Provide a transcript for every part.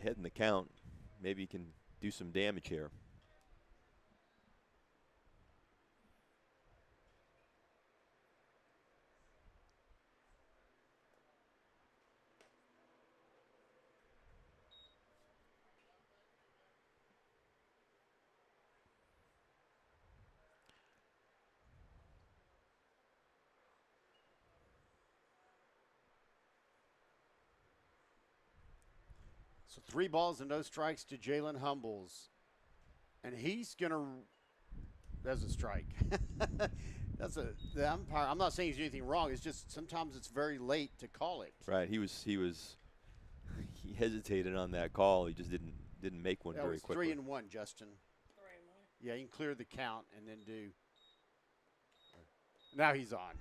ahead in the count. Maybe he can do some damage here. So 3 balls and no strikes to Jalen Humbles. And he's going to – that's a strike. The umpire – I'm not saying he's doing anything wrong. It's just sometimes it's very late to call it. Right. He hesitated on that call. He just didn't make one very quickly. 3-1, Justin. 3-1. Yeah, you can clear the count and then do – now he's on.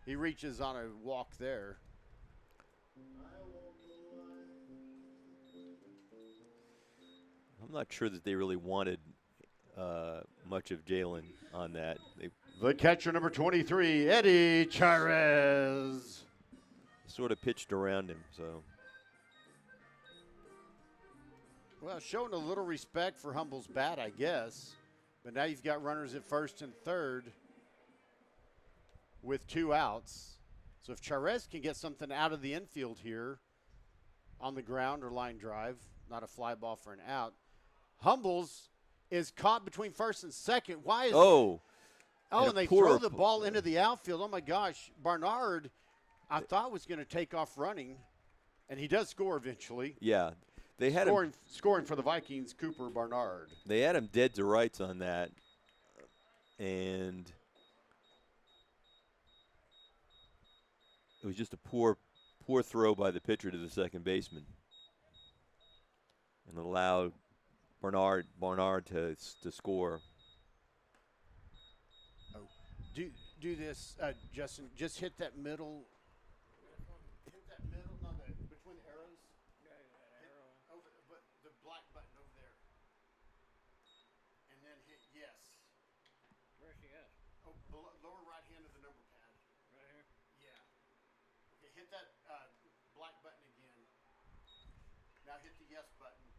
He reaches on a walk there. I'm not sure that they really wanted much of Jalen on that. The catcher, number 23, Eddie Juarez. Sort of pitched around him, so. Well, showing a little respect for Humble's bat, I guess. But now you've got runners at first and third with 2 outs. So if Juarez can get something out of the infield here on the ground or line drive, not a fly ball for an out, Humbles is caught between first and second. Why is and they throw the ball into the outfield. Oh my gosh, Barnard, I thought was going to take off running, and he does score eventually. Yeah, they had scoring for the Vikings. Cooper Barnard. They had him dead to rights on that, and it was just a poor throw by the pitcher to the second baseman, and allowed Barnard to score. Oh, do this, Justin. Just hit that middle. Hit that middle, no, between the arrows. Yeah, that arrow. Over, but the black button over there. And then hit yes. Where's she at? Oh, lower right hand of the number pad. Right here? Yeah. Okay, hit that black button again. Now hit the yes button.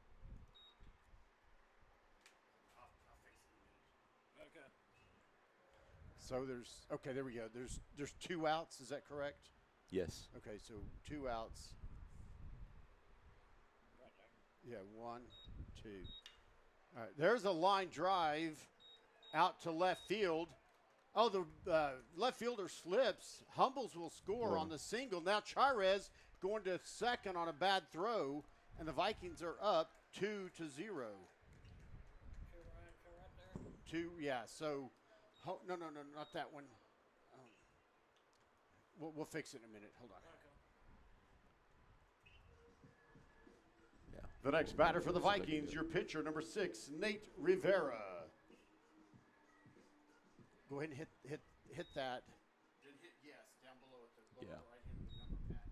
I'll fix it in a minute. Okay. So there we go. There's 2 outs, is that correct? Yes. Okay, so 2 outs. Right there. Yeah, 1, 2. All right, there's a line drive out to left field. Oh, the left fielder slips. Humbles will score on the single. Now Juarez going to second on a bad throw, and the Vikings are up 2-0. 2 right there. 2, yeah. So, no, not that one. We'll fix it in a minute. Hold on. Yeah. The next batter for the Vikings, your pitcher, number 6, Nate Rivera. Go ahead and hit that. Then hit yes down below at the lower right hand of the number pad.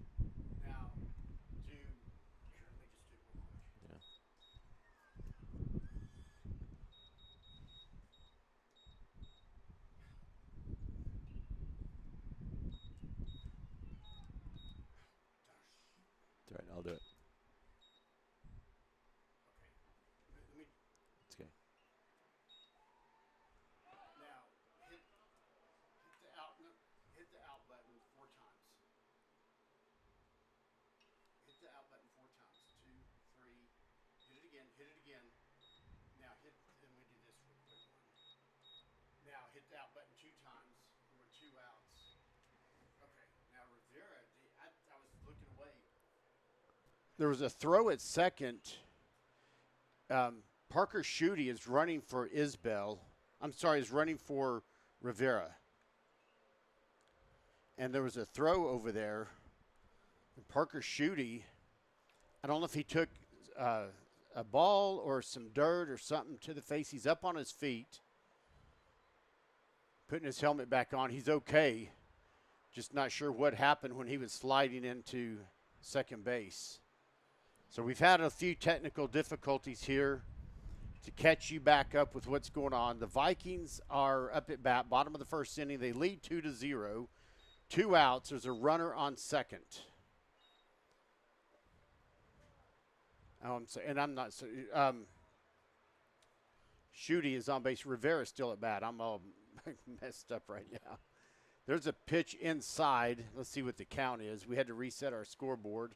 Now, let me just do it real quick. Yeah. It's all right. I'll do it. Okay. Let me. It's okay. Now, hit the out button 4 times. Hit the out button 4 times. 2, 3. Hit it again. Now then we do this real quick one. Now hit the out button 2 times. There were 2 outs. Okay. Now Rivera, I was looking away. There was a throw at second. Parker Schutte is running for is running for Rivera. And there was a throw over there. And Parker Schutte, I don't know if he took a ball or some dirt or something to the face. He's up on his feet, putting his helmet back on. He's okay. Just not sure what happened when he was sliding into second base. So we've had a few technical difficulties here to catch you back up with what's going on. The Vikings are up at bat, bottom of the first inning. They lead 2-0. 2 outs. There's a runner on second. Oh, I'm sorry, and I'm not. Shooty is on base. Rivera still at bat. I'm all messed up right now. There's a pitch inside. Let's see what the count is. We had to reset our scoreboard.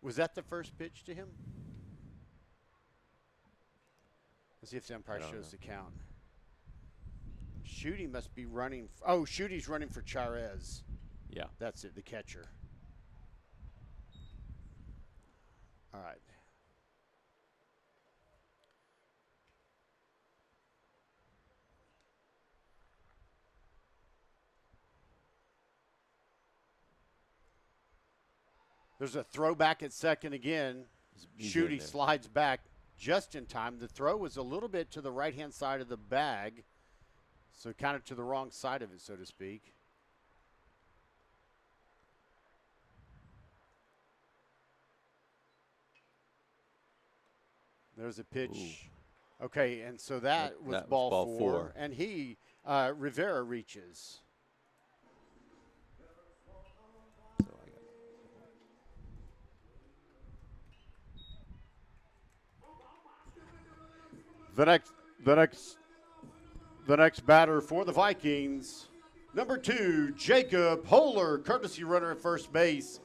Was that the first pitch to him? Let's see if the umpire shows the count. Shooty must be running. Oh, Shooty's running for Juarez. Yeah. That's it, the catcher. All right. There's a throwback at second again. Shooty slides back just in time. The throw was a little bit to the right-hand side of the bag, so kind of to the wrong side of it, so to speak. There's a pitch. Ooh. Okay, and so that was ball four. And he, Rivera reaches. The next batter for the Vikings, number 2, Jacob Holler, courtesy runner at first base,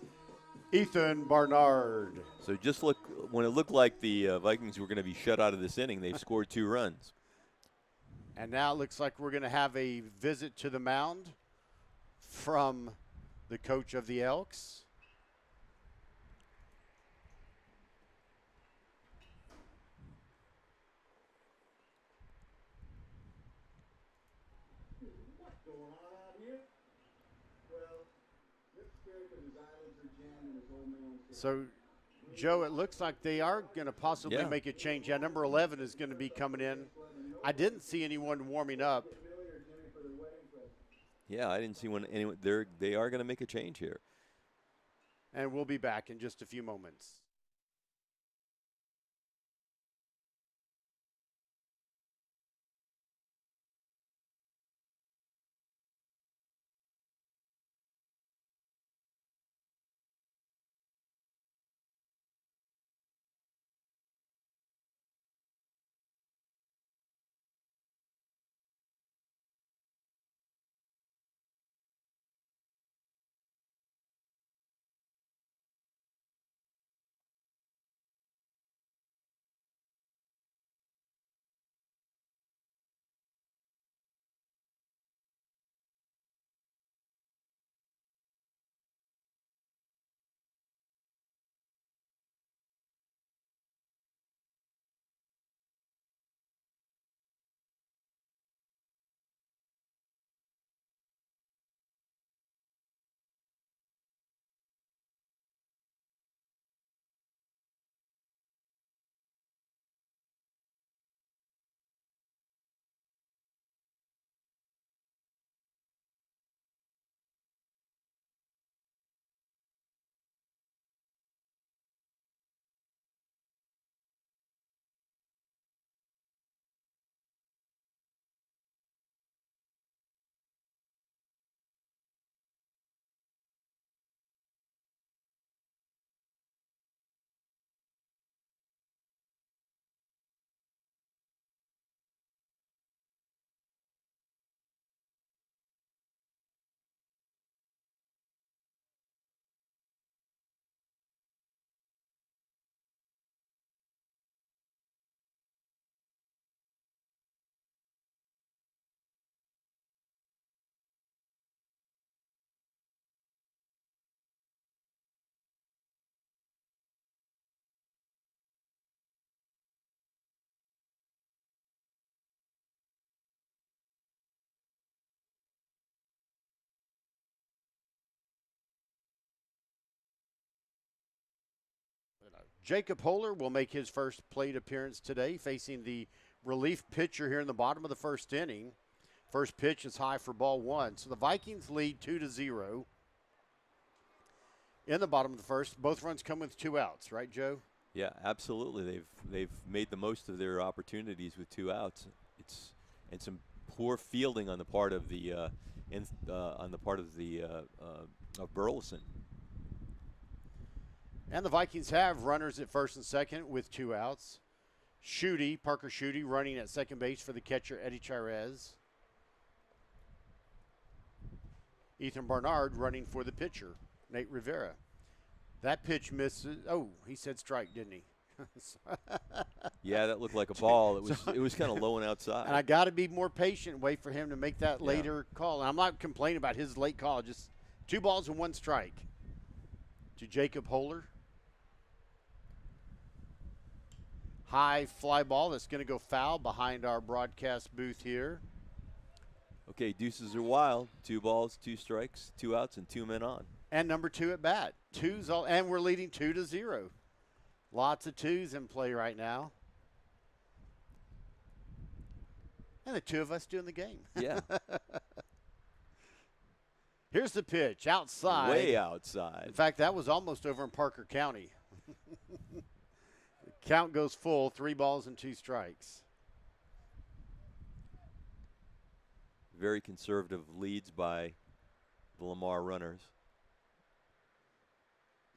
Ethan Barnard. So just look, when it looked like the Vikings were going to be shut out of this inning, they've scored 2 runs. And now it looks like we're going to have a visit to the mound from the coach of the Elks. So, Joe, it looks like they are going to possibly make a change. Yeah, number 11 is going to be coming in. I didn't see anyone warming up. Yeah, I didn't see anyone. They are going to make a change here. And we'll be back in just a few moments. Jacob Holler will make his first plate appearance today, facing the relief pitcher here in the bottom of the first inning. First pitch is high for ball 1. So the Vikings lead 2-0 in the bottom of the first. Both runs come with 2 outs, right, Joe? Yeah, absolutely. They've made the most of their opportunities with 2 outs. And some poor fielding on the part of the of Burleson. And the Vikings have runners at first and second with 2 outs. Parker Schutte running at second base for the catcher, Eddie Juarez. Ethan Barnard running for the pitcher, Nate Rivera. That pitch misses. Oh, he said strike, didn't he? Yeah, that looked like a ball. It was kind of low and outside. And I got to be more patient, wait for him to make that later call. And I'm not complaining about his late call, just 2 balls and 1 strike to Jacob Holler. High fly ball that's going to go foul behind our broadcast booth here. Okay, deuces are wild. 2 balls, 2 strikes, 2 outs, and 2 men on. And number 2 at bat. And we're leading 2-0. Lots of 2s in play right now. And the 2 of us doing the game. Yeah. Here's the pitch, outside. Way outside. In fact, that was almost over in Parker County. The count goes full, 3 balls and 2 strikes. Very conservative leads by the Lamar runners.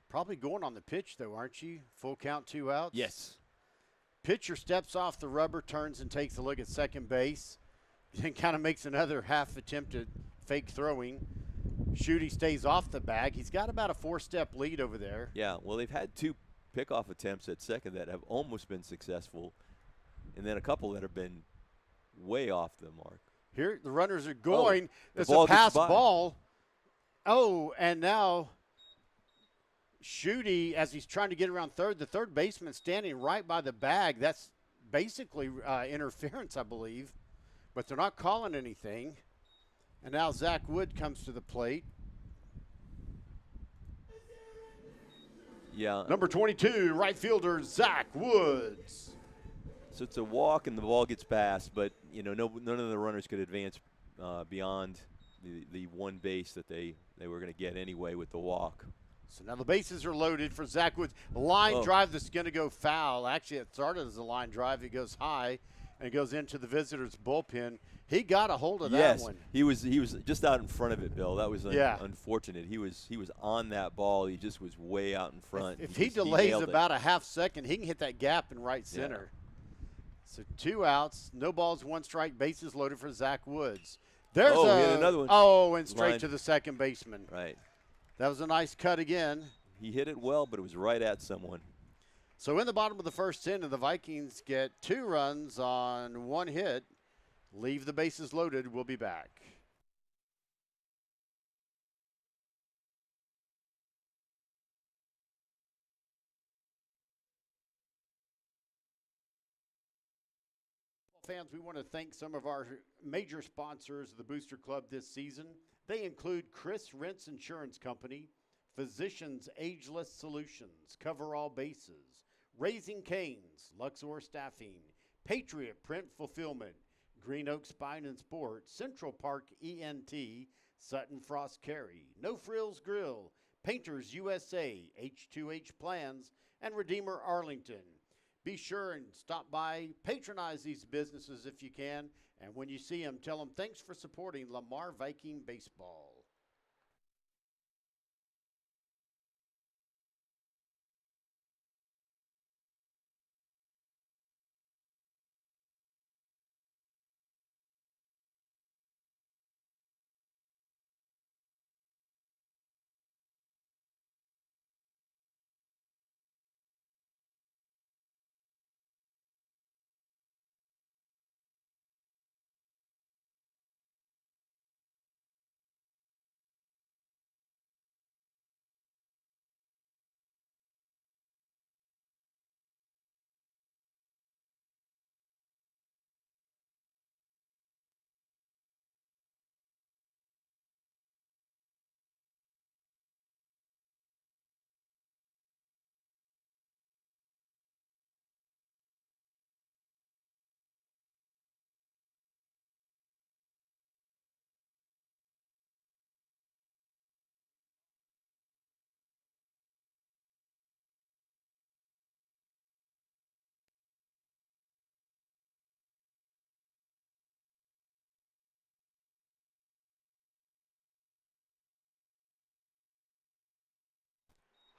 Probably going on the pitch, though, aren't you? Full count, 2 outs? Yes. Pitcher steps off the rubber, turns and takes a look at second base. Then kind of makes another half attempt at fake throwing. Schutte stays off the bag. He's got about a 4-step lead over there. Yeah, well, they've had 2 pickoff attempts at second that have almost been successful, and then a couple that have been way off the mark. Here, the runners are going. It's ball a gets pass by. ball. Oh, and now Schutte, as he's trying to get around third, the third baseman standing right by the bag. That's basically interference, I believe. But they're not calling anything. And now Zach Wood comes to the plate. Yeah. Number 22, right fielder Zach Woods. So it's a walk, and the ball gets past, but none of the runners could advance beyond the one base that they were going to get anyway with the walk. So now the bases are loaded for Zach Woods. Line drive that's going to go foul. Actually, it started as a line drive. It goes high and goes into the visitor's bullpen. He got a hold of that one. He was just out in front of it, Bill. That was unfortunate. He was on that ball. He just was way out in front. If he delays about a half second, he can hit that gap in right center. So 2 outs, no balls, 1 strike, bases loaded for Zach Woods. There's he hit another one. Oh, and straight Line. to the second baseman. Right. That was a nice cut again. He hit it well, but it was right at someone. So in the bottom of the first inning, the Vikings get 2 runs on 1 hit. Leave the bases loaded. We'll be back. Fans, we want to thank some of our major sponsors of the Booster Club this season. They include Chris Rentz Insurance Company, Physicians Ageless Solutions, Cover All Bases, Raising Cane's, Luxor Staffing, Patriot Print Fulfillment, Green Oak Spine and Sport, Central Park ENT, Sutton Frost Carry, No Frills Grill, Painters USA, H2H Plans, and Redeemer Arlington. Be sure and stop by, patronize these businesses if you can, and when you see them, tell them thanks for supporting Lamar Viking Baseball.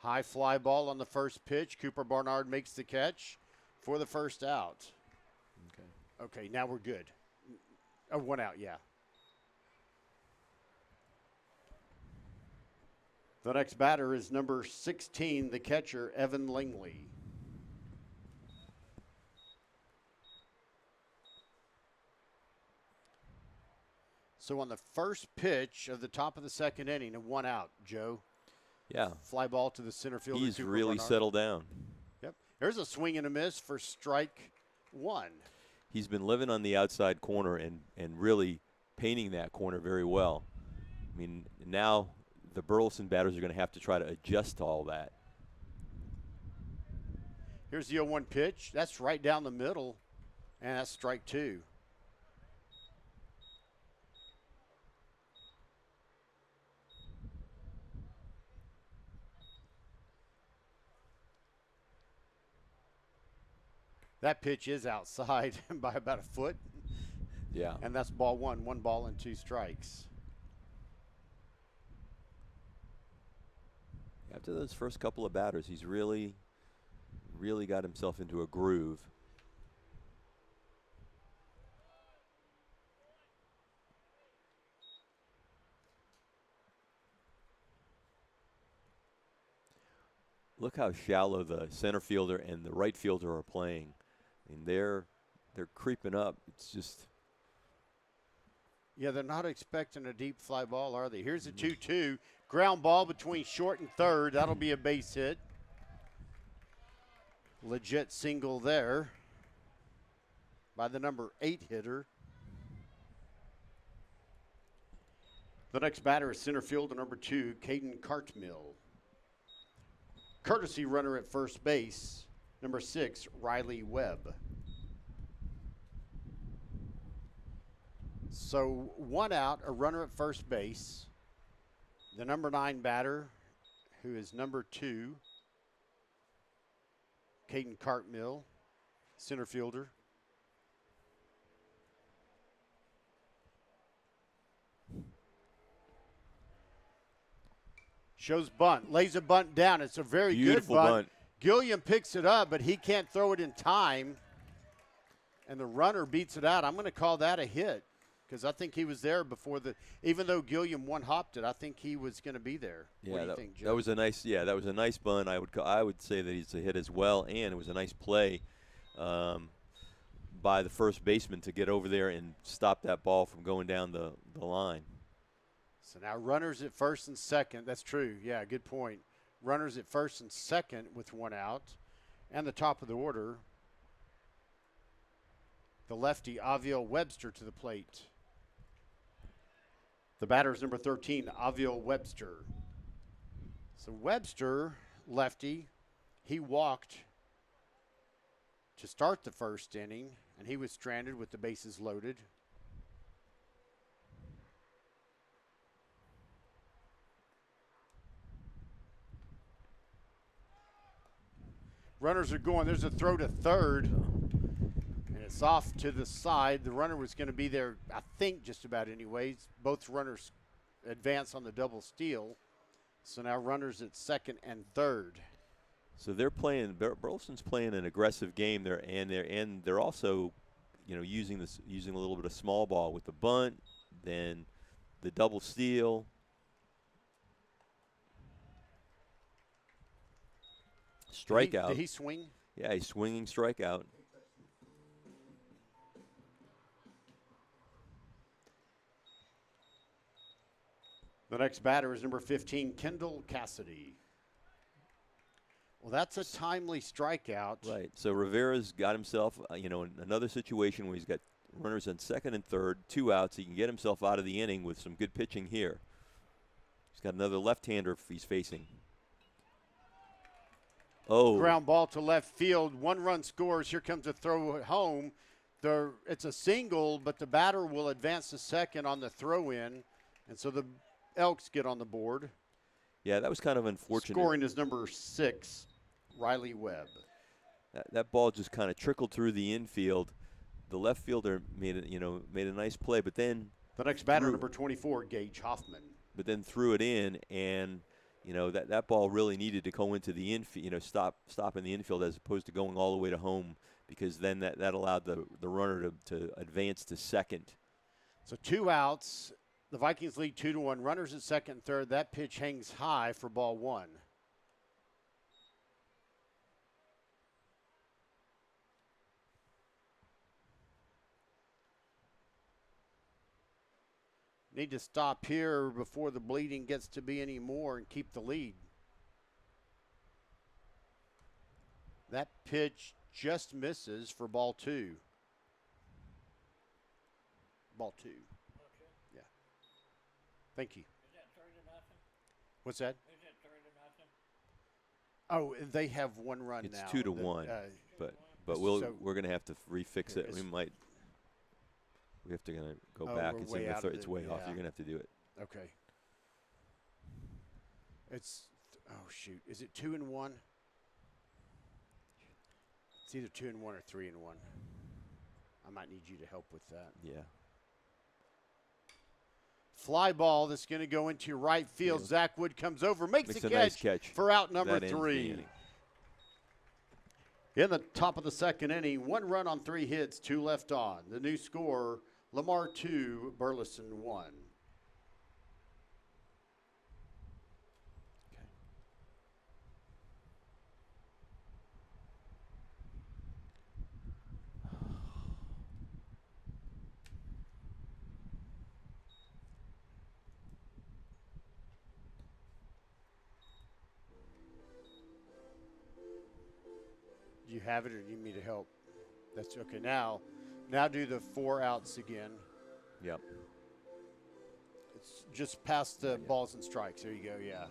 High fly ball on the first pitch. Cooper Barnard makes the catch for the first out. Okay, now we're good. Oh, 1 out, yeah. The next batter is number 16, the catcher, Evan Langley. So on the first pitch of the top of the second inning, a 1 out, Joe. Yeah. Fly ball to the center fielder. He's Cooper really Barnard. settled down. Yep. There's a swing and a miss for strike 1. He's been living on the outside corner and really painting that corner very well. I mean, now the Burleson batters are going to have to try to adjust to all that. Here's the 0-1 pitch. That's right down the middle, and that's strike 2. That pitch is outside by about a foot. Yeah. And that's ball 1. 1 ball and 2 strikes. After those first couple of batters, he's really got himself into a groove. Look how shallow the center fielder and the right fielder are playing. I mean, they're creeping up. It's just. Yeah, they're not expecting a deep fly ball, are they? Here's a 2-2. Ground ball between short and third. That'll be a base hit. Legit single there by the number 8 hitter. The next batter is center fielder number 2, Caden Cartmill. Courtesy runner at first base, number 6, Riley Webb. So 1 out, a runner at first base. The number 9 batter, who is number 2, Caden Cartmill, center fielder. Shows bunt, lays a bunt down. It's a very Beautiful good bunt. Gilliam picks it up, but he can't throw it in time. And the runner beats it out. I'm going to call that a hit because I think he was there before even though Gilliam one-hopped it, I think he was going to be there. Yeah, what do you think, Joe? that was a nice bunt. I would say that he's a hit as well, and it was a nice play by the first baseman to get over there and stop that ball from going down the line. So now runners at first and second. That's true. Yeah, good point. Runners at first and second with 1 out. And the top of the order, the lefty, Aviel Webster, to the plate. The batter is number 13, Aviel Webster. So Webster, lefty, he walked to start the first inning, and he was stranded with the bases loaded. Runners are going. There's a throw to third, and it's off to the side. The runner was going to be there, I think, just about anyways. Both runners advance on the double steal. So now runners at second and third. So they're playing. Burleson's playing an aggressive game there, and they're also, using a little bit of small ball with the bunt, then the double steal. Strikeout. Did he swing? Yeah, he's swinging strikeout. The next batter is number 15, Kendall Cassidy. Well, that's a timely strikeout. Right. So Rivera's got himself, in another situation where he's got runners on second and third, 2 outs. He can get himself out of the inning with some good pitching here. He's got another left-hander he's facing. Oh. Ground ball to left field. 1 run scores. Here comes a throw at home. It's a single, but the batter will advance to second on the throw-in. And so the Elks get on the board. Yeah, that was kind of unfortunate. Scoring is number 6, Riley Webb. That ball just kind of trickled through the infield. The left fielder made a nice play, but then the next batter, number 24, Gage Hoffman. But then threw it in, and you know, that ball really needed to go into the infield, you know, stop in the infield as opposed to going all the way to home, because then that allowed the runner to advance to second. So 2 outs. The Vikings lead 2-1. Runners at second and third. That pitch hangs high for ball 1. Need to stop here before the bleeding gets to be any more and keep the lead. That pitch just misses for ball 2. Ball 2. Yeah. Thank you. Is that 3-0? What's that? Is it 3-0? Oh, they have 1 run It's now. 2-1, but so- we're gonna have to refix it. It's- We have to gonna go Oh, back. we're It's way in the out third. of It's the- way off. yeah. You're gonna have to do it. Okay. Oh shoot. Is it 2-1? It's either 2-1 or 3-1. I might need you to help with that. Yeah. Fly ball that's going to go into right field. Yeah. Zach Wood comes over, makes Makes a a nice catch. for out number That ends the 3. inning. In the top of the second inning, 1 run on 3 hits, 2 left on. The new score, Lamar 2, Burleson 1. Okay. Do you have it or do you need me to help? That's okay. Now do the 4 outs again. Yep. It's just past the balls and strikes. There you go, yeah.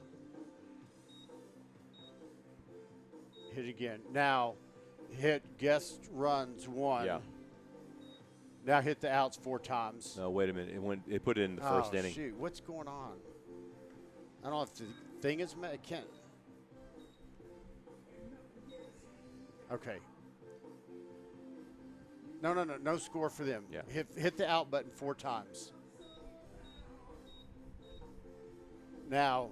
Hit again. Now hit guest runs 1. Yeah. Now hit the outs 4 times. No, wait a minute. It put it in the first inning. Shoot, what's going on? I don't know if the thing is I can't. Okay. No score for them. Yeah. Hit the out button 4 times. Now,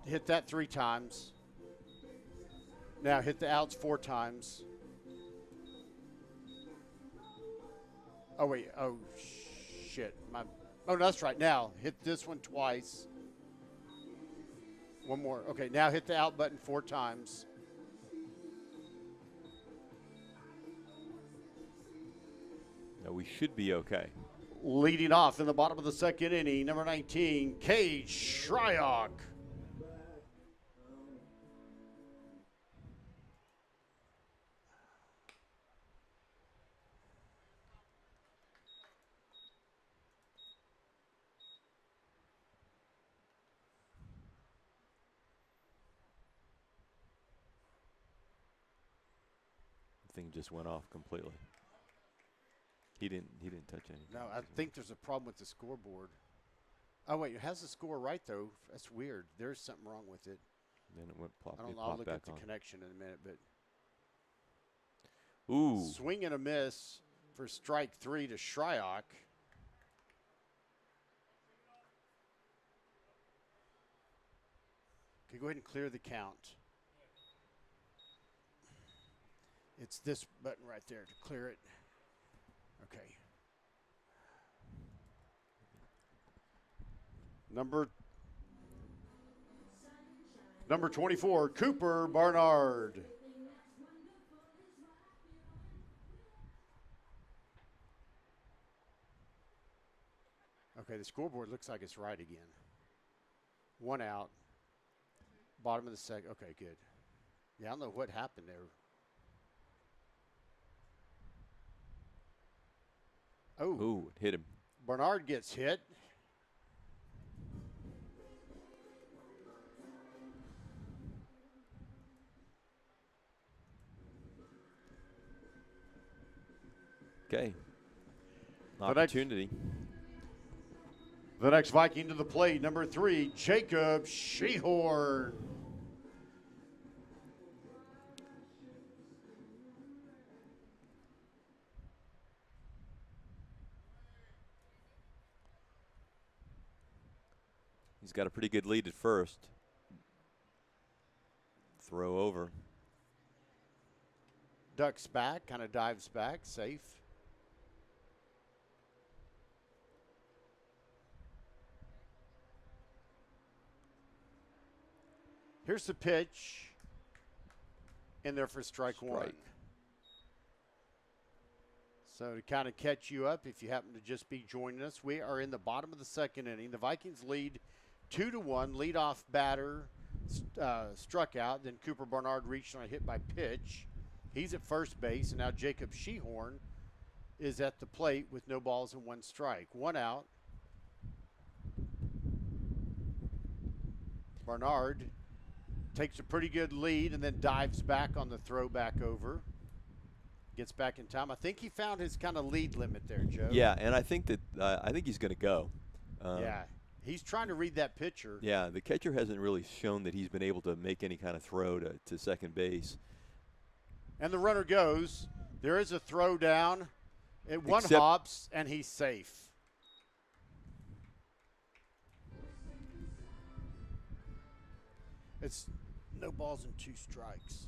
hit that 3 times. Now hit the outs 4 times. Oh wait. Oh shit. Oh, no, that's right. Now hit this one twice. 1 more. Okay. Now hit the out button 4 times. No, we should be okay. Leading off in the bottom of the second inning, number 19, Cade Shryock. The thing just went off completely. He didn't touch anything. No, I think there's a problem with the scoreboard. Oh, wait, it has the score right, though. That's weird. There's something wrong with it. Then it went plop. I don't it know. I'll popped look back at the on. connection in a minute, but Ooh. swing and a miss for strike 3 to Shryock. Okay, go ahead and clear the count. It's this button right there to clear it. Okay. Number 24, Cooper Barnard. Okay, the scoreboard looks like it's right again. 1 out. Bottom of the second. Okay, good. Yeah, I don't know what happened there. Oh, Ooh, it hit him. Barnard gets hit. Okay. The next- Opportunity. The next Viking to the plate, number 3, Jacob Sheehorn. He's got a pretty good lead at first. throw over. Ducks back, kind of dives back, safe. Here's the pitch. In there for strike one. So to kind of catch you up, if you happen to just be joining us, we are in the bottom of the second inning. The Vikings lead 2-1. Leadoff batter struck out. Then Cooper Barnard reached on a hit by pitch. He's at first base, and now Jacob Sheehorn is at the plate with no balls and one strike. One out. Barnard takes a pretty good lead and then dives back on the throw back over. Gets back in time. I think he found his kind of lead limit there, Joe. Yeah, and I think that I think he's going to go. Yeah, he's trying to read that pitcher. Yeah, the catcher hasn't really shown that he's been able to make any kind of throw to second base. And the runner goes. There is a throw down. One hops, and he's safe. It's no balls and two strikes.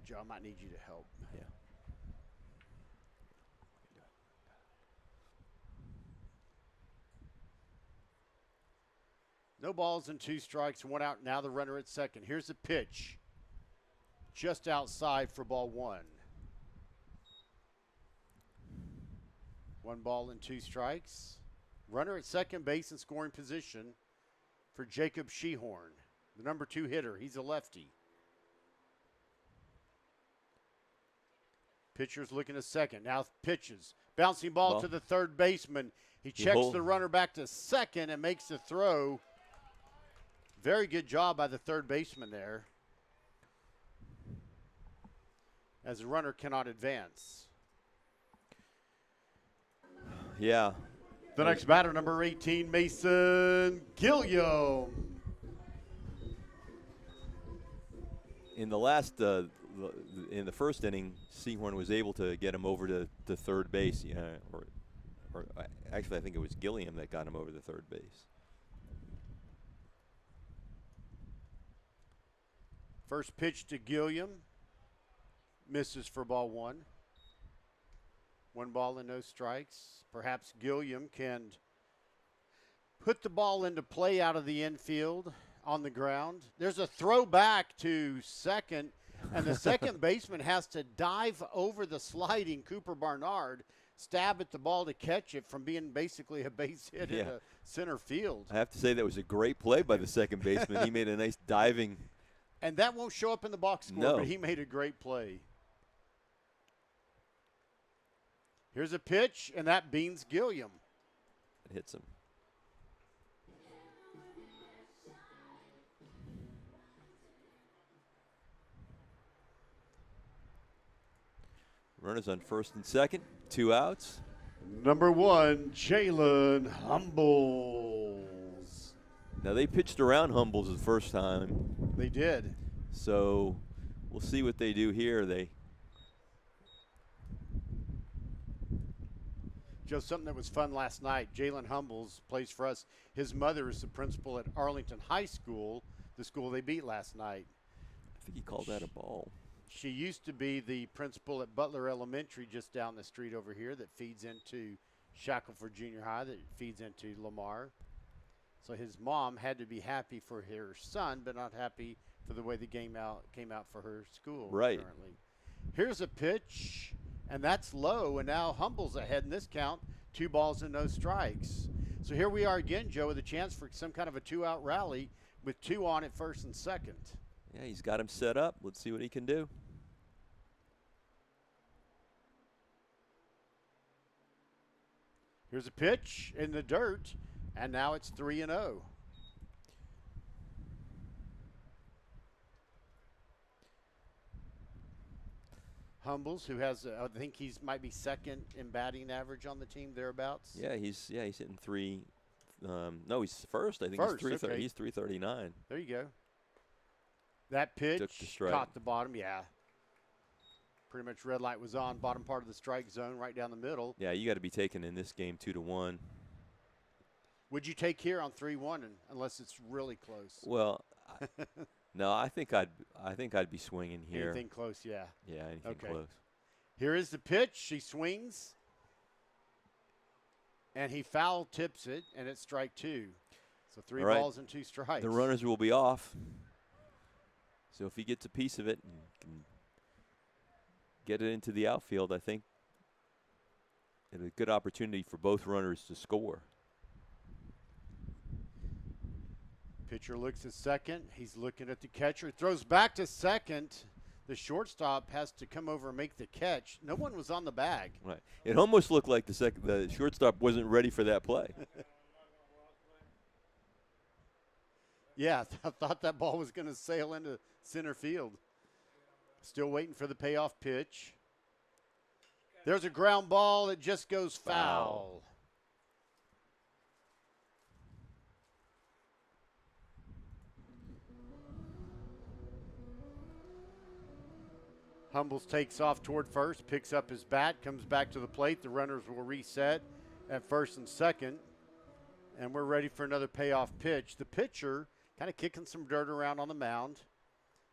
Joe, I might need you to help. Yeah. No balls and two strikes, one out. Now the runner at second. Here's the pitch. Just outside for ball one. 1 ball and 2 strikes. Runner at second base in scoring position for Jacob Sheehorn, the number 2 hitter. He's a lefty. Pitcher's looking at second. Now pitches. Bouncing ball to the third baseman. He checks the runner back to second and makes the throw. Very good job by the third baseman there, as the runner cannot advance. Yeah. The next batter, number 18, Mason Gilliam. In the last, in the first inning, Sheehorn was able to get him over to third base. Yeah, or actually, I think it was Gilliam that got him over to third base. First pitch to Gilliam. Misses for ball one. 1 ball and no strikes. Perhaps Gilliam can put the ball into play out of the infield on the ground. There's a throw back to second, and the second baseman has to dive over the sliding Cooper Barnard, stab at the ball to catch it from being basically a base hit into center field. I have to say that was a great play by the second baseman. He made a nice diving. And that won't show up in the box score, but he made a great play. Here's a pitch, and that beans Gilliam. It hits him. Runners on first and second, 2 outs. Number 1, Jalen Humbles. Now, they pitched around Humbles the first time. They did. So we'll see what they do here. Joe, something that was fun last night, Jalen Humbles plays for us. His mother is the principal at Arlington High School, the school they beat last night. I think he called that a ball. She used to be the principal at Butler Elementary just down the street over here that feeds into Shackelford Junior High, that feeds into Lamar. So his mom had to be happy for her son, but not happy for the way the game came out for her school currently. Here's a pitch, and that's low, and now Humbles ahead in this count, 2 balls and no strikes. So here we are again, Joe, with a chance for some kind of a 2-out rally with 2 on at first and second. Yeah, he's got him set up. Let's see what he can do. Here's a pitch in the dirt, and now it's 3-0. Humbles, who has, I think he's might be second in batting average on the team, thereauts. Yeah, he's hitting 3. No, he's first. I think First, he's 330. okay. He's 339. There you go. That pitch caught the bottom, Pretty much red light was on, bottom part of the strike zone, right down the middle. Yeah, you got to be taken in this game 2-1. Would you take here on 3-1 unless it's really close? Well, No, I think I'd be swinging here. Anything close, yeah. Yeah, anything Okay. close. Here is the pitch. She swings. And he foul tips it, and it's strike 2. So 3 All right. balls and 2 strikes. The runners will be off. So if he gets a piece of it and can get it into the outfield, I think it's a good opportunity for both runners to score. Pitcher looks at second. He's looking at the catcher. Throws back to second. The shortstop has to come over and make the catch. No one was on the bag. Right. It almost looked like the shortstop wasn't ready for that play. Yeah, I thought that ball was going to sail into center field. Still waiting for the payoff pitch. There's a ground ball. It just goes foul. Humbles takes off toward first, picks up his bat, comes back to the plate. The runners will reset at first and second. And we're ready for another payoff pitch. The pitcher kind of kicking some dirt around on the mound,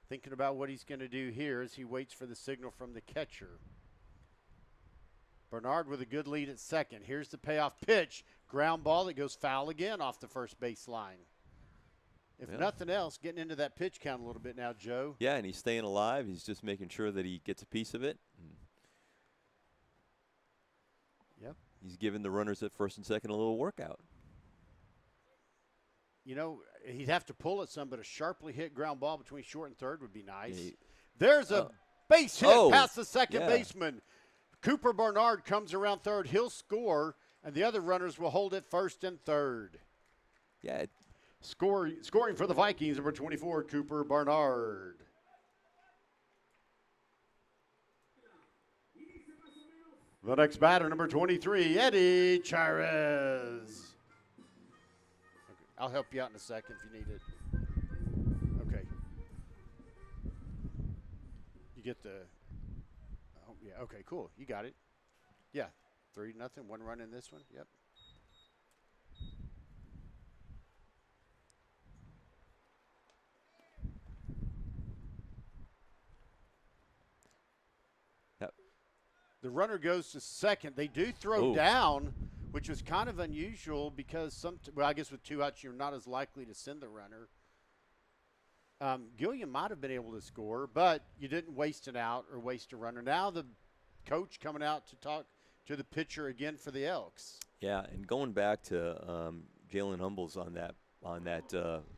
thinking about what he's going to do here as he waits for the signal from the catcher. Bernard with a good lead at second. Here's the payoff pitch. Ground ball that goes foul again off the first base line. If nothing else, getting into that pitch count a little bit now, Joe. Yeah, and he's staying alive. He's just making sure that he gets a piece of it. Yep. He's giving the runners at first and second a little workout. You know, he'd have to pull it some, but a sharply hit ground ball between short and third would be nice. Yeah, There's a base hit past the second yeah. baseman. Cooper Bernard comes around third. He'll score, and the other runners will hold it first and third. Yeah. Scoring for the Vikings, number 24, Cooper Bernard. The next batter, number 23, Eddie Juarez. Okay, I'll help you out in a second if you need it. Okay. You get the, oh, yeah, okay, cool. You got it. Yeah, 3-0, 1 run in this one. Yep. The runner goes to second. They do throw down, which was kind of unusual because I guess with 2 outs, you're not as likely to send the runner. Gilliam might have been able to score, but you didn't waste an out or waste a runner. Now the coach coming out to talk to the pitcher again for the Elks. Yeah, and going back to Jalen Humbles on that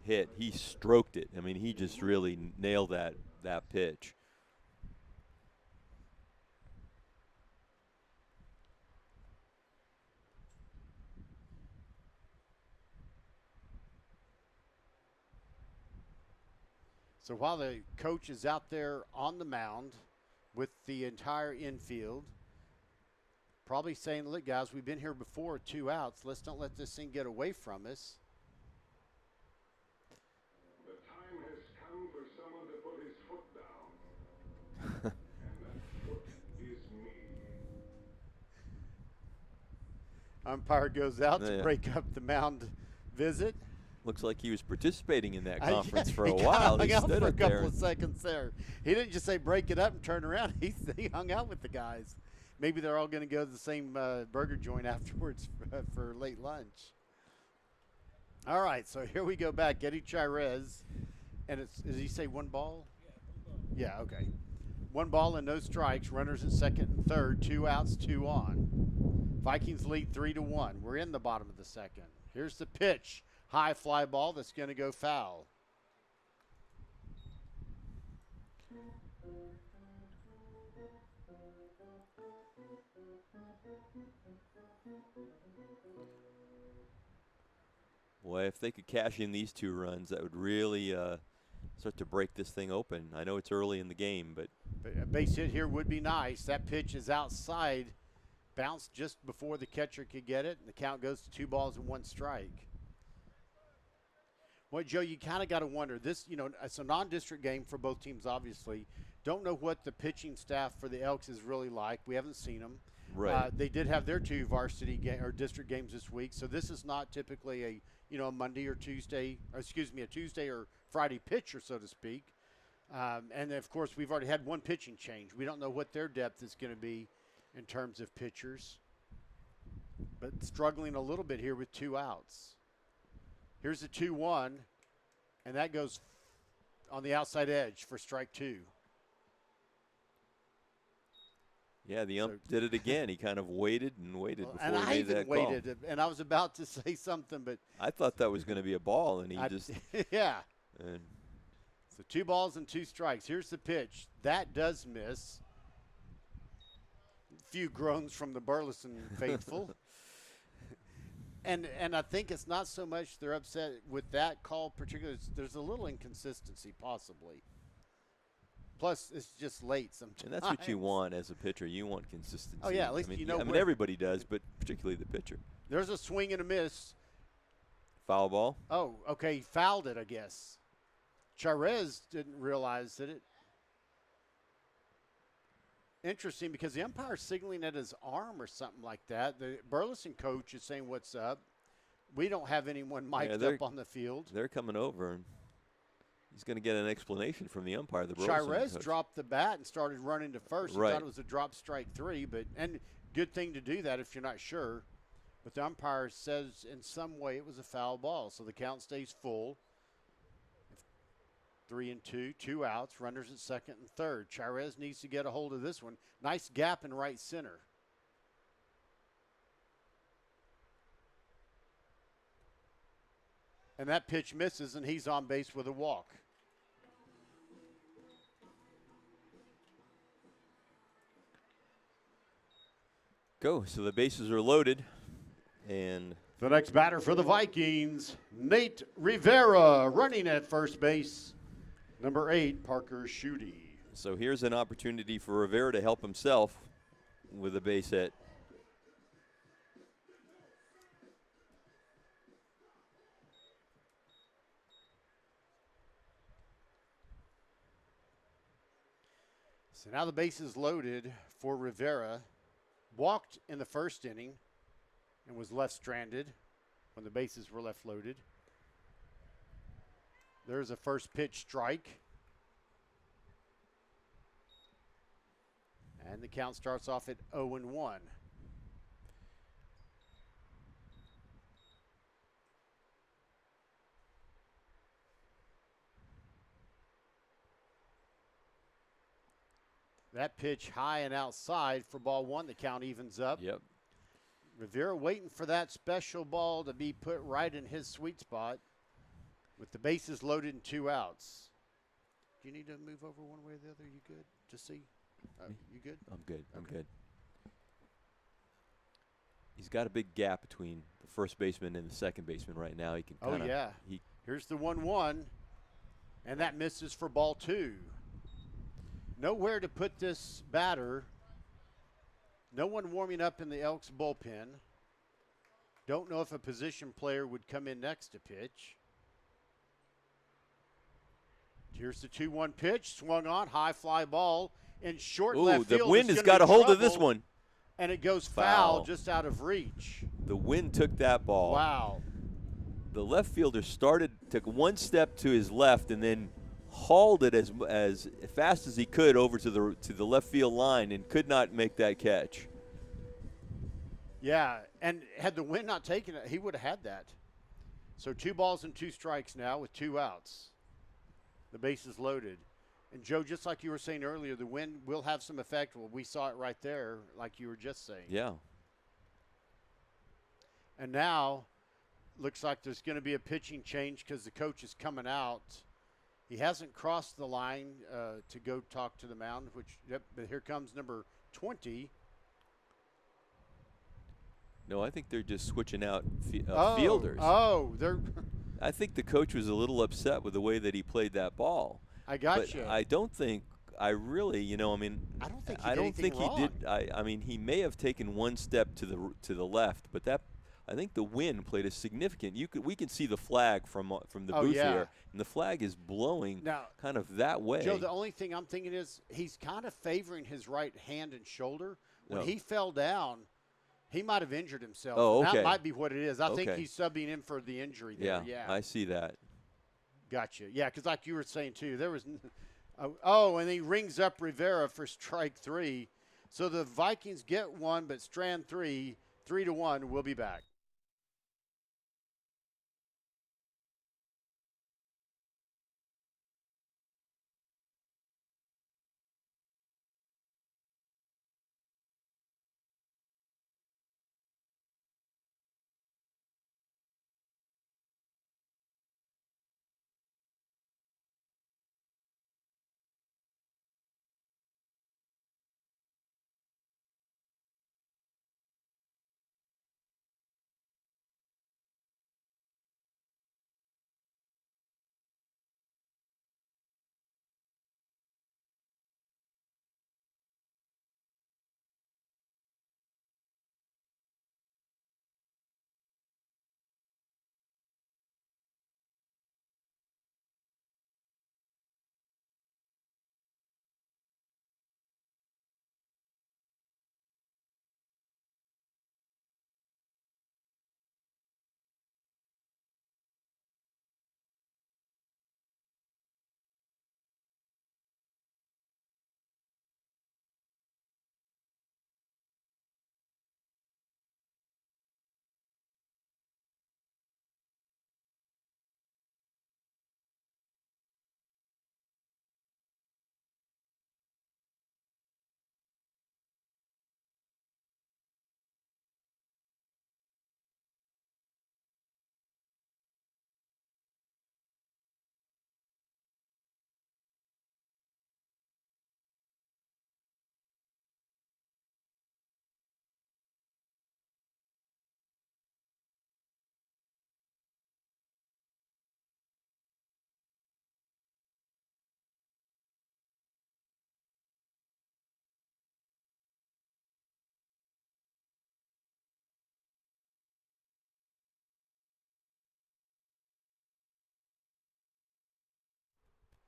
hit, he stroked it. I mean, he just really nailed that pitch. So while the coach is out there on the mound with the entire infield, probably saying, look, guys, we've been here before, 2 outs. Let's not let this thing get away from us. The time has come for someone to put his foot down. And that foot is me. Umpire goes out to break up the mound visit. Looks like he was participating in that conference Yeah, for a while. He hung out stood for a up couple there. of seconds there. He didn't just say break it up and turn around. He hung out with the guys. Maybe they're all going to go to the same burger joint afterwards for late lunch. All right, so here we go back. Eddie Juarez. And did he say 1 ball? Yeah, okay. 1 ball and no strikes. Runners at second and third. 2 outs, 2 on. Vikings lead 3-1. We're in the bottom of the second. Here's the pitch. High fly ball that's going to go foul. Boy, if they could cash in these 2 runs, that would really start to break this thing open. I know it's early in the game, but A base hit here would be nice. That pitch is outside. Bounced just before the catcher could get it, and the count goes to 2 balls and 1 strike. Well, Joe, you kind of got to wonder. This, it's a non-district game for both teams, obviously. Don't know what the pitching staff for the Elks is really like. We haven't seen them. right. They did have their 2 varsity or district games this week, so this is not typically a Monday or Tuesday, or a Tuesday or Friday pitcher, so to speak. And, of course, we've already had one pitching change. We don't know what their depth is going to be in terms of pitchers. But struggling a little bit here with 2 outs. Here's the 2-1, and that goes on the outside edge for strike 2. Yeah, the ump did it again. He kind of waited and waited before and he I made even that waited, call. and I was about to say something, but I thought that was going to be a ball, and he just yeah. and So 2 balls and 2 strikes. Here's the pitch. That does miss. A few groans from the Burleson faithful. And I think it's not so much they're upset with that call particularly. There's a little inconsistency possibly. Plus, it's just late sometimes. and that's what you want as a pitcher. You want consistency. Oh, yeah, at least you know I mean, where- everybody does, but particularly the pitcher. There's a swing and a miss. Foul ball. Oh, okay, he fouled it, I guess. Juarez didn't realize that it. Interesting, because the umpire's signaling at his arm or something like that. The Burleson coach is saying, "What's up?" We don't have anyone mic'd up on the field. They're coming over, and he's going to get an explanation from the umpire. The Burleson Juarez coach. dropped the bat and started running to first. Right. I thought it was a drop strike 3, and good thing to do that if you're not sure. But the umpire says in some way it was a foul ball, so the count stays full. 3-2, 2 outs, runners at second and third. Juarez needs to get a hold of this one. Nice gap in right center. And that pitch misses, and he's on base with a walk. Go. So the bases are loaded, and The next batter for the Vikings, Nate Rivera, running at first base. Number 8, Parker Schutte. so here's an opportunity for Rivera to help himself with a base hit. So now the base is loaded for Rivera. Walked in the first inning and was left stranded when the bases were left loaded. There's a first pitch strike. And the count starts off at 0-1. That pitch high and outside for ball 1. The count evens up. Yep. Rivera waiting for that special ball to be put right in his sweet spot with the bases loaded and 2 outs. Do you need to move over one way or the other? You good to see? You good? I'm good. I'm Okay. good. He's got a big gap between the first baseman and the second baseman right now. He can Oh, kind of. yeah. Here's the 1-1, and that misses for ball 2. Nowhere to put this batter. No one warming up in the Elks bullpen. Don't know if a position player would come in next to pitch. Here's the 2-1 pitch, swung on, high fly ball in short Ooh, left the field. wind It's has gonna got a be hold of this trouble, one. and it goes Foul. foul just out of reach. The wind took that ball. Wow. The left fielder took one step to his left, and then hauled it as fast as he could over to the left field line, and could not make that catch. Yeah, and had the wind not taken it, he would have had that. So 2 balls and 2 strikes now with 2 outs. The base is loaded. And, Joe, just like you were saying earlier, the wind will have some effect. Well, we saw it right there, like you were just saying. Yeah. And now, looks like there's going to be a pitching change because the coach is coming out. He hasn't crossed the line to go talk to the mound, but here comes number 20. No, I think they're just switching out fielders. Oh, they're I think the coach was a little upset with the way that he played that ball. I got But you. I don't think I really, I don't think he did. I mean, he may have taken one step to the left, but I think the wind played a significant. We can see the flag from the booth here, and the flag is blowing Now, kind of that way. Joe, the only thing I'm thinking is he's kind of favoring his right hand and shoulder. When No. he fell down, he might have injured himself. Oh, And okay. that might be what it is. I think Okay. he's subbing in for the injury there. Yeah. I see that. Gotcha. Yeah, because like you were saying too, there was. Oh, and he rings up Rivera for strike 3. So the Vikings get 1, but strand 3, 3-1. We'll be back.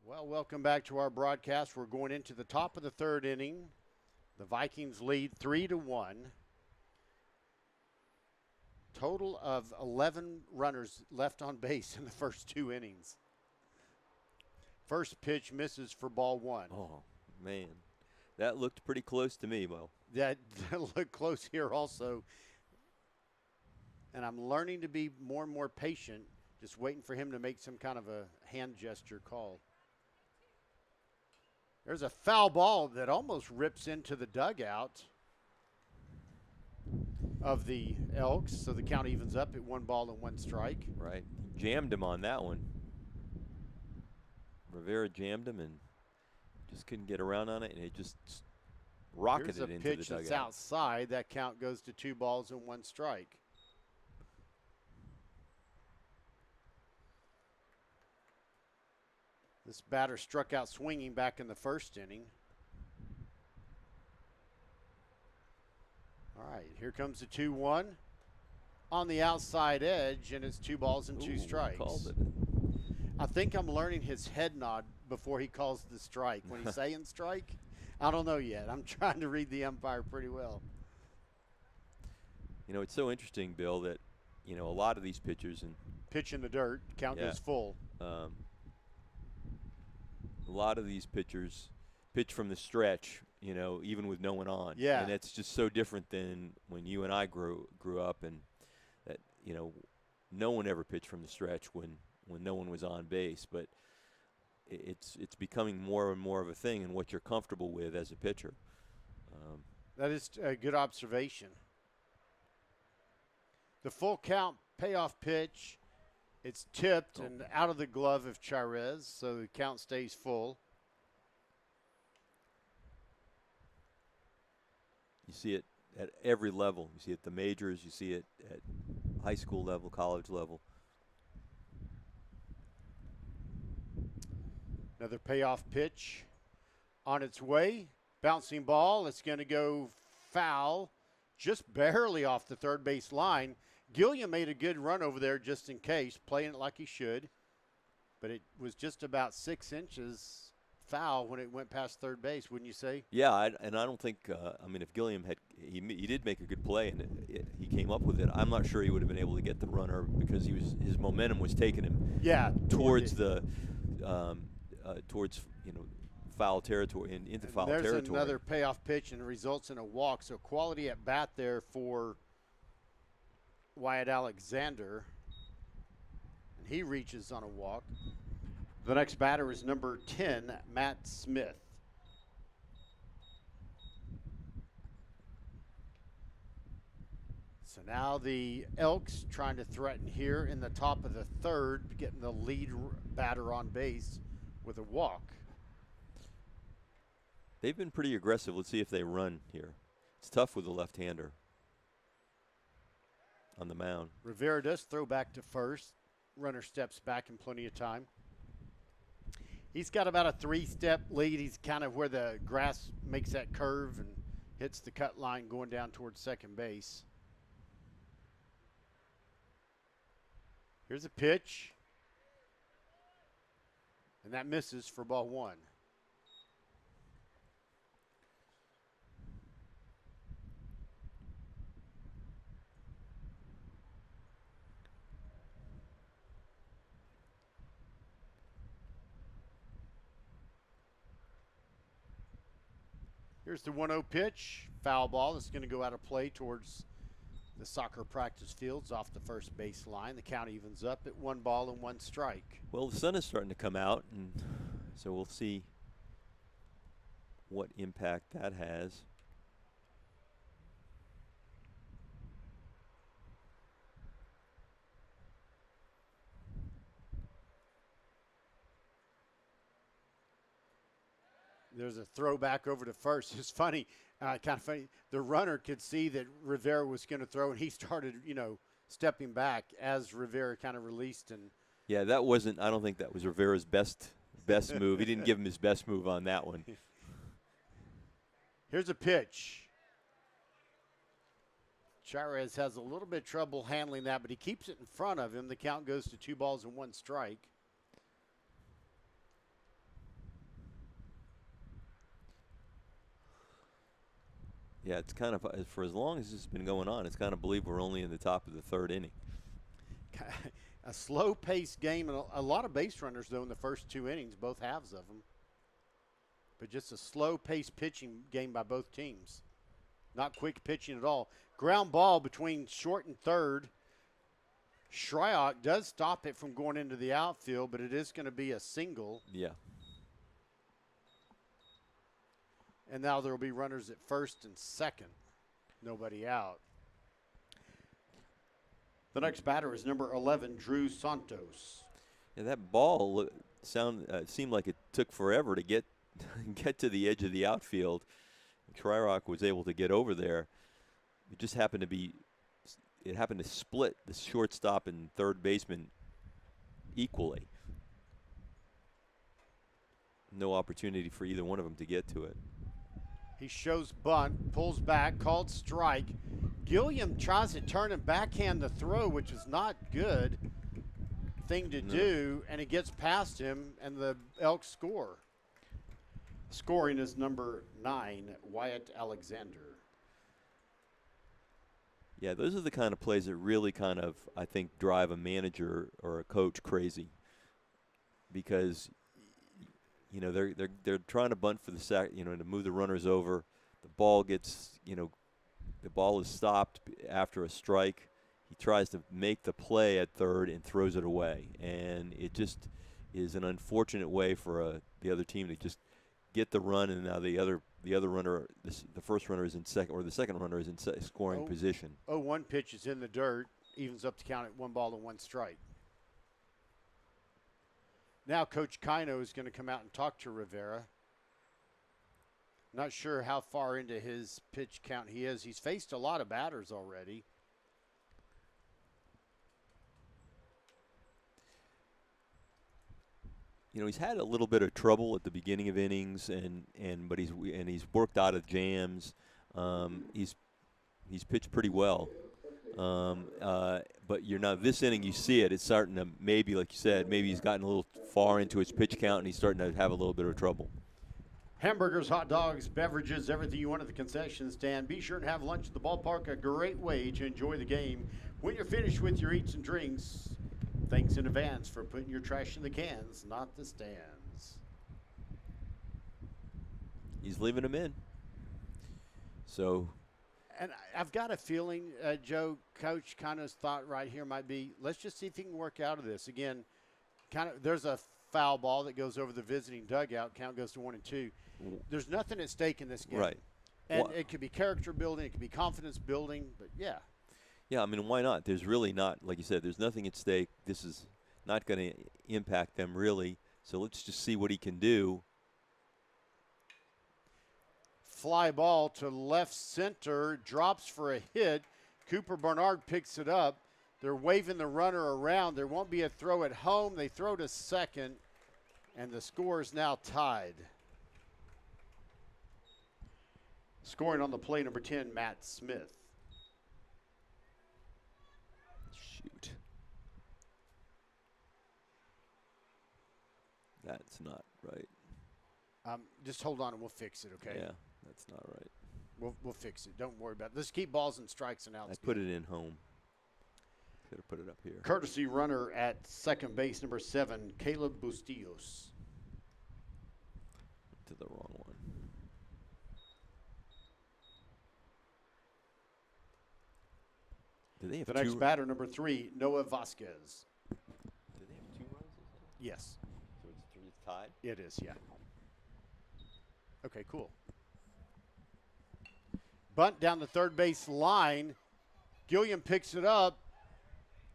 Well, welcome back to our broadcast. We're going into the top of the 3rd inning. The Vikings lead 3-1. Total of 11 runners left on base in the first 2 innings. First pitch misses for ball 1. Oh, man. That looked pretty close to me, Mo. That looked close here also. And I'm learning to be more and more patient, just waiting for him to make some kind of a hand gesture call. There's a foul ball that almost rips into the dugout of the Elks, so the count evens up at 1 ball and 1 strike. Right. Jammed him on that one. Rivera jammed him and just couldn't get around on it, and it just rocketed Here's a into the pitch dugout. that's outside. That count goes to 2 balls and 1 strike. This batter struck out swinging back in the 1st inning. All right, here comes the 2-1 on the outside edge, and it's 2 balls and 2 strikes. Called it. I think I'm learning his head nod before he calls the strike. When he's saying strike, I don't know yet. I'm trying to read the umpire pretty well. You know, it's so interesting, Bill, that, you know, a lot of these pitchers and Pitch in the dirt, count goes full. a lot of these pitchers pitch from the stretch, you know, even with no one on. Yeah. And that's just so different than when you and I grew up, and that, you know, no one ever pitched from the stretch when no one was on base. But it's becoming more and more of a thing and what you're comfortable with as a pitcher. That is a good observation. The full count payoff pitch. It's tipped and out of the glove of Juarez, so the count stays full. You see it at every level. You see it at the majors. You see it at high school level, college level. Another payoff pitch on its way. Bouncing ball. It's going to go foul, just barely off the third base line. Gilliam made a good run over there just in case, playing it like he should. But it was just about 6 inches foul when it went past third base, wouldn't you say? Yeah, and I don't think. I mean, if Gilliam had, he did make a good play and he came up with it. I'm not sure he would have been able to get the runner because his momentum was taking him. Yeah, towards towards foul territory and into foul territory. There's another payoff pitch and it results in a walk. So quality at bat there for Wyatt Alexander, and he reaches on a walk. The next batter is number 10, Matt Smith. So now the Elks trying to threaten here in the top of the third, getting the lead batter on base with a walk. They've been pretty aggressive. Let's see if they run here. It's tough with the left-hander on the mound. Rivera does throw back to first. Runner steps back in plenty of time. He's got about a 3-step lead. He's kind of where the grass makes that curve and hits the cut line going down towards second base. Here's a pitch. And that misses for ball 1. Here's the 1-0 pitch. Foul ball. It's going to go out of play towards the soccer practice fields off the first base line. The count evens up at 1 ball and 1 strike. Well, the sun is starting to come out, and so we'll see what impact that has. There's a throwback over to first. It's funny, kind of funny. The runner could see that Rivera was going to throw, and he started, stepping back as Rivera kind of released. And yeah, that wasn't. I don't think that was Rivera's best move. He didn't give him his best move on that one. Here's a pitch. Juarez has a little bit of trouble handling that, but he keeps it in front of him. The count goes to 2 balls and 1 strike. Yeah, it's kind of, for as long as this has been going on, it's kind of believe we're only in the top of the 3rd inning. A slow-paced game, and a lot of base runners, though, in the first 2 innings, both halves of them. But just a slow-paced pitching game by both teams. Not quick pitching at all. Ground ball between short and third. Shryock does stop it from going into the outfield, but it is going to be a single. Yeah. And now there will be runners at first and second. Nobody out. The next batter is number 11, Drew Santos. Yeah, that ball seemed like it took forever to get to the edge of the outfield. Shryock was able to get over there. It just happened to split the shortstop and third baseman equally. No opportunity for either one of them to get to it. He shows bunt, pulls back, called strike. Gilliam tries to turn and backhand the throw, which is not good thing to do, and it gets past him, and the Elks score. Scoring is number 9, Wyatt Alexander. Yeah, those are the kind of plays that really kind of, I think, drive a manager or a coach crazy, because they're trying to bunt for the sack, to move the runners over. The ball gets, the ball is stopped after a strike. He tries to make the play at third and throws it away, and it just is an unfortunate way for the other team to just get the run, and now the other runner, the first runner is in second, or the second runner is in scoring position. 0-1 pitch is in the dirt, evens up the count at 1 ball and 1 strike. Now Coach Kino is going to come out and talk to Rivera. Not sure how far into his pitch count he is. He's faced a lot of batters already. He's had a little bit of trouble at the beginning of innings, but he's worked out of jams. He's pitched pretty well. But this inning, you see it. It's starting to, maybe, like you said, maybe he's gotten a little far into his pitch count and he's starting to have a little bit of trouble. Hamburgers, hot dogs, beverages, everything you want at the concession stand. Be sure and have lunch at the ballpark, a great way to enjoy the game. When you're finished with your eats and drinks, thanks in advance for putting your trash in the cans, not the stands. He's leaving them in. So, And I've got a feeling, Joe, Coach kind of thought right here might be, let's just see if he can work out of this. Again, kind of there's a foul ball that goes over the visiting dugout. Count goes to 1-2. There's nothing at stake in this game. right. And Wha- it could be character building, it could be confidence building, but yeah. Yeah, I mean, why not? There's really not, like you said, there's nothing at stake. This is not going to impact them really. So let's just see what he can do. Fly ball to left center, drops for a hit. Cooper Bernard picks it up. They're waving the runner around. There won't be a throw at home. They throw to second, and the score is now tied. Scoring on the play, number 10, Matt Smith. Shoot. That's not right. Just hold on and we'll fix it, okay? Yeah, that's not right. We'll fix it. Don't worry about it. Let's keep balls and strikes and outs. I put it in home. Could have put it up here. Courtesy runner at second base, number 7, Caleb Bustillos. To the wrong one. Do they have The two? next batter, number 3, Noah Vasquez. Do they have 2 runs? Yes, So it's 3 tied. it is, yeah. Okay, cool. Bunt down the third base line. Gilliam picks it up,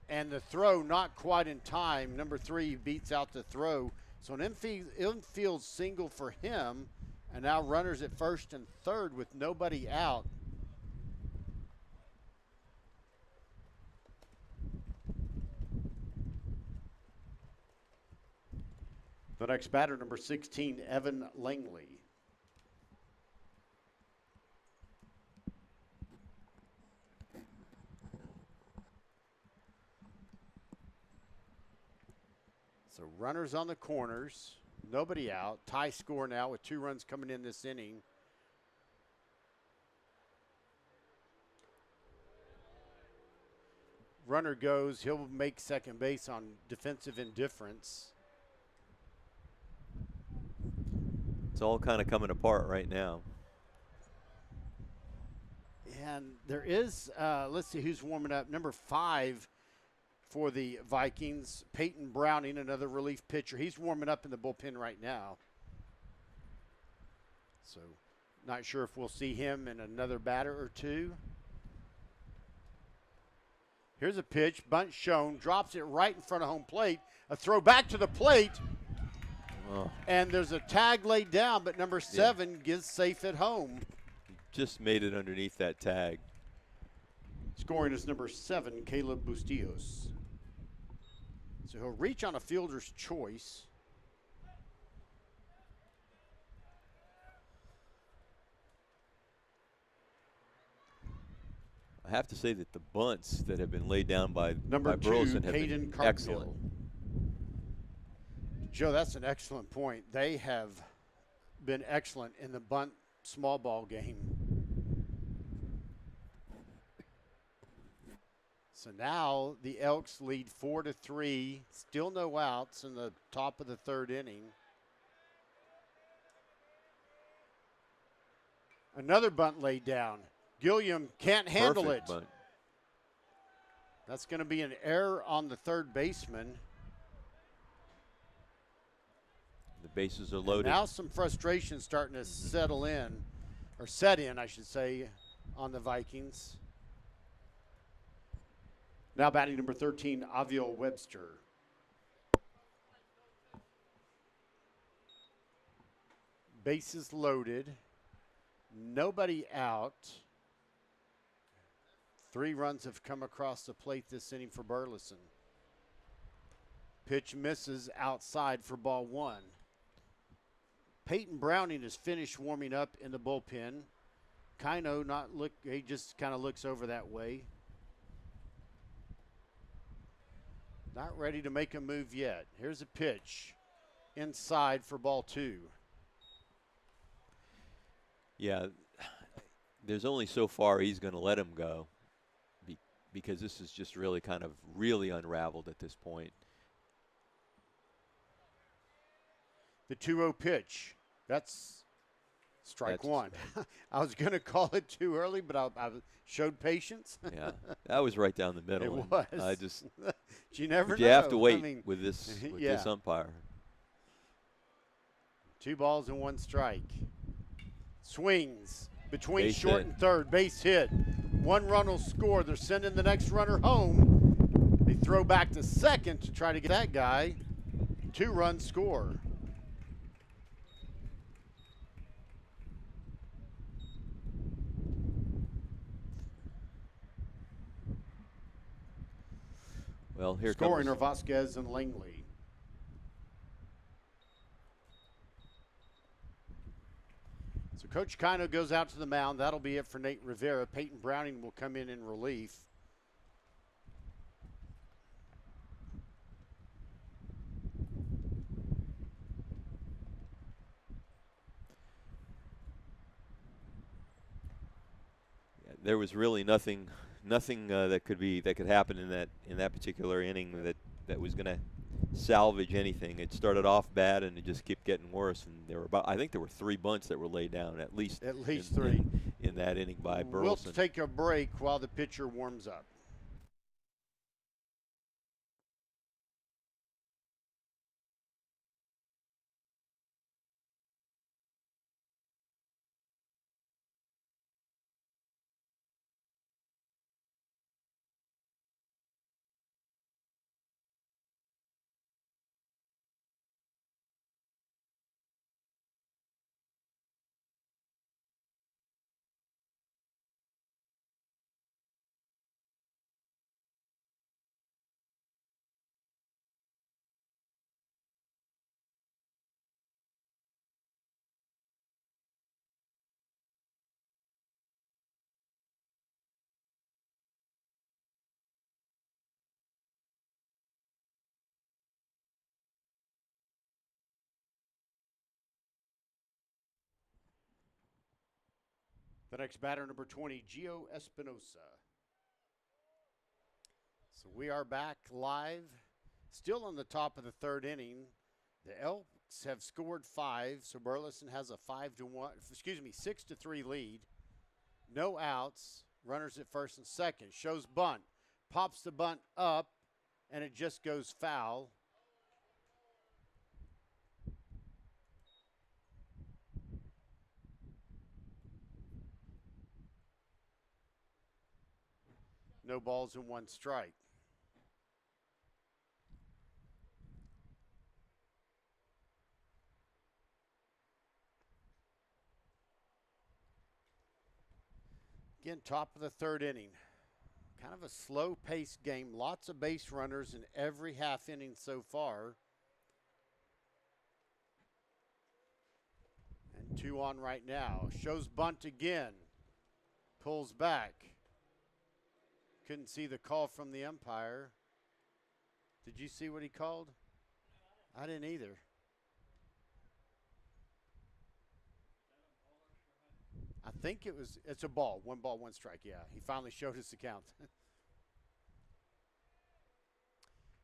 and the throw not quite in time. Number 3 beats out the throw. So an infield single for him, and now runners at first and third with nobody out. The next batter, number 16, Evan Langley. So runners on the corners, nobody out. Tie score now with 2 runs coming in this inning. Runner goes, he'll make second base on defensive indifference. It's all kind of coming apart right now. And there is, let's see who's warming up. Number 5 for the Vikings, Peyton Browning, another relief pitcher. He's warming up in the bullpen right now. So not sure if we'll see him in another batter or 2. Here's a pitch, bunt shown, drops it right in front of home plate. A throw back to the plate, Oh, and there's a tag laid down, but number 7 gets safe at home. just made it underneath that tag. Scoring is number 7, Caleb Bustillos. So he'll reach on a fielder's choice. I have to say that the bunts that have been laid down by Number 2, Burleson have Caden been Cartmill. excellent. Joe, that's an excellent point. They have been excellent in the bunt small ball game. So now the Elks lead 4-3. Still no outs in the top of the third inning. Another bunt laid down. Gilliam can't handle Perfect it. bunt. That's going to be an error on the third baseman. The bases are And loaded. now some frustration starting to settle in, or set in, I should say, on the Vikings. Now batting number 13, Avio Webster. Bases loaded. Nobody out. 3 runs have come across the plate this inning for Burleson. Pitch misses outside for ball 1. Peyton Browning is finished warming up in the bullpen. Kino he just kind of looks over that way. Not ready to make a move yet. Here's a pitch inside for ball 2. Yeah, there's only so far he's going to let him go because this is just really kind of really unraveled at this point. The 2-0 pitch. That's strike one. I was going to call it too early, but I showed patience. Yeah, that was right down the middle. It was. I just you never know. You have to wait I mean, with this yeah. this umpire. 2 balls and 1 strike. Swings between Base short hit. and third. Base hit. 1 run will score. They're sending the next runner home. They throw back to second to try to get that guy. 2-run score. Well, here Scoring are comes Vasquez and Langley. So Coach Kino goes out to the mound. That'll be it for Nate Rivera. Peyton Browning will come in relief. there was really nothing that could happen in that particular inning that was going to salvage anything. It started off bad and it just kept getting worse. And I think there were 3 bunts that were laid down at least. At least 3 in that inning by Burleson. We'll take a break while the pitcher warms up. The next batter, number 20, Gio Espinosa. So we are back live, still on the top of the 3rd inning. The Elks have scored 5, so Burleson has a 6-3 lead. No outs, runners at first and second. Shows bunt, pops the bunt up, and it just goes foul. No balls and 1 strike. Again, top of the 3rd inning. Kind of a slow-paced game. Lots of base runners in every half inning so far. And 2 on right now. Shows bunt again. Pulls back. Couldn't see the call from the umpire. Did you see what he called? I didn't either. I think it's a ball. 1 ball, 1 strike. Yeah, he finally showed us the count.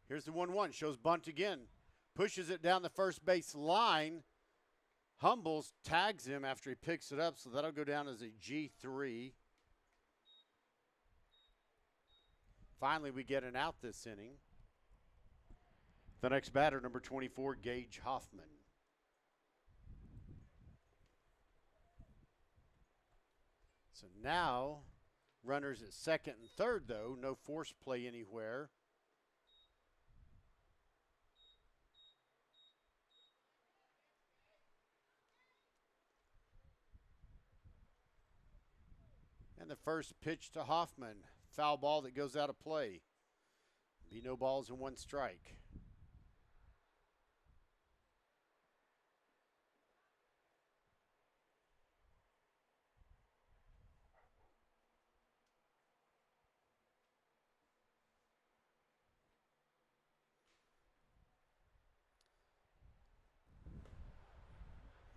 Here's the 1-1. Shows bunt again. Pushes it down the first base line. Humbles, tags him after he picks it up, so that'll go down as a G3. Finally, we get an out this inning. The next batter, number 24, Gage Hoffman. So now, runners at second and third, though. No force play anywhere. And the first pitch to Hoffman. Foul ball that goes out of play. Be no balls and 1 strike.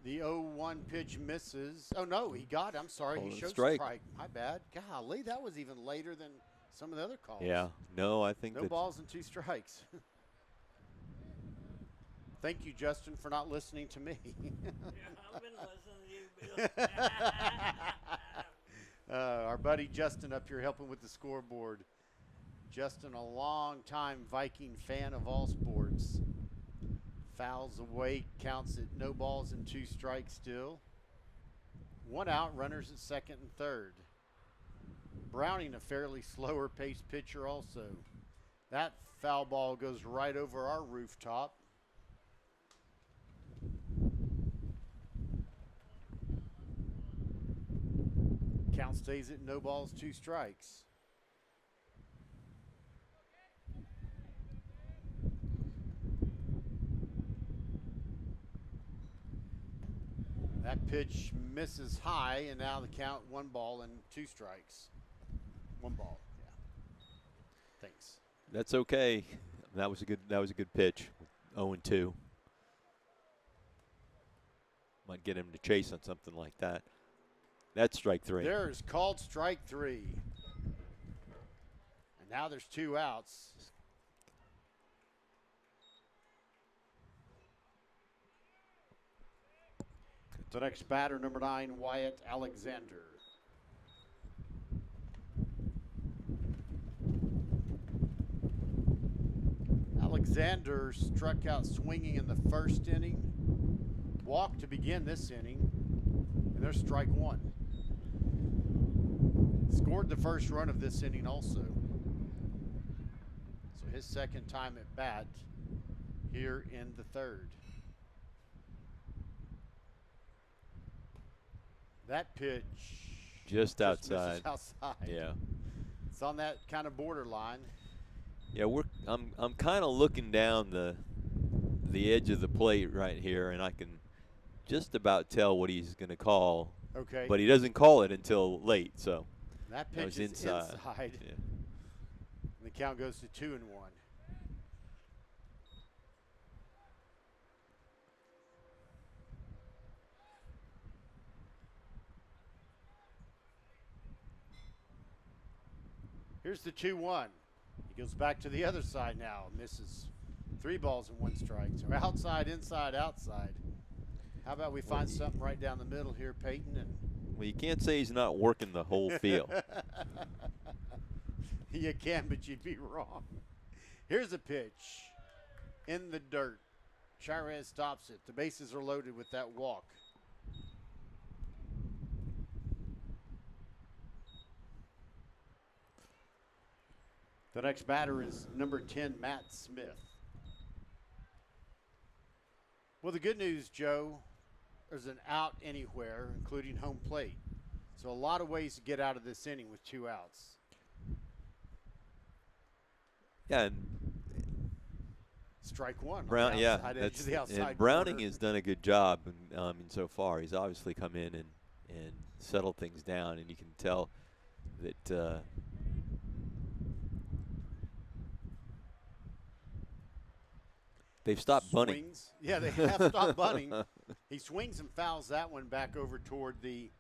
The 0-1 pitch misses. Oh, no, he got it. I'm sorry. Oh, He showed strike. strike. My bad. Golly, that was even later than some of the other calls. Yeah. No, I think No that balls and 2 strikes. Thank you, Justin, for not listening to me. I've been listening to you, Bill. Our buddy Justin up here helping with the scoreboard. Justin, a long-time Viking fan of all sports. Fouls away, counts it no balls and 2 strikes still. 1 out, runners at second and third. Browning, a fairly slower paced pitcher also. That foul ball goes right over our rooftop. Count stays at no balls, 2 strikes. That pitch misses high, and now the count 1 ball and 2 strikes. 1 ball, yeah. Thanks. that's okay. That was a good pitch. 0-2. Might get him to chase on something like that. That's strike 3. There's called strike 3. And now there's 2 outs. The next batter, number 9, Wyatt Alexander. Alexander struck out swinging in the first inning, walked to begin this inning, and there's strike 1. Scored the first run of this inning also. So his second time at bat here in the third. That pitch Just misses outside. outside. Yeah. It's on that kind of borderline. Yeah, I'm kind of looking down the edge of the plate right here, and I can just about tell what he's going to call. Okay. But he doesn't call it until late, so That that pitch was is inside. inside. Yeah. The count goes to 2-1. Here's the 2-1. He goes back to the other side now. Misses 3 balls and 1 strike. So outside, inside, outside. How about we find something right down the middle here, Peyton? And Well, you can't say he's not working the whole field. You can, but you'd be wrong. Here's a pitch in the dirt. Juarez stops it. The bases are loaded with that walk. The next batter is number 10, Matt Smith. Well, the good news, Joe, there's an out anywhere, including home plate. So a lot of ways to get out of this inning with 2 outs. Yeah, and Strike 1. Brown, yeah, Edge that's, of the outside and Browning corner. has done a good job in so far. He's obviously come in and settled things down, and you can tell that they've stopped bunting. Swings. Yeah, they have stopped bunting. He swings and fouls that one back over toward the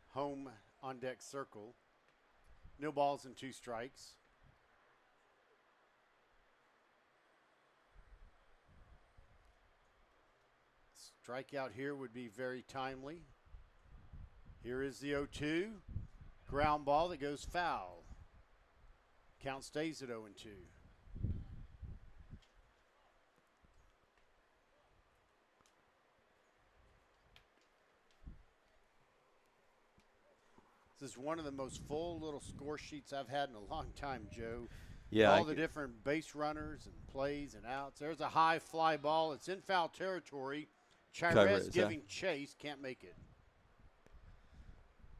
home on deck circle. No balls and 2 strikes. Strikeout here would be very timely. Here is the 0-2. Ground ball that goes foul. Count stays at 0-2. This is one of the most full little score sheets I've had in a long time, Joe. Yeah, All the different base runners and plays and outs. There's a high fly ball. It's in foul territory. Juarez giving chase. Can't make it.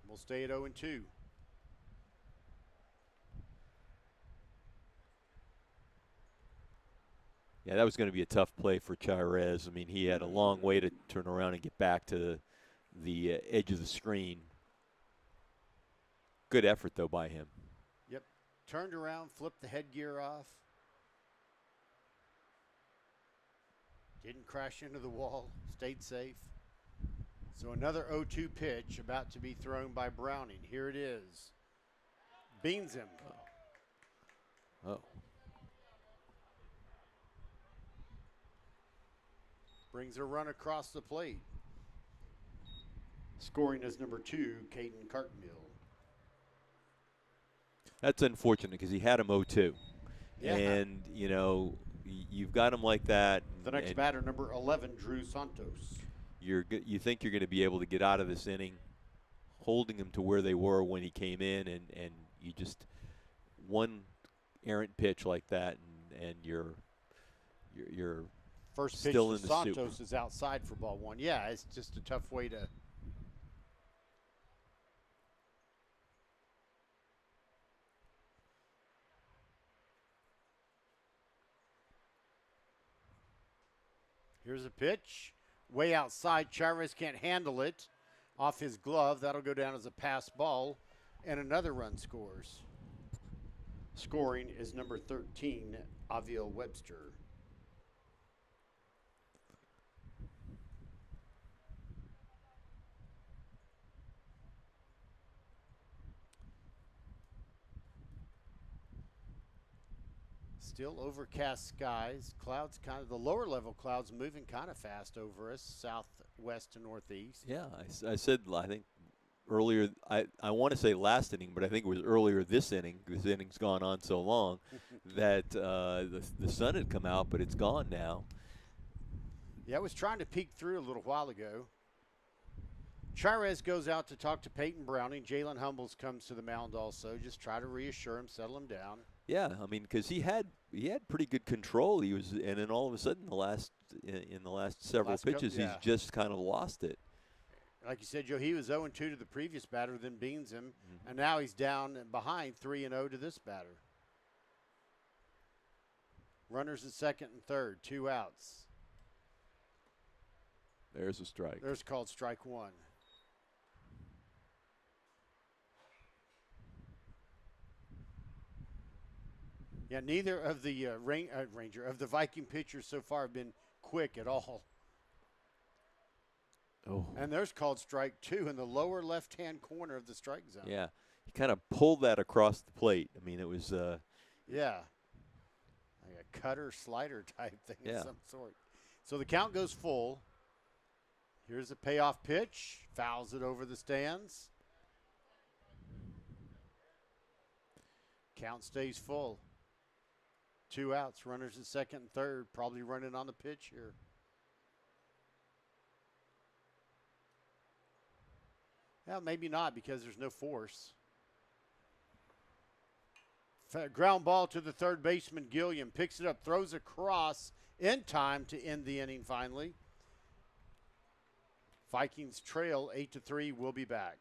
We'll stay at 0-2. Yeah, that was going to be a tough play for Juarez. I mean, he had a long way to turn around and get back to the edge of the screen. Good effort, though, by him. Yep. Turned around, flipped the headgear off. Didn't crash into the wall. Stayed safe. So another 0-2 pitch about to be thrown by Browning. Here it is. Beans him. Oh. Brings a run across the plate. Scoring is number 2, Caden Cartmill. That's unfortunate because he had him 0-2. Yeah. And, you know, you've got him like that. The next and batter, number 11, Drew Santos. you think you're going to be able to get out of this inning, holding them to where they were when he came in, and you just one errant pitch like that, and you're First pitch still to in the soup. Santos is outside for ball 1. Yeah, it's just a tough way to. Here's a pitch. Way outside. Juarez can't handle it. Off his glove. That'll go down as a pass ball. And another run scores. Scoring is number 13, Aviel Webster. Still overcast skies. Clouds the lower level clouds moving kind of fast over us, southwest to northeast. Yeah, I said, I think earlier, I want to say last inning, but I think it was earlier this inning. This inning's gone on so long that the sun had come out, but it's gone now. Yeah, I was trying to peek through a little while ago. Juarez goes out to talk to Peyton Browning. Jalen Humbles comes to the mound also. Just try to reassure him, settle him down. Yeah, I mean, because he had pretty good control. He was, and then all of a sudden, in the last several pitches, yeah. he's just kind of lost it. Like you said, Joe, he was 0-2 to the previous batter, then beans him, and now he's down and behind 3-0 to this batter. Runners at second and third, 2 outs. There's a strike. There's called strike 1. Yeah, neither of the the Viking pitchers so far have been quick at all. Oh. And there's called strike 2 in the lower left-hand corner of the strike zone. Yeah, he kind of pulled that across the plate. I mean, it was. Yeah, like a cutter slider type thing Yeah. of some sort. So the count goes full. Here's a payoff pitch. Fouls it over the stands. Count stays full. 2 outs. Runners at second and third. Probably running on the pitch here. Yeah, maybe not because there's no force. Ground ball to the third baseman, Gilliam. Picks it up, throws across in time to end the inning finally. Vikings trail 8-3. We'll be back.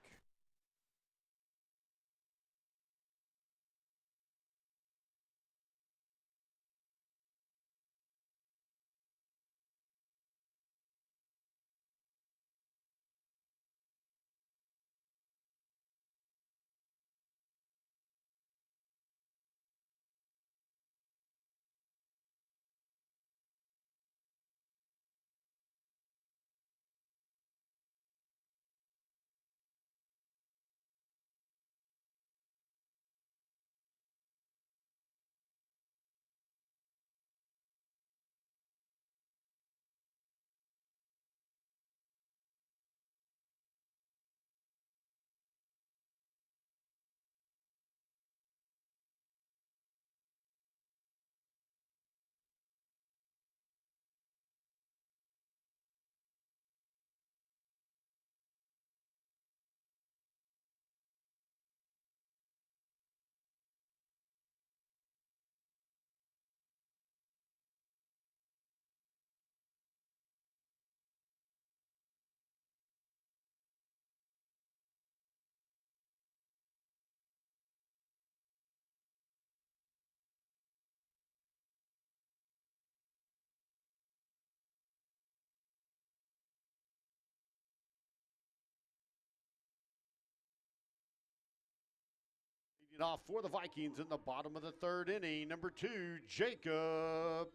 Leading off for the Vikings in the bottom of the third inning, number 2, Jacob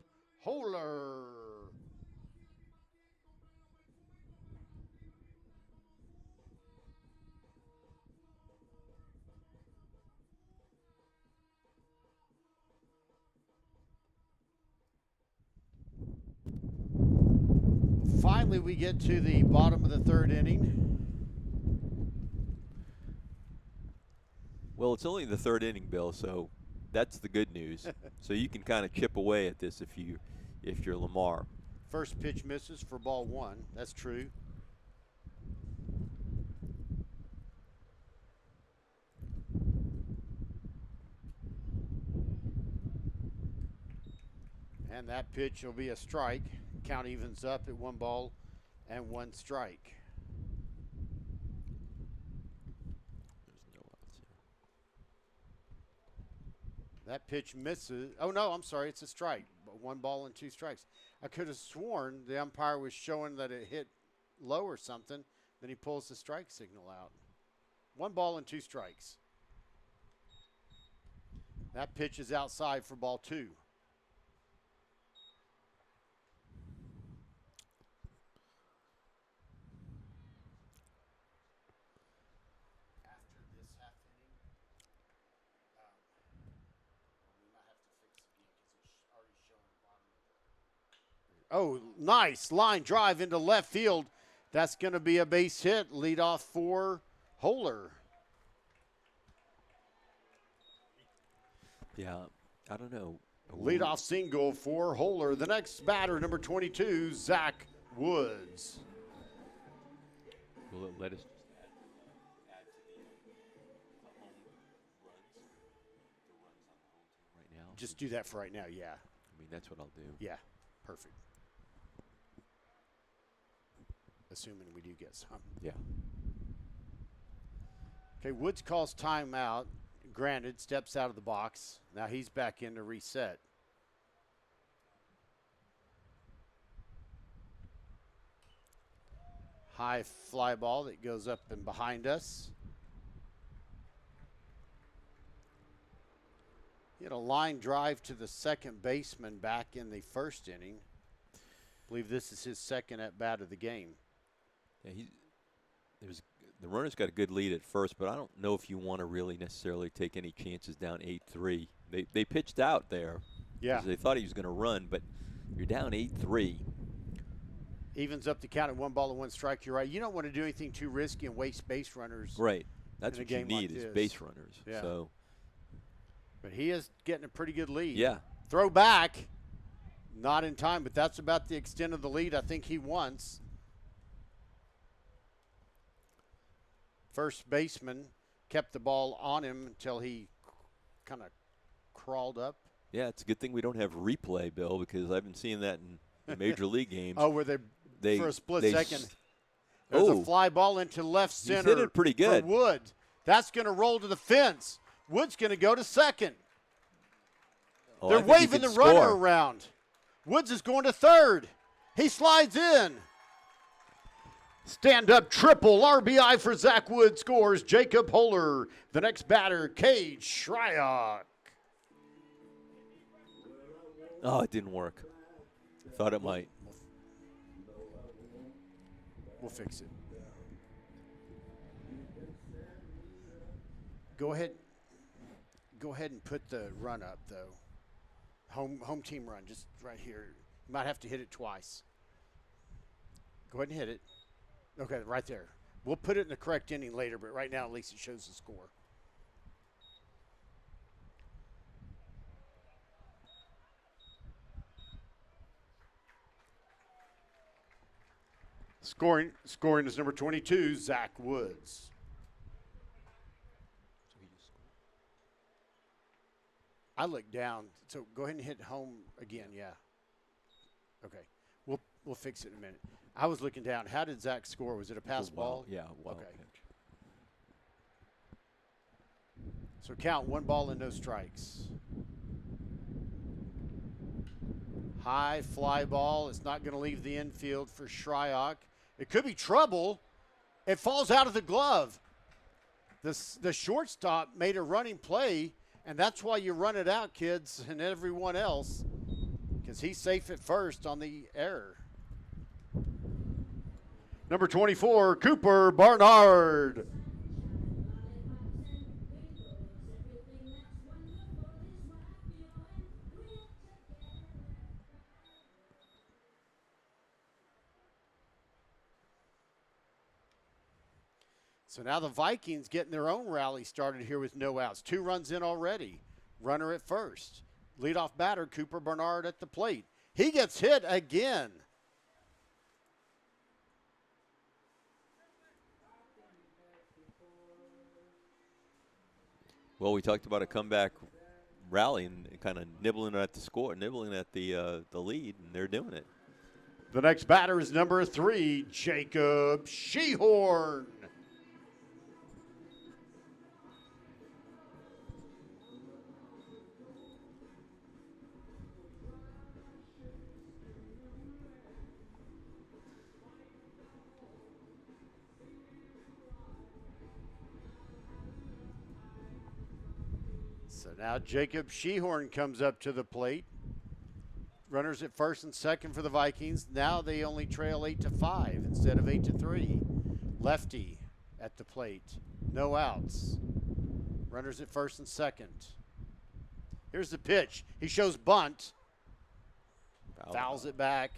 Holler. finally we get to the bottom of the third inning. Well, it's only the third inning, Bill, so that's the good news. So you can kind of chip away at this if you're Lamar. First pitch misses for ball one. That's true. And that pitch will be a strike. Count evens up at 1 ball and 1 strike. There's no outs here. That pitch misses. Oh, no, I'm sorry. It's a strike. 1 ball and 2 strikes. I could have sworn the umpire was showing that it hit low or something. Then he pulls the strike signal out. 1 ball and 2 strikes. That pitch is outside for ball 2. Oh, nice line drive into left field. That's going to be a base hit. Lead off for Holler. Yeah, I don't know. Leadoff single for Holler. The next batter, number 22, Zach Woods. Will it let us right now? Just do that for right now, yeah. I mean, that's what I'll do. Yeah, perfect. Assuming we do get some. Yeah. Okay, Woods calls timeout. Granted, steps out of the box. Now he's back in to reset. High fly ball that goes up and behind us. He had a line drive to the second baseman back in the first inning. I believe this is his second at bat of the game. Yeah, the runner's got a good lead at first, but I don't know if you want to really necessarily take any chances down 8-3. They pitched out there. Yeah. 'Cause they thought he was going to run, but you're down 8-3. Evens up the count at 1 ball and 1 strike. You're right. You don't want to do anything too risky and waste base runners. Right. That's in a what you game like need is this. base runners. Yeah. So But he is getting a pretty good lead. yeah. Throw back. Not in time, but that's about the extent of the lead I think he wants. First baseman kept the ball on him until he kind of crawled up. Yeah, it's a good thing we don't have replay, Bill, because I've been seeing that in the major league games. Oh, where they for a split second. There's a fly ball into left center. He's hit it pretty good. For Wood. That's going to roll to the fence. Wood's going to go to second. Oh, They're I think he waving the can runner score. around. Woods is going to third. He slides in. Stand-up triple RBI for Zach Wood scores Jacob Holler. The next batter, Cade Shryock. Oh, it didn't work. I thought it might. We'll fix it. Go ahead and put the run up, though. Home team run, just right here. You might have to hit it twice. Go ahead and hit it. Okay, right there. We'll put it in the correct inning later, but right now at least it shows the score. Scoring is number 22, Zach Woods. I look down, so go ahead and hit home again, yeah. Okay, we'll fix it in a minute. I was looking down. How did Zach score? Was it a pass ball? Yeah, wild Okay. pitch. So count 1 ball and no strikes. High fly ball. It's not going to leave the infield for Shryock. It could be trouble. It falls out of the glove. The shortstop made a running play, and that's why you run it out, kids, and everyone else, because he's safe at first on the error. Number 24, Cooper Barnard. So now the Vikings getting their own rally started here with no outs. 2 runs in already. Runner at first. Leadoff batter, Cooper Bernard at the plate. He gets hit again. Well, we talked about a comeback rally and kind of nibbling at the score, nibbling at the lead, and they're doing it. The next batter is number 3, Jacob Sheehorn. So now Jacob Sheehorn comes up to the plate. Runners at first and second for the Vikings. Now they only trail 8-5 instead of 8-3. Lefty at the plate. No outs. Runners at first and second. Here's the pitch. He shows bunt. Fouls it back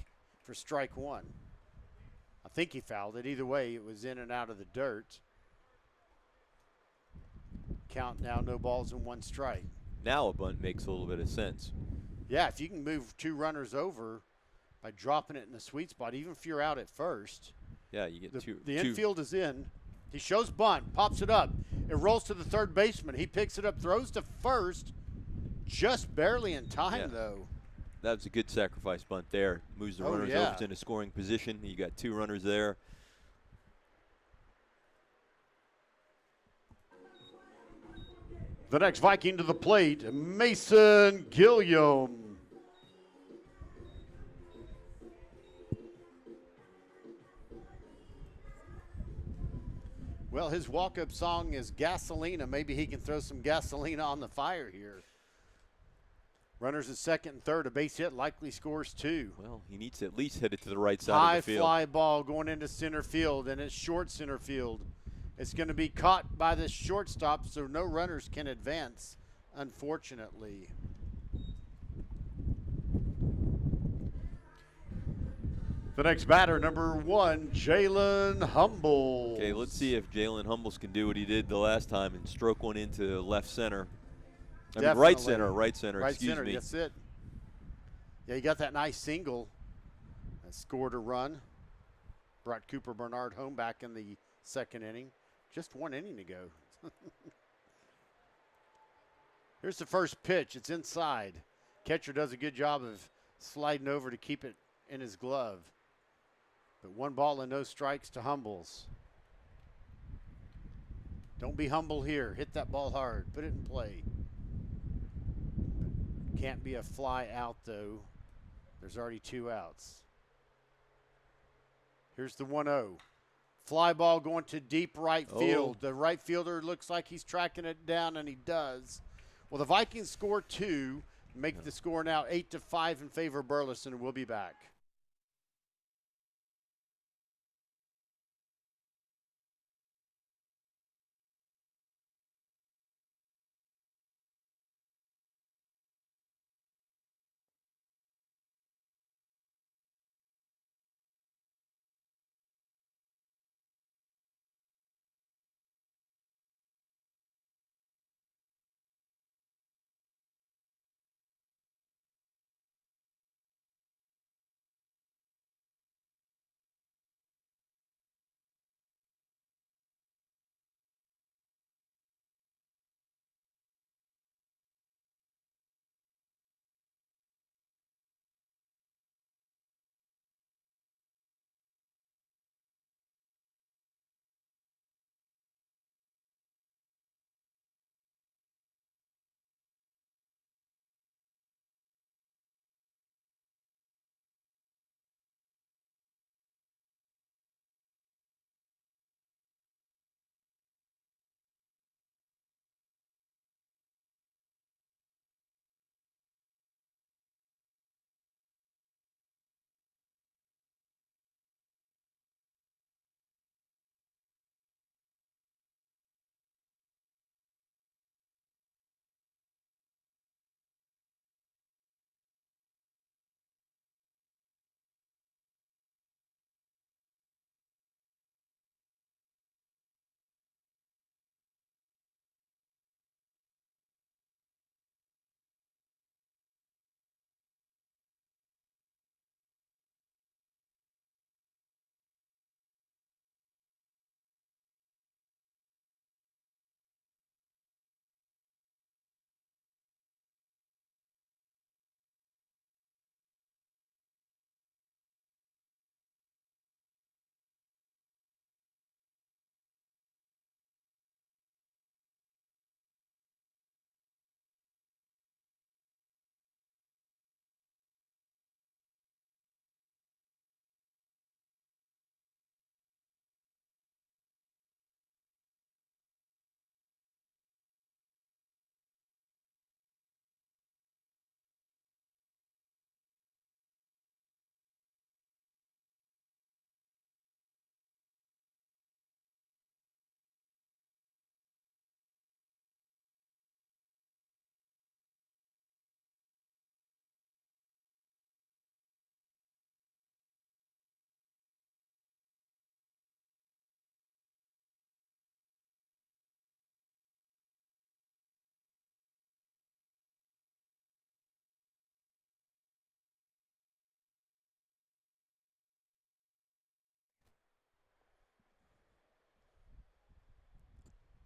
for strike 1. I think he fouled it. Either way, it was in and out of the dirt. Count now, no balls and 1 strike. Now a bunt makes a little bit of sense. Yeah, if you can move 2 runners over by dropping it in the sweet spot, even if you're out at first. Yeah, you get two. The infield is in. He shows bunt, pops it up. It rolls to the third baseman. He picks it up, throws to first. Just barely in time, though. That was a good sacrifice bunt there. Moves the runners over into scoring position. You got 2 runners there. The next Viking to the plate, Mason Gilliam. Well, his walk-up song is Gasolina. Maybe he can throw some gasoline on the fire here. Runners at second and third. A base hit, likely scores 2. Well, he needs to at least hit it to the right side of the field. High fly ball going into center field, and it's short center field. It's going to be caught by the shortstop, so no runners can advance, unfortunately. The next batter, number 1, Jalen Humble. Okay, let's see if Jalen Humbles can do what he did the last time and stroke one into left center. I mean, right center, excuse me. That's it. Yeah, he got that nice single that scored a run. Brought Cooper Bernard home back in the second inning. Just 1 inning to go. Here's the first pitch. It's inside. Catcher does a good job of sliding over to keep it in his glove. But 1 ball and no strikes to Humbles. Don't be humble here. Hit that ball hard. Put it in play. Can't be a fly out, though. There's already 2 outs. Here's the 1-0. Fly ball going to deep right field. The right fielder looks like he's tracking it down, and he does. Well, the Vikings score 2, make the score now 8-5 in favor of Burleson. We'll be back.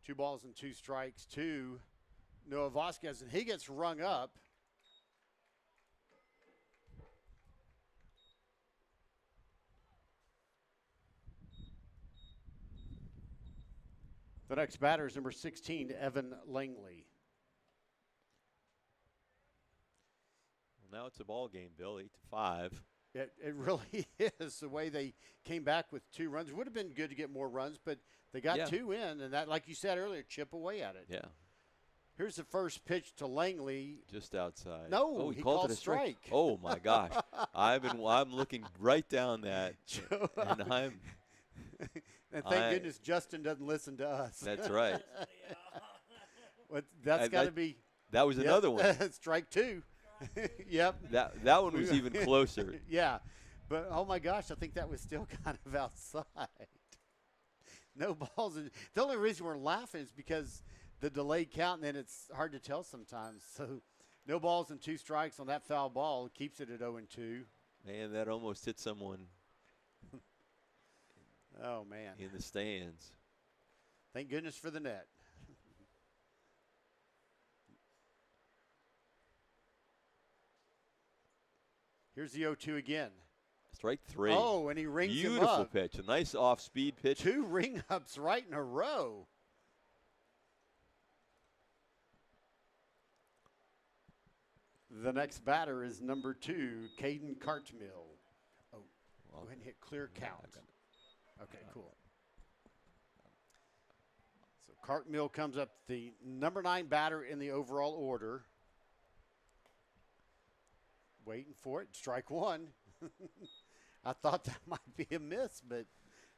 2 balls and 2 strikes to Noah Vasquez, and he gets rung up. The next batter is number 16, Evan Langley. Well, now it's a ball game, Bill, 8-5. It really is the way they came back with 2 runs. It would have been good to get more runs, but they got 2 in, and that, like you said earlier, chip away at it. Yeah. Here's the first pitch to Langley. Just outside. No, oh, he called called it a strike. strike. Oh my gosh, I'm looking right down that, and I'm. And thank goodness Justin doesn't listen to us. That's right. But that's got to be. That was another one. Strike 2. Yep. That one was even closer. Yeah, but oh my gosh, I think that was still kind of outside. No balls. The only reason we're laughing is because the delayed count, and then it's hard to tell sometimes. So, no balls and 2 strikes on that foul ball keeps it at 0-2. Man, that almost hit someone. Oh man. In the stands. Thank goodness for the net. Here's the 0-2 again. Strike 3. Oh, and he rings him Beautiful up. pitch. A nice off-speed pitch. 2 ring ups right in a row. The next batter is number 2, Caden Cartmill. Oh, go ahead and hit clear count. Okay, cool. So Cartmill comes up the number 9 batter in the overall order. Waiting for it. Strike 1. I thought that might be a miss, but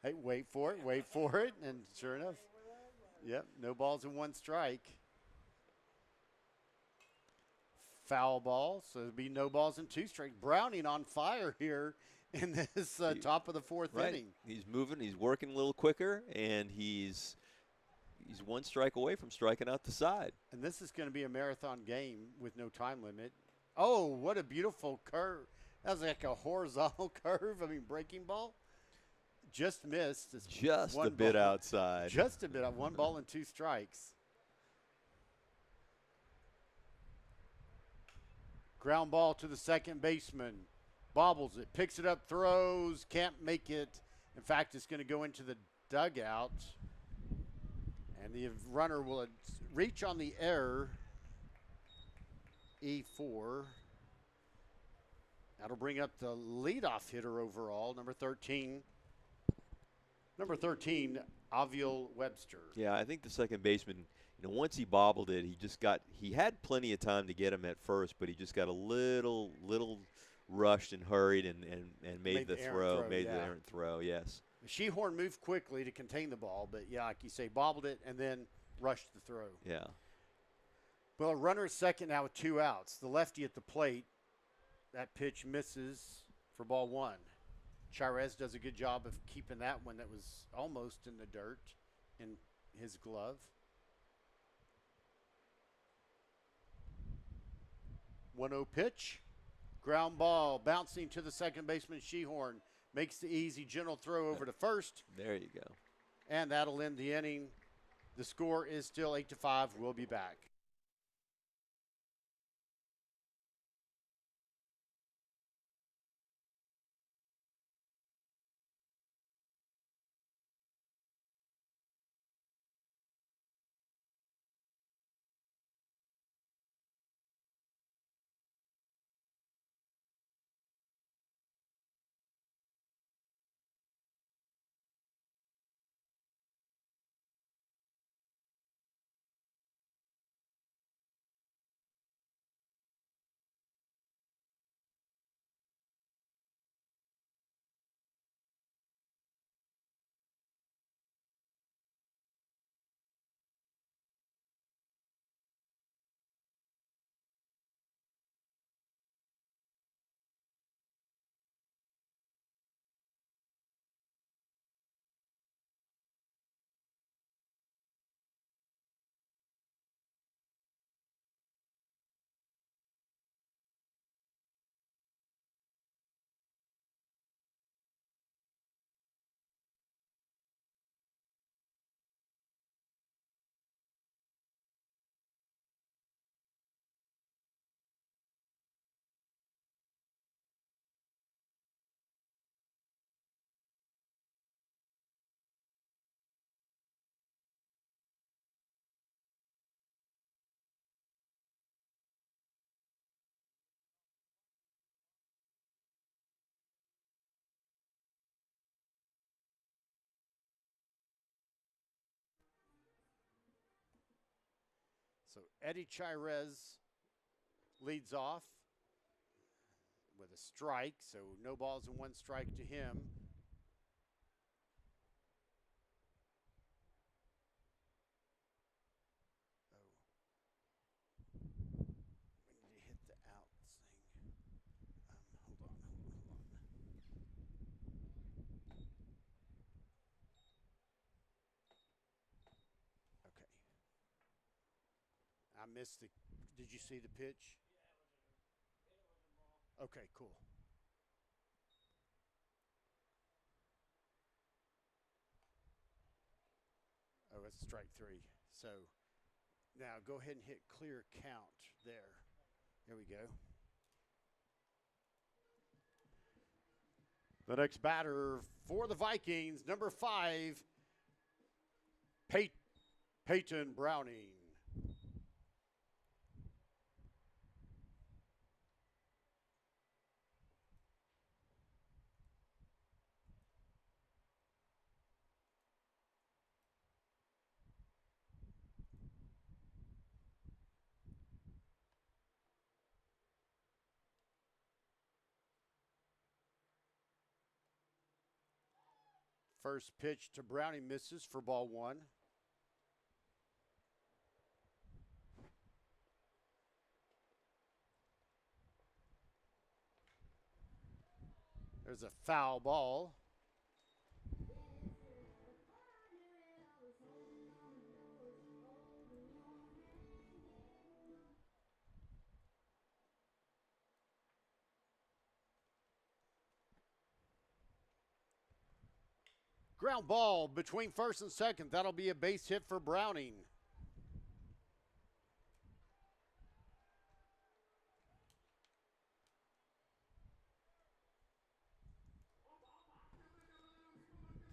hey, wait for it, and sure enough, yep, no balls and 1 strike. Foul ball, so it'll be no balls and 2 strikes. Browning on fire here in this top of the 4th inning. He's moving, he's working a little quicker, and he's 1 strike away from striking out the side. And this is going to be a marathon game with no time limit. Oh, what a beautiful curve. That was like a horizontal curve. I mean, breaking ball. Just missed. It's just a bit outside. Just a bit. 1 ball and 2 strikes. Ground ball to the second baseman. Bobbles it. Picks it up. Throws. Can't make it. In fact, it's going to go into the dugout. And the runner will reach on the error. E4. That'll bring up the leadoff hitter overall, number 13. Number 13, Aviel Webster. Yeah, I think the second baseman, once he bobbled it, he had plenty of time to get him at first, but he just got a little rushed and hurried and made the errant throw, yes. Sheehorn moved quickly to contain the ball, but yeah, like you say, bobbled it and then rushed the throw. Yeah. Well, a runner is second now with 2 outs. The lefty at the plate. That pitch misses for ball 1. Juarez does a good job of keeping that one that was almost in the dirt in his glove. 1-0 pitch. Ground ball bouncing to the second baseman, Sheehorn. Makes the easy, gentle throw over to first. There you go. And that'll end the inning. The score is still 8-5. We'll be back. So Eddie Chirez leads off with a strike, so no balls and one strike to him. Oh. We need to hit the outs thing. Hold on. Okay. I missed the. Did you see the pitch? Okay, cool. Oh, it's strike three. So now go ahead and hit clear count there. There we go. The next batter for the Vikings, number 5, Peyton Browning. First pitch to Browning misses for ball 1. There's a foul ball. Ground ball between first and second. That'll be a base hit for Browning.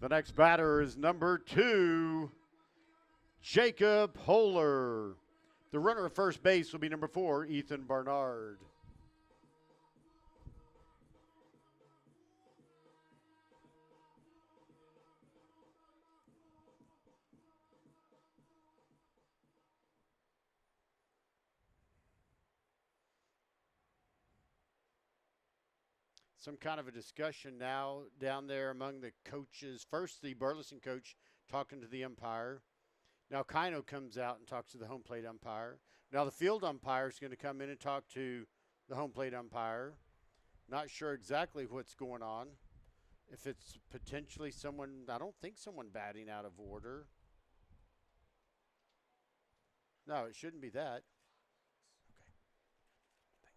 The next batter is number 2, Jacob Holler. The runner at first base will be number 4, Ethan Barnard. Some kind of a discussion now down there among the coaches. First, the Burleson coach talking to the umpire. Now Kino comes out and talks to the home plate umpire. Now the field umpire is going to come in and talk to the home plate umpire. Not sure exactly what's going on. If it's potentially someone, I don't think someone batting out of order. No, it shouldn't be that. Okay. Thanks.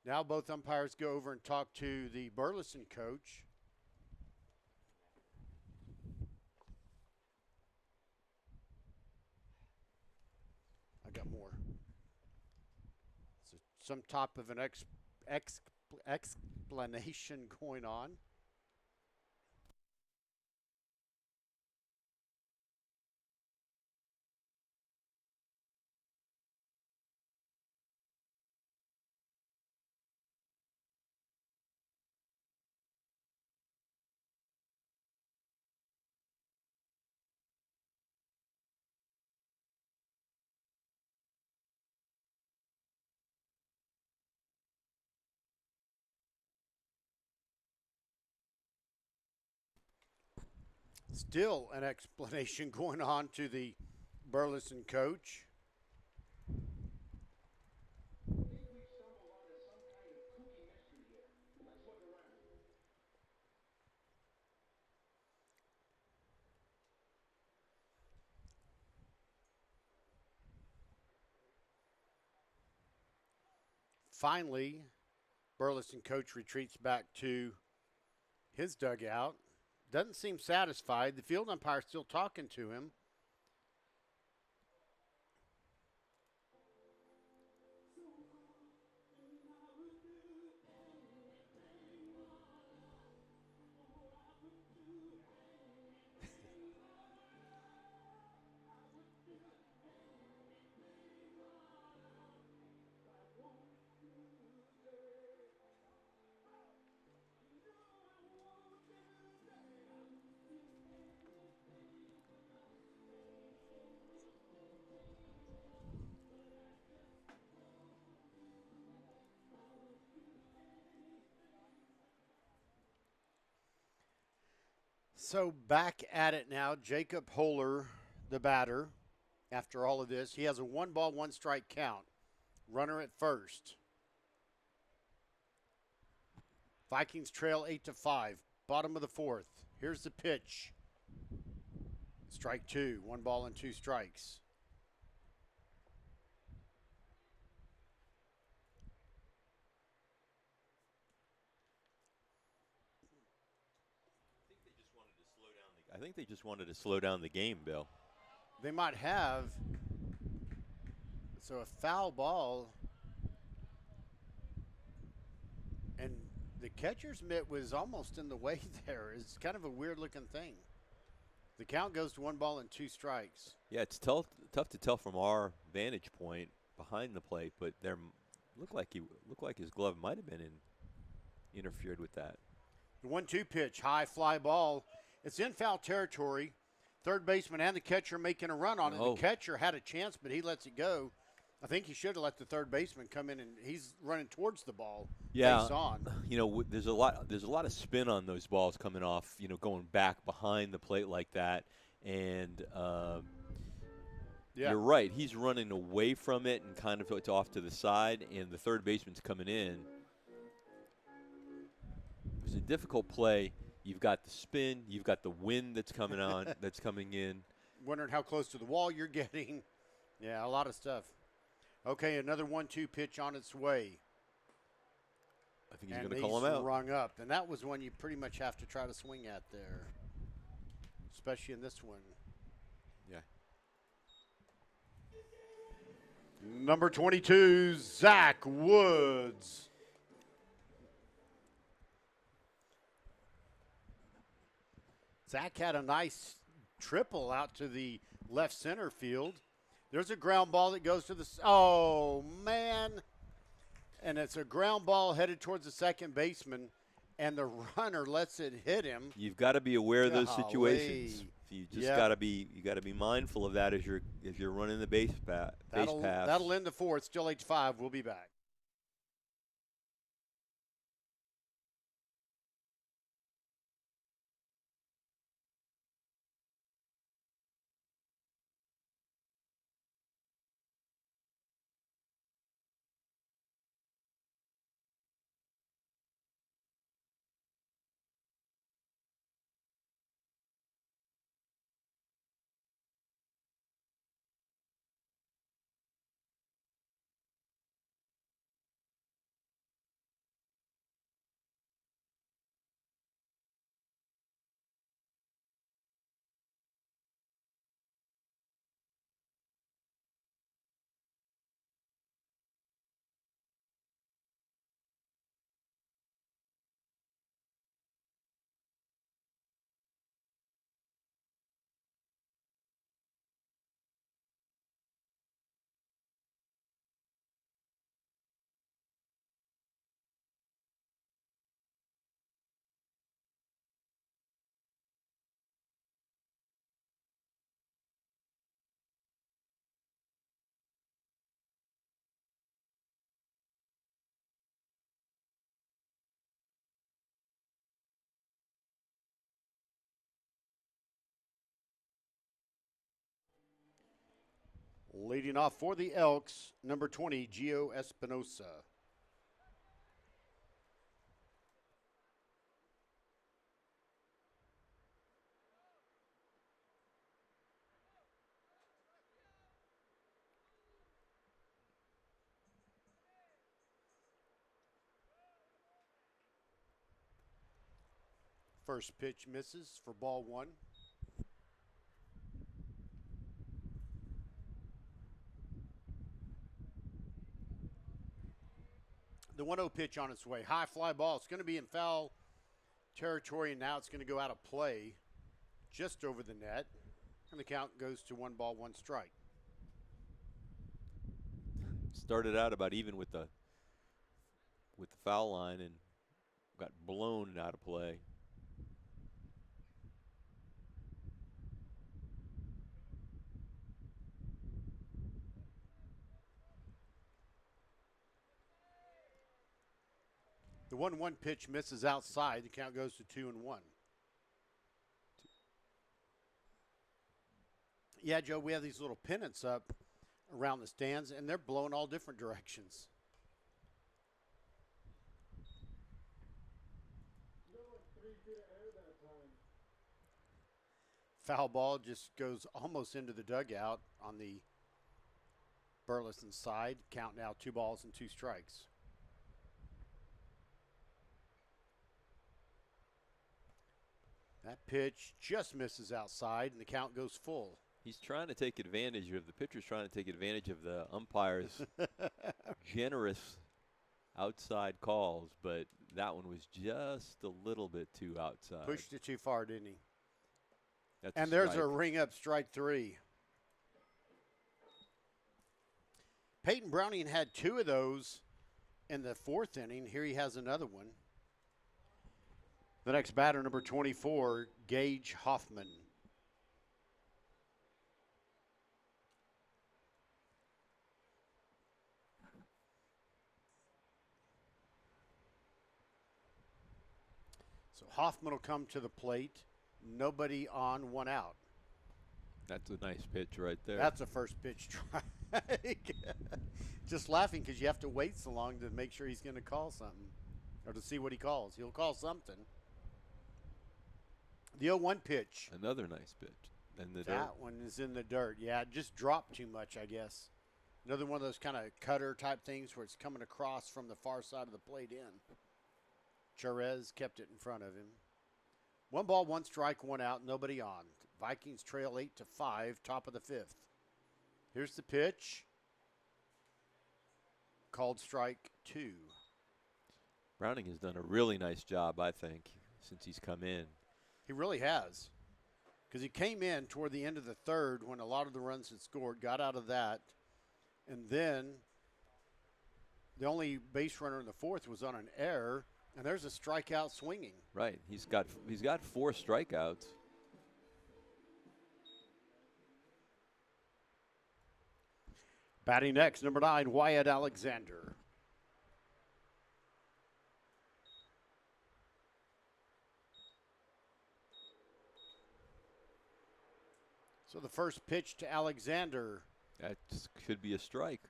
Now both umpires go over and talk to the Burleson coach. I got more. So some type of an explanation going on. Still an explanation going on to the Burleson coach. Finally, Burleson coach retreats back to his dugout. Doesn't seem satisfied. The field umpire still talking to him. So back at it now. Jacob Holler, the batter, after all of this. He has a 1-ball, 1-strike count. Runner at first. Vikings trail 8-5. Bottom of the 4th. Here's the pitch. Strike 2. 1 ball and 2 strikes. I think they just wanted to slow down the game, Bill. They might have. So a foul ball. And the catcher's mitt was almost in the way there. It's kind of a weird looking thing. The count goes to 1 ball and 2 strikes. Yeah, it's tough to tell from our vantage point behind the plate, but there looked like his glove might have been interfered with that. The 1-2 pitch, high fly ball. It's in foul territory. Third baseman and the catcher making a run on it. Oh. The catcher had a chance, but he lets it go. I think he should have let the third baseman come in, and he's running towards the ball. Yeah, Face on. you know, there's a lot of spin on those balls coming off. You know, going back behind the plate like that, and Yeah. you're right. He's running away from it and kind of it's off to the side, and the third baseman's coming in. It was a difficult play. You've got the spin. You've got the wind that's coming on. That's coming in. Wondering how close to the wall you're getting. Yeah, a lot of stuff. Okay, another 1-2 pitch on its way. I think he's And going to call him out. rung up. And that was one you pretty much have to try to swing at there, especially in this one. Yeah. Number 22, Zach Woods. Zach had a nice triple out to the left center field. There's a ground ball that goes to the – oh, man. And it's a ground ball headed towards the second baseman, and the runner lets it hit him. You've got to be aware of those situations. Golly. You just Yep. got to be mindful of that as you're running the base pass. That'll end the 4th. Still 8-5. We'll be back. Leading off for the Elks, number 20, Gio Espinosa. First pitch misses for ball 1. The 1-0 pitch on its way. High fly ball. It's going to be in foul territory, and now it's going to go out of play just over the net. And the count goes to 1 ball, 1 strike. Started out about even with the foul line and got blown out of play. The 1-1 pitch misses outside. The count goes to 2-1. Yeah, Joe, we have these little pennants up around the stands, and they're blowing all different directions. Foul ball just goes almost into the dugout on the Burleson side. Count now 2 balls and 2 strikes. That pitch just misses outside, and the count goes full. He's trying to take advantage of the pitcher's trying to take advantage of the umpire's generous outside calls, but that one was just a little bit too outside. Pushed it too far, didn't he? That's And there's a strike. ring up strike 3. Peyton Browning had 2 of those in the 4th inning. Here he has another one. The next batter, number 24, Gage Hoffman. So Hoffman will come to the plate. Nobody on, 1 out. That's a nice pitch right there. That's a first pitch strike. Just laughing because you have to wait so long to make sure he's going to call something or to see what he calls. He'll call something. The 0-1 pitch. Another nice pitch. And the That dirt. one is in the dirt. Yeah, it just dropped too much, I guess. Another one of those kind of cutter type things where it's coming across from the far side of the plate in. Juarez kept it in front of him. 1 ball, 1 strike, 1 out, nobody on. Vikings trail 8-5, top of the 5th. Here's the pitch. Called strike 2. Browning has done a really nice job, I think, since he's come in. He really has. Because he came in toward the end of the 3rd when a lot of the runs had scored, got out of that, and then the only base runner in the 4th was on an error, and there's a strikeout swinging. Right. He's got 4 strikeouts. Batting next, number 9, Wyatt Alexander. So the first pitch to Alexander, That should be a strike.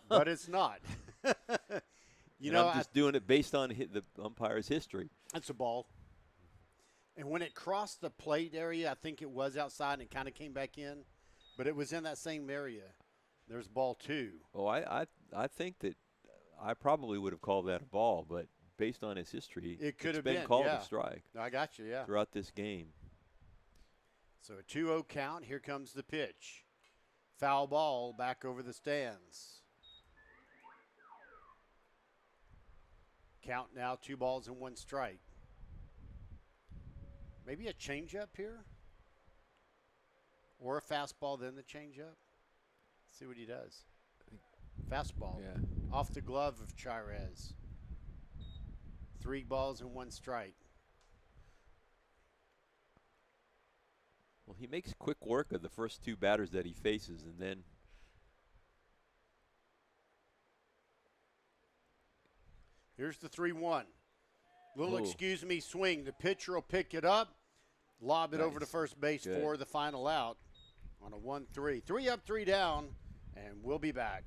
but it's not. And I'm just doing it based on the umpire's history. That's a ball. And when it crossed the plate area, I think it was outside and it kind of came back in, but it was in that same area. There's ball 2. Oh, I think that I probably would have called that a ball, but based on his history, It could it's have been been, called yeah. a strike No, I got you, yeah. throughout this game. So a 2-0 count. Here comes the pitch. Foul ball back over the stands. Count now 2 balls and 1 strike. Maybe a changeup here? Or a fastball, then the changeup? See what he does. Fastball. Yeah. Off the glove of Juarez. 3 balls and 1 strike. Well, he makes quick work of the first 2 batters that he faces, and then Here's the 3-1. Little Ooh. excuse me swing. The pitcher will pick it up, lob it over to Nice. first base Good. for the final out on a 1-3. 3 up, 3 down, and we'll be back.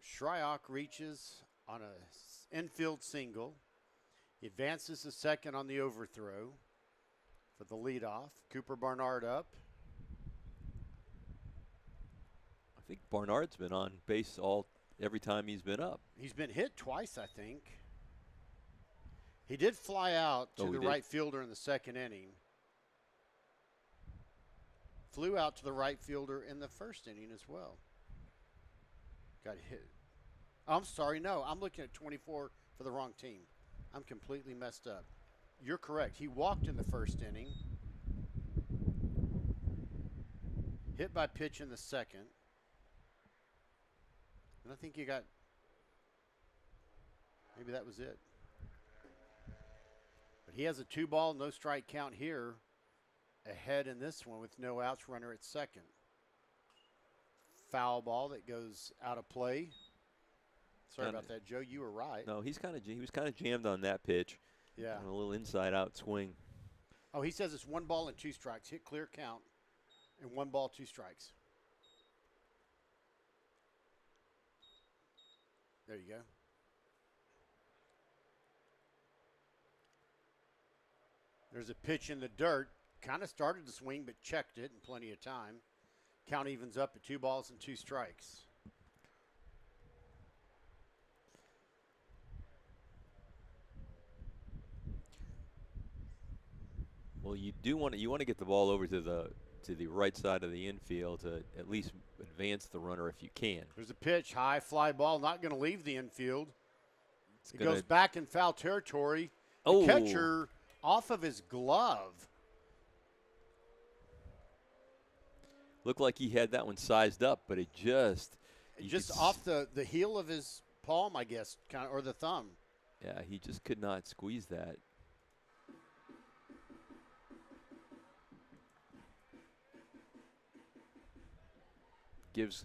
Shryock reaches on a infield single. He advances to second on the overthrow for the leadoff. Cooper Barnard up. I think Barnard's been on base every time he's been up. He's been hit twice, I think. He did fly out to the right fielder in the second inning. Flew out to the right fielder in the first inning as well. Got hit. I'm sorry, no, I'm looking at 24 for the wrong team. I'm completely messed up. You're correct. He walked in the first inning. Hit by pitch in the second. And I think you got, maybe that was it. But he has a 2-ball, no strike count here. Ahead in this one with no outs, runner at second. Foul ball that goes out of play. Sorry about that, Joe. You were right. No, he was kind of jammed on that pitch. Yeah. On a little inside-out swing. Oh, he says it's 1 ball and 2 strikes. Hit clear count and 1 ball, 2 strikes. There you go. There's a pitch in the dirt. Kind of started to swing, but checked it in plenty of time. Count evens up at 2 balls and 2 strikes. Well, you want to get the ball over to the right side of the infield to at least advance the runner if you can. There's a pitch, high fly ball, not going to leave the infield. It goes back in foul territory. The catcher off of his glove. Looked like he had that one sized up, but it just Off the heel of his palm, I guess, or the thumb. Yeah, he just could not squeeze that. Gives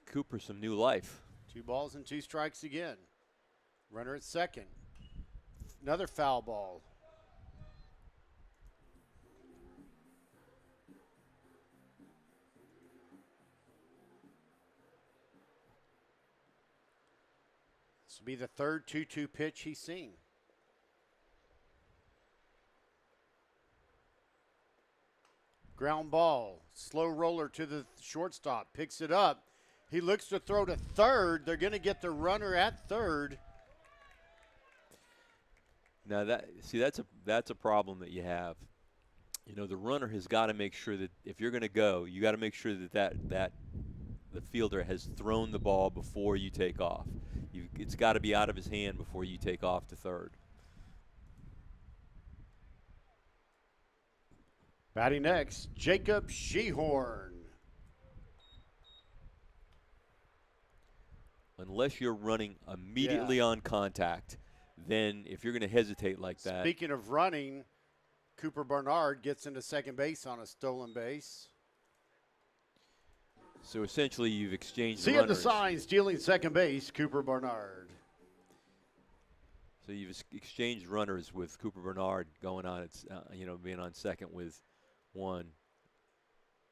Cooper some new life. 2 balls and 2 strikes again. Runner at second. Another foul ball. This will be the third 2-2 pitch he's seen. Ground ball, slow roller to the shortstop, picks it up. He looks to throw to third. They're going to get the runner at third. Now that's a problem that you have. You know, the runner has got to make sure that if you're going to go, you got to make sure that the fielder has thrown the ball before you take off. It's got to be out of his hand before you take off to third. Batting next, Jacob Sheehorn. Unless you're running immediately on contact, then if you're going to hesitate like that. Speaking of running, Cooper Barnard gets into second base on a stolen base. So essentially you've exchanged See runners. the sign, stealing second base, Cooper Barnard. So you've exchanged runners with Cooper Barnard going on, being on second with one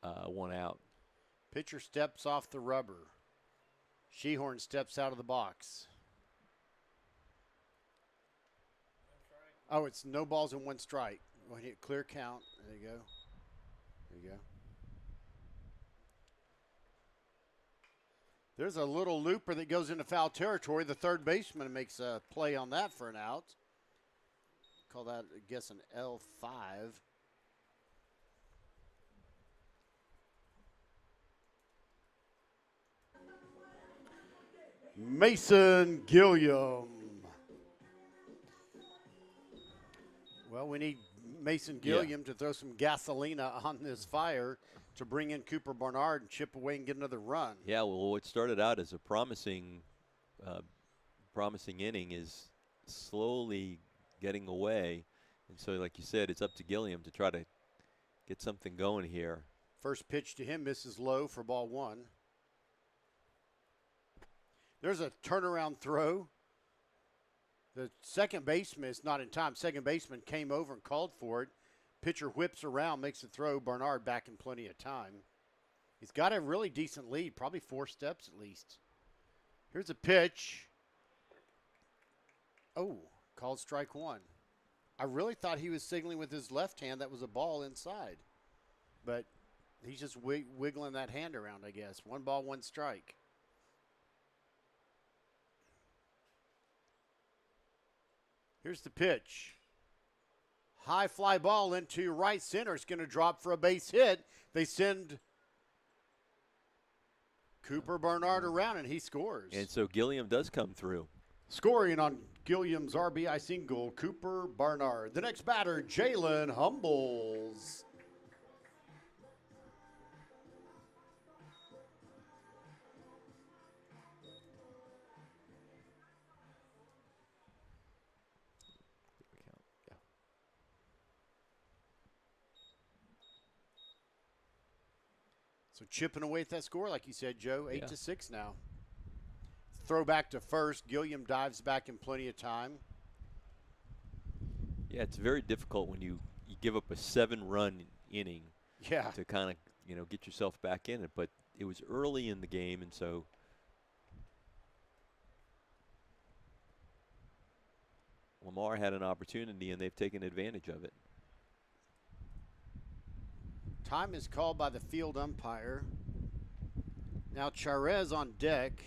out. Pitcher steps off the rubber. Sheehorn steps out of the box. Oh, it's no balls and 1 strike. Go ahead, hit clear count. There you go. There you go. There's a little looper that goes into foul territory. The third baseman makes a play on that for an out. Call that, I guess, an L5. Mason Gilliam. Well, we need Mason Gilliam to throw some gasolina on this fire to bring in Cooper Barnard and chip away and get another run. Yeah, well, what started out as a promising inning is slowly getting away. And so, like you said, it's up to Gilliam to try to get something going here. First pitch to him misses low for ball 1. There's a turnaround throw. The second baseman is not in time. Second baseman came over and called for it. Pitcher whips around, makes a throw. Barnard back in plenty of time. He's got a really decent lead, probably 4 steps at least. Here's a pitch. Oh, called strike 1. I really thought he was signaling with his left hand that was a ball inside. But he's just wiggling that hand around, I guess. 1 ball, 1 strike. Here's the pitch. High fly ball into right center. It's going to drop for a base hit. They send Cooper Bernard around, and he scores. And so Gilliam does come through. Scoring on Gilliam's RBI single, Cooper Barnard. The next batter, Jalen Humbles. So chipping away at that score, like you said, Joe, 8-6 now. Throw back to first. Gilliam dives back in plenty of time. Yeah, it's very difficult when you give up a 7-run inning to kind of, get yourself back in it. But it was early in the game, and so Lamar had an opportunity, and they've taken advantage of it. Time is called by the field umpire. Now Juarez on deck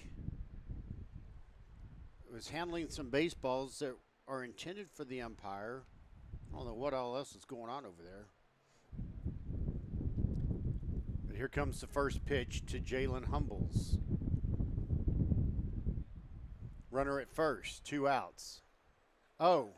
was handling some baseballs that are intended for the umpire. I don't know what all else is going on over there. But here comes the first pitch to Jalen Humbles. Runner at first, 2 outs. Oh,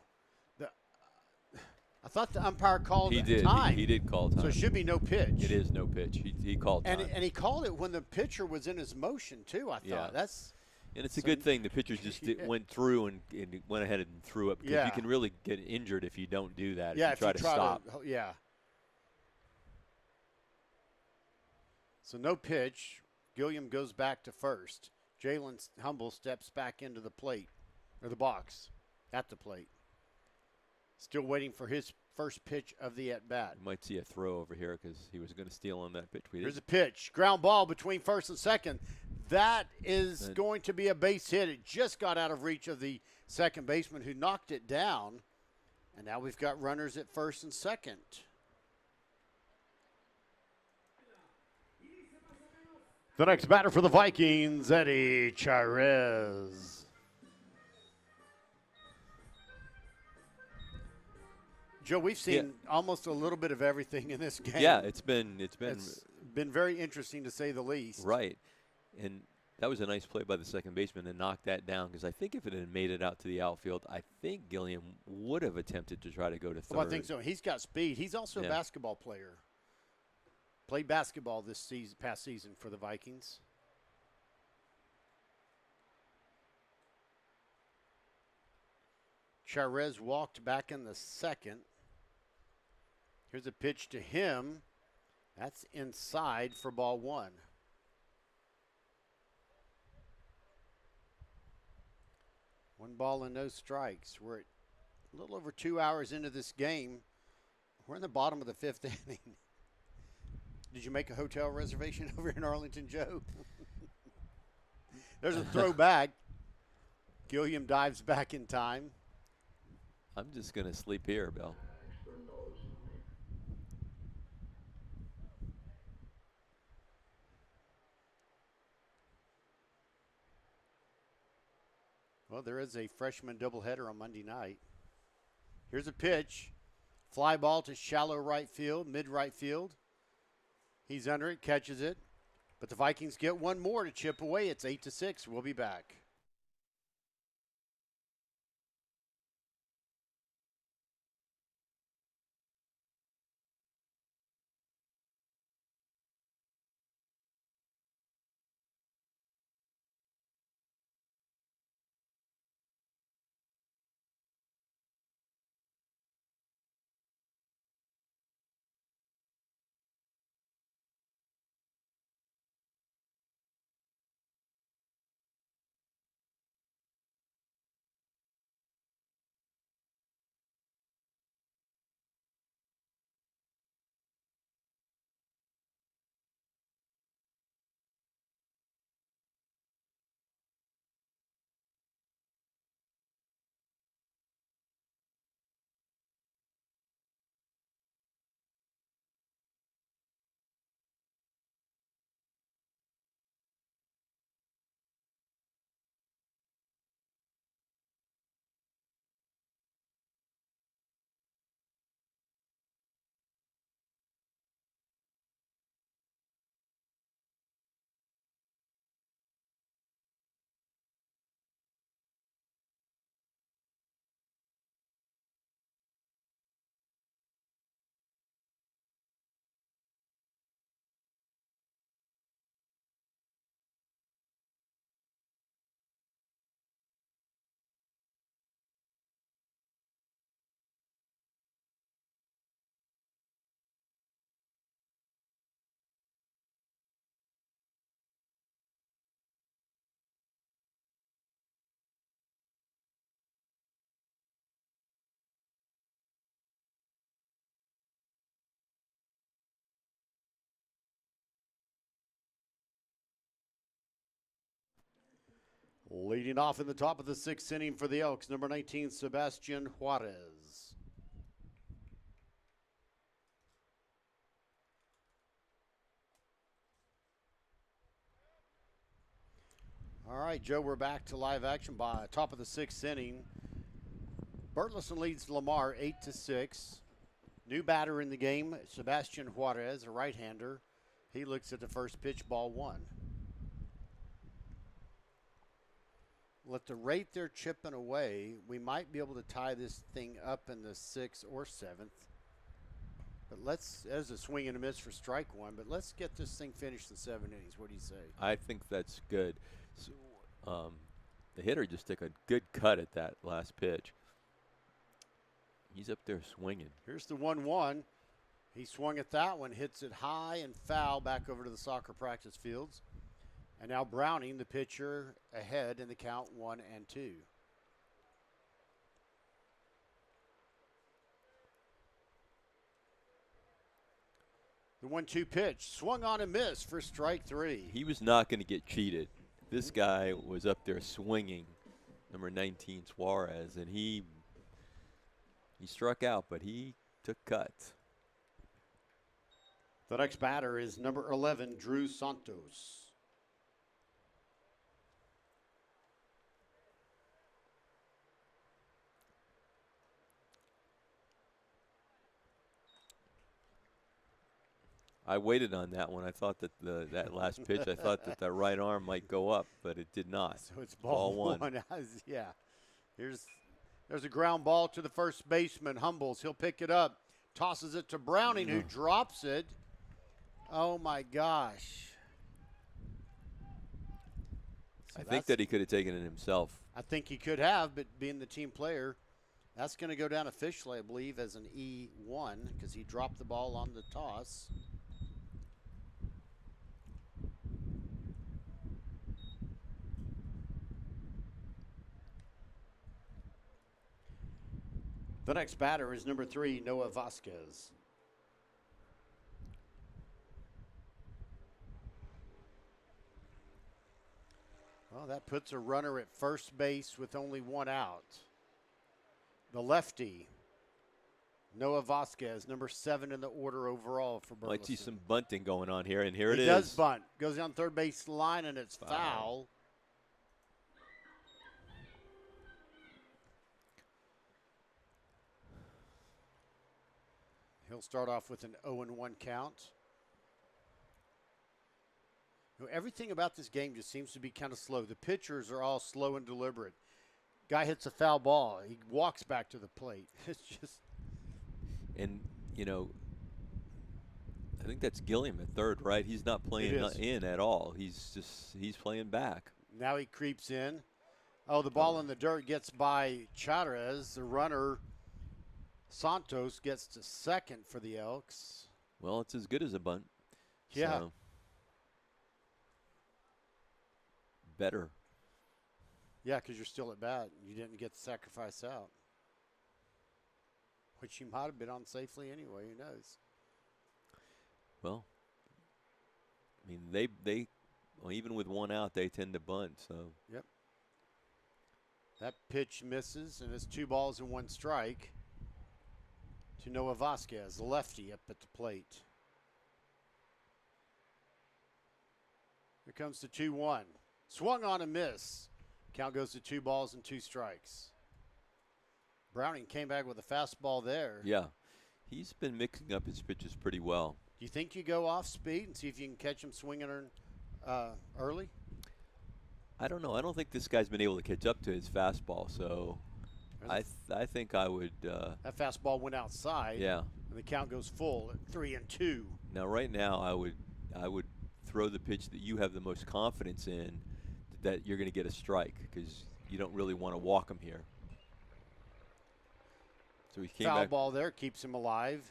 I thought the umpire called time. He did call time. So it should be no pitch. It is no pitch. He called time. And he called it when the pitcher was in his motion, too, I thought. Yeah. That's And it's a good thing the pitchers just went through and went ahead and threw up, because you can really get injured if you don't do that. Yeah, if you try to stop. So no pitch. Gilliam goes back to first. Jalen Humble steps back into the plate, or the box, at the plate. Still waiting for his first pitch of the at-bat. You might see a throw over here because he was going to steal on that pitch. Here's a pitch. Ground ball between first and second. That is going to be a base hit. It just got out of reach of the second baseman who knocked it down. And now we've got runners at first and second. The next batter for the Vikings, Eddie Juarez. Joe, we've seen almost a little bit of everything in this game. Yeah, it's been very interesting to say the least. Right, and that was a nice play by the second baseman to knock that down, because I think if it had made it out to the outfield, I think Gilliam would have attempted to try to go to third. Well, I think so. He's got speed. He's also a basketball player. Played basketball this season, past season for the Vikings. Juarez walked back in the second. Here's a pitch to him. That's inside for ball 1. One ball and no strikes. We're at a little over 2 hours into this game. We're in the bottom of the 5th inning. Did you make a hotel reservation over in Arlington, Joe? There's a throwback. Gilliam dives back in time. I'm just going to sleep here, Bill. Well, there is a freshman doubleheader on Monday night. Here's a pitch. Fly ball to shallow right field, mid-right field. He's under it, catches it. But the Vikings get one more to chip away. It's 8-6. We'll be back. Leading off in the top of the 6th inning for the Elks, number 19, Sebastian Juarez. All right, Joe, we're back to live action by top of the 6th inning. Burleson leads Lamar 8-6. New batter in the game, Sebastian Juarez, a right-hander. He looks at the first pitch, ball 1. Well, at the rate they're chipping away, we might be able to tie this thing up in the 6th or 7th. But there's a swing and a miss for strike 1, but let's get this thing finished in 7 innings. What do you say? I think that's good. So, the hitter just took a good cut at that last pitch. He's up there swinging. Here's the 1-1. He swung at that one, hits it high and foul back over to the soccer practice fields. And now Browning, the pitcher, ahead in the count 1-2. The 1-2 pitch, swung on and missed for strike 3. He was not going to get cheated. This guy was up there swinging, number 19, Juarez, and he struck out, but he took cuts. The next batter is number 11, Drew Santos. I waited on that one. I thought that that last pitch, I thought that the right arm might go up, but it did not. So it's ball 1. Yeah. There's a ground ball to the first baseman, Humbles. He'll pick it up, tosses it to Browning, who drops it. Oh, my gosh. I think that he could have taken it himself. I think he could have, but being the team player, that's going to go down officially, I believe, as an E1 because he dropped the ball on the toss. The next batter is number 3, Noah Vasquez. Well, that puts a runner at first base with only 1 out. The lefty, Noah Vasquez, number 7 in the order overall for Burleson. Might see some bunting going on here, and here it is. He does bunt. Goes down third base line, and it's foul. He'll start off with an 0-1 count. You know, everything about this game just seems to be kind of slow. The pitchers are all slow and deliberate. Guy hits a foul ball. He walks back to the plate. It's just. And, you know, I think that's Gilliam at third, right? He's not playing in at all. He's playing back. Now he creeps in. Oh, the ball in the dirt gets by Juarez. The runner, Santos, gets to second for the Elks. Well, it's as good as a bunt. Yeah. So better. Yeah, because you're still at bat. You didn't get the sacrifice out, which you might have been on safely anyway. Who knows? Well, I mean, they well, even with 1 out, they tend to bunt. So. Yep. That pitch misses, and it's 2 balls and 1 strike to Noah Vasquez, the lefty, up at the plate. Here comes the 2-1. Swung on a miss. Count goes to 2 balls and 2 strikes. Browning came back with a fastball there. Yeah. He's been mixing up his pitches pretty well. Do you think you go off speed and see if you can catch him swinging early? I don't know. I don't think this guy's been able to catch up to his fastball, so I think I would. That fastball went outside. Yeah. And the count goes full at 3-2. Now, right now, I would throw the pitch that you have the most confidence in, that you're going to get a strike, because you don't really want to walk him here. So he came Foul back. ball there keeps him alive.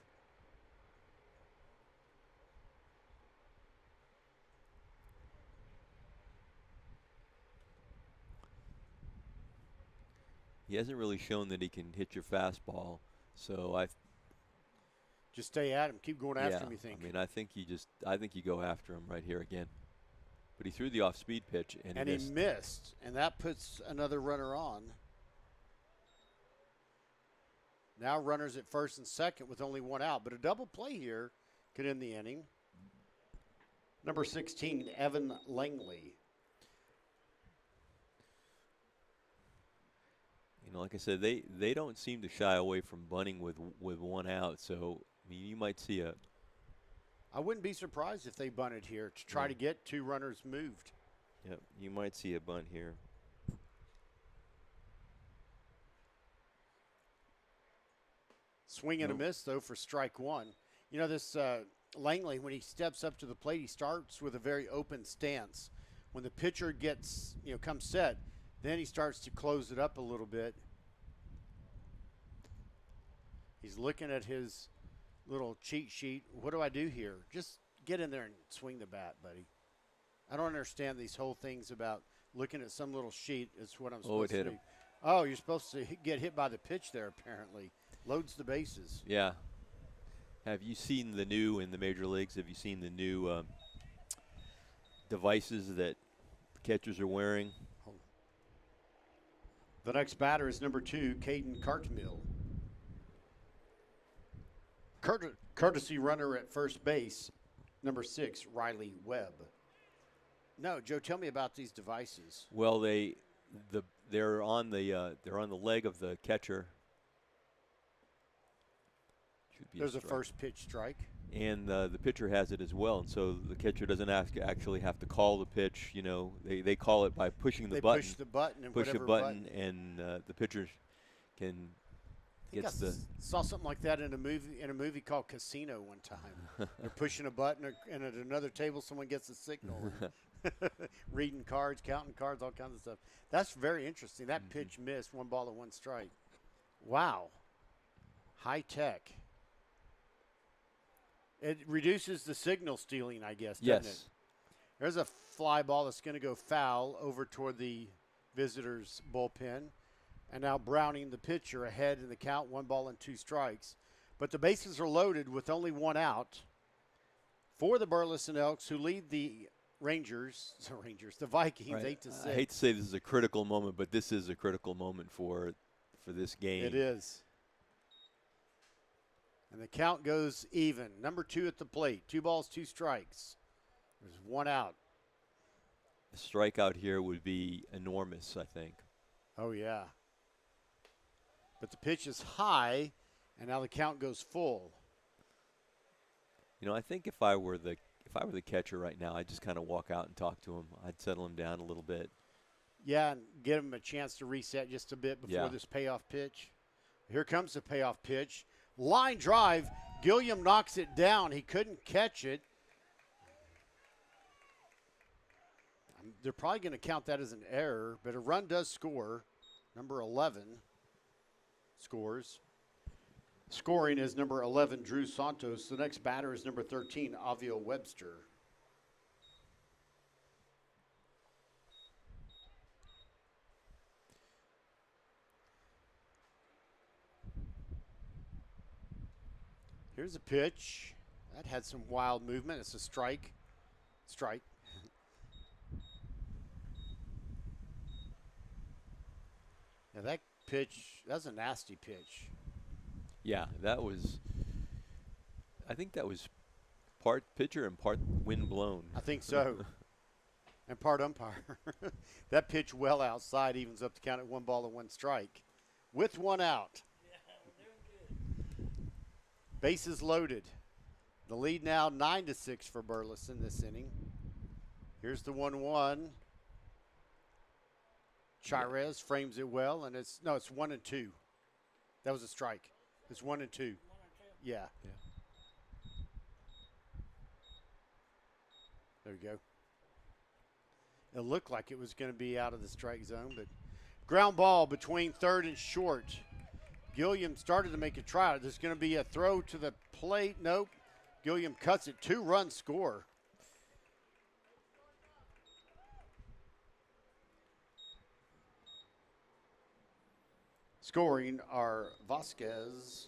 He hasn't really shown that he can hit your fastball, so Just stay at him. Keep going after him, you think? I mean, I think you go after him right here again. But he threw the off-speed pitch, and he missed, and that puts another runner on. Now runners at first and second with only one out, but a double play here could end the inning. Number 16, Evan Langley. You know, like I said, they don't seem to shy away from bunting with one out. So I mean, you might see a. I wouldn't be surprised if they bunted here to try to get two runners moved. Yep, you might see a bunt here. Swing and a miss, though, for strike one. You know, this Langley, when he steps up to the plate, he starts with a very open stance. When the pitcher gets, comes set, then he starts to close it up a little bit. He's looking at his little cheat sheet. What do I do here? Just get in there and swing the bat, buddy. I don't understand these whole things about looking at some little sheet. It's what I'm supposed to do. It hit him. Oh, you're supposed to get hit by the pitch there, apparently. Loads the bases. Yeah. Have you seen the new in the major leagues? Have you seen the new devices that catchers are wearing? The next batter is number 2, Caden Cartmill. Courtesy runner at first base, number 6, Riley Webb. No, Joe, tell me about these devices. Well, they're on the leg of the catcher. Should be There's a strike. first pitch strike. And the pitcher has it as well, and so the catcher doesn't actually have to call the pitch. You know, they call it by pushing the button. They push the button and push a whatever button, and the pitcher can gets the. Saw something like that in a movie called Casino one time. They're pushing a button, and at another table, someone gets a signal. Reading cards, counting cards, all kinds of stuff. That's very interesting. That pitch missed, 1 ball and 1 strike. Wow, high tech. It reduces the signal stealing, I guess, doesn't it? There's a fly ball that's going to go foul over toward the visitors' bullpen. And now Browning, the pitcher, ahead in the count, 1 ball and 2 strikes. But the bases are loaded with only 1 out for the Burleson Elks, who lead the the Vikings, Right. 8-6. I hate to say this is a critical moment, but this is a critical moment for this game. It is. And the count goes even. Number 2 at the plate. 2 balls, 2 strikes. There's 1 out. A strikeout here would be enormous, I think. Oh, yeah. But the pitch is high, and now the count goes full. You know, I think if I were the catcher right now, I'd just kind of walk out and talk to him. I'd settle him down a little bit. Yeah, and give him a chance to reset just a bit before this payoff pitch. Here comes the payoff pitch. Line drive. Gilliam knocks it down. He couldn't catch it. They're probably going to count that as an error, but a run does score. Number 11 scores. Scoring is number 11, Drew Santos. The next batter is number 13, Avio Webster. Here's a pitch. That had some wild movement. It's a strike. Strike. Now that pitch, that's a nasty pitch. Yeah, I think that was part pitcher and part wind blown. I think so. And part umpire. That pitch well outside evens up the count at 1 ball and 1 strike. With 1 out. Bases loaded. The lead now 9-6 for Burleson this inning. Here's the 1-1. Juarez frames it well, and it's 1 and 2. That was a strike. It's 1 and 2. Yeah. There you go. It looked like it was going to be out of the strike zone, but ground ball between third and short. Gilliam started to make a try. There's going to be a throw to the plate. Nope. Gilliam cuts it. 2-run score. Scoring are Vasquez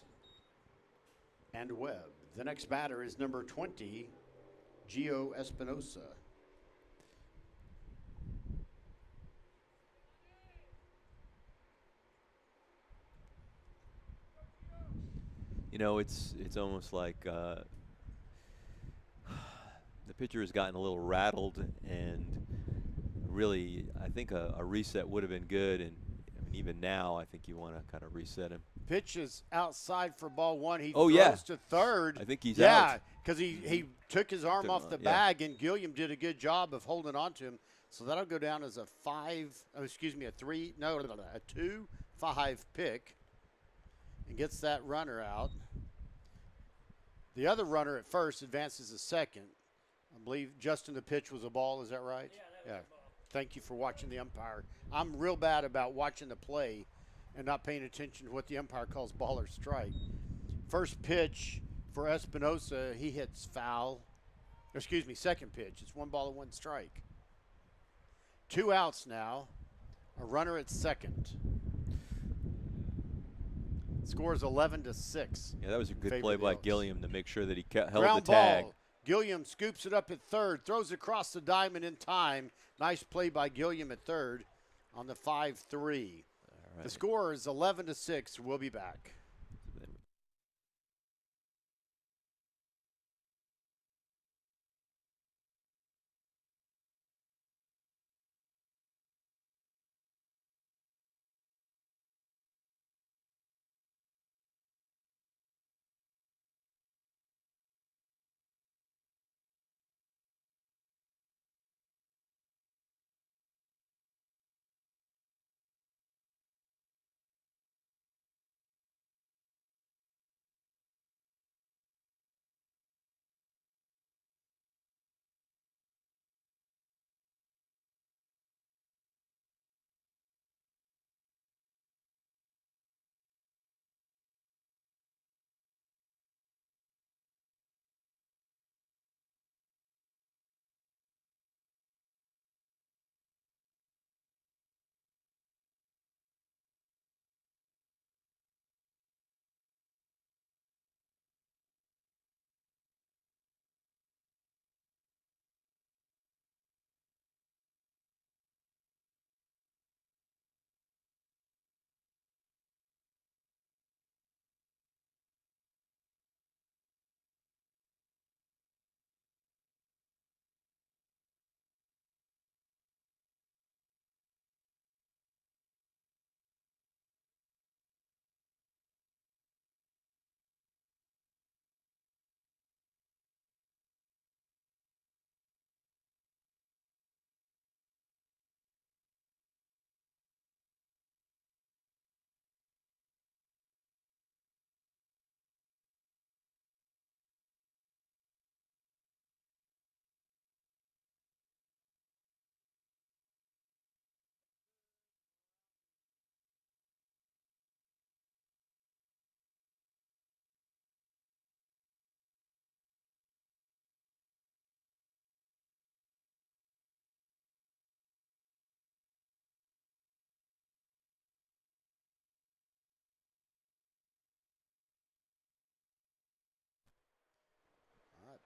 and Webb. The next batter is number 20, Gio Espinosa. You know, it's almost like the pitcher has gotten a little rattled, and really, I think a reset would have been good. And I mean, even now, I think you want to kind of reset him. Pitch is outside for ball one. He Oh, throws yeah. to third. I think he's yeah, out. because he took his arm off the bag, and Gilliam did a good job of holding on to him. So that'll go down as a 2-5 pick, and gets that runner out. The other runner at first advances to second. I believe, Justin, the pitch was a ball. Is that right? Yeah, that was a ball. Thank you for watching the umpire. I'm real bad about watching the play and not paying attention to what the umpire calls ball or strike. First pitch for Espinosa, he hits foul. Second pitch. It's 1 ball and 1 strike. 2 outs now. A runner at second. Score is 11-6. Yeah, that was a good Favor play the by Elks. Gilliam to make sure that he held Ground the tag. ball. Gilliam scoops it up at third, throws across the diamond in time. Nice play by Gilliam at third on the 5-3. All right. The score is 11-6. We'll be back.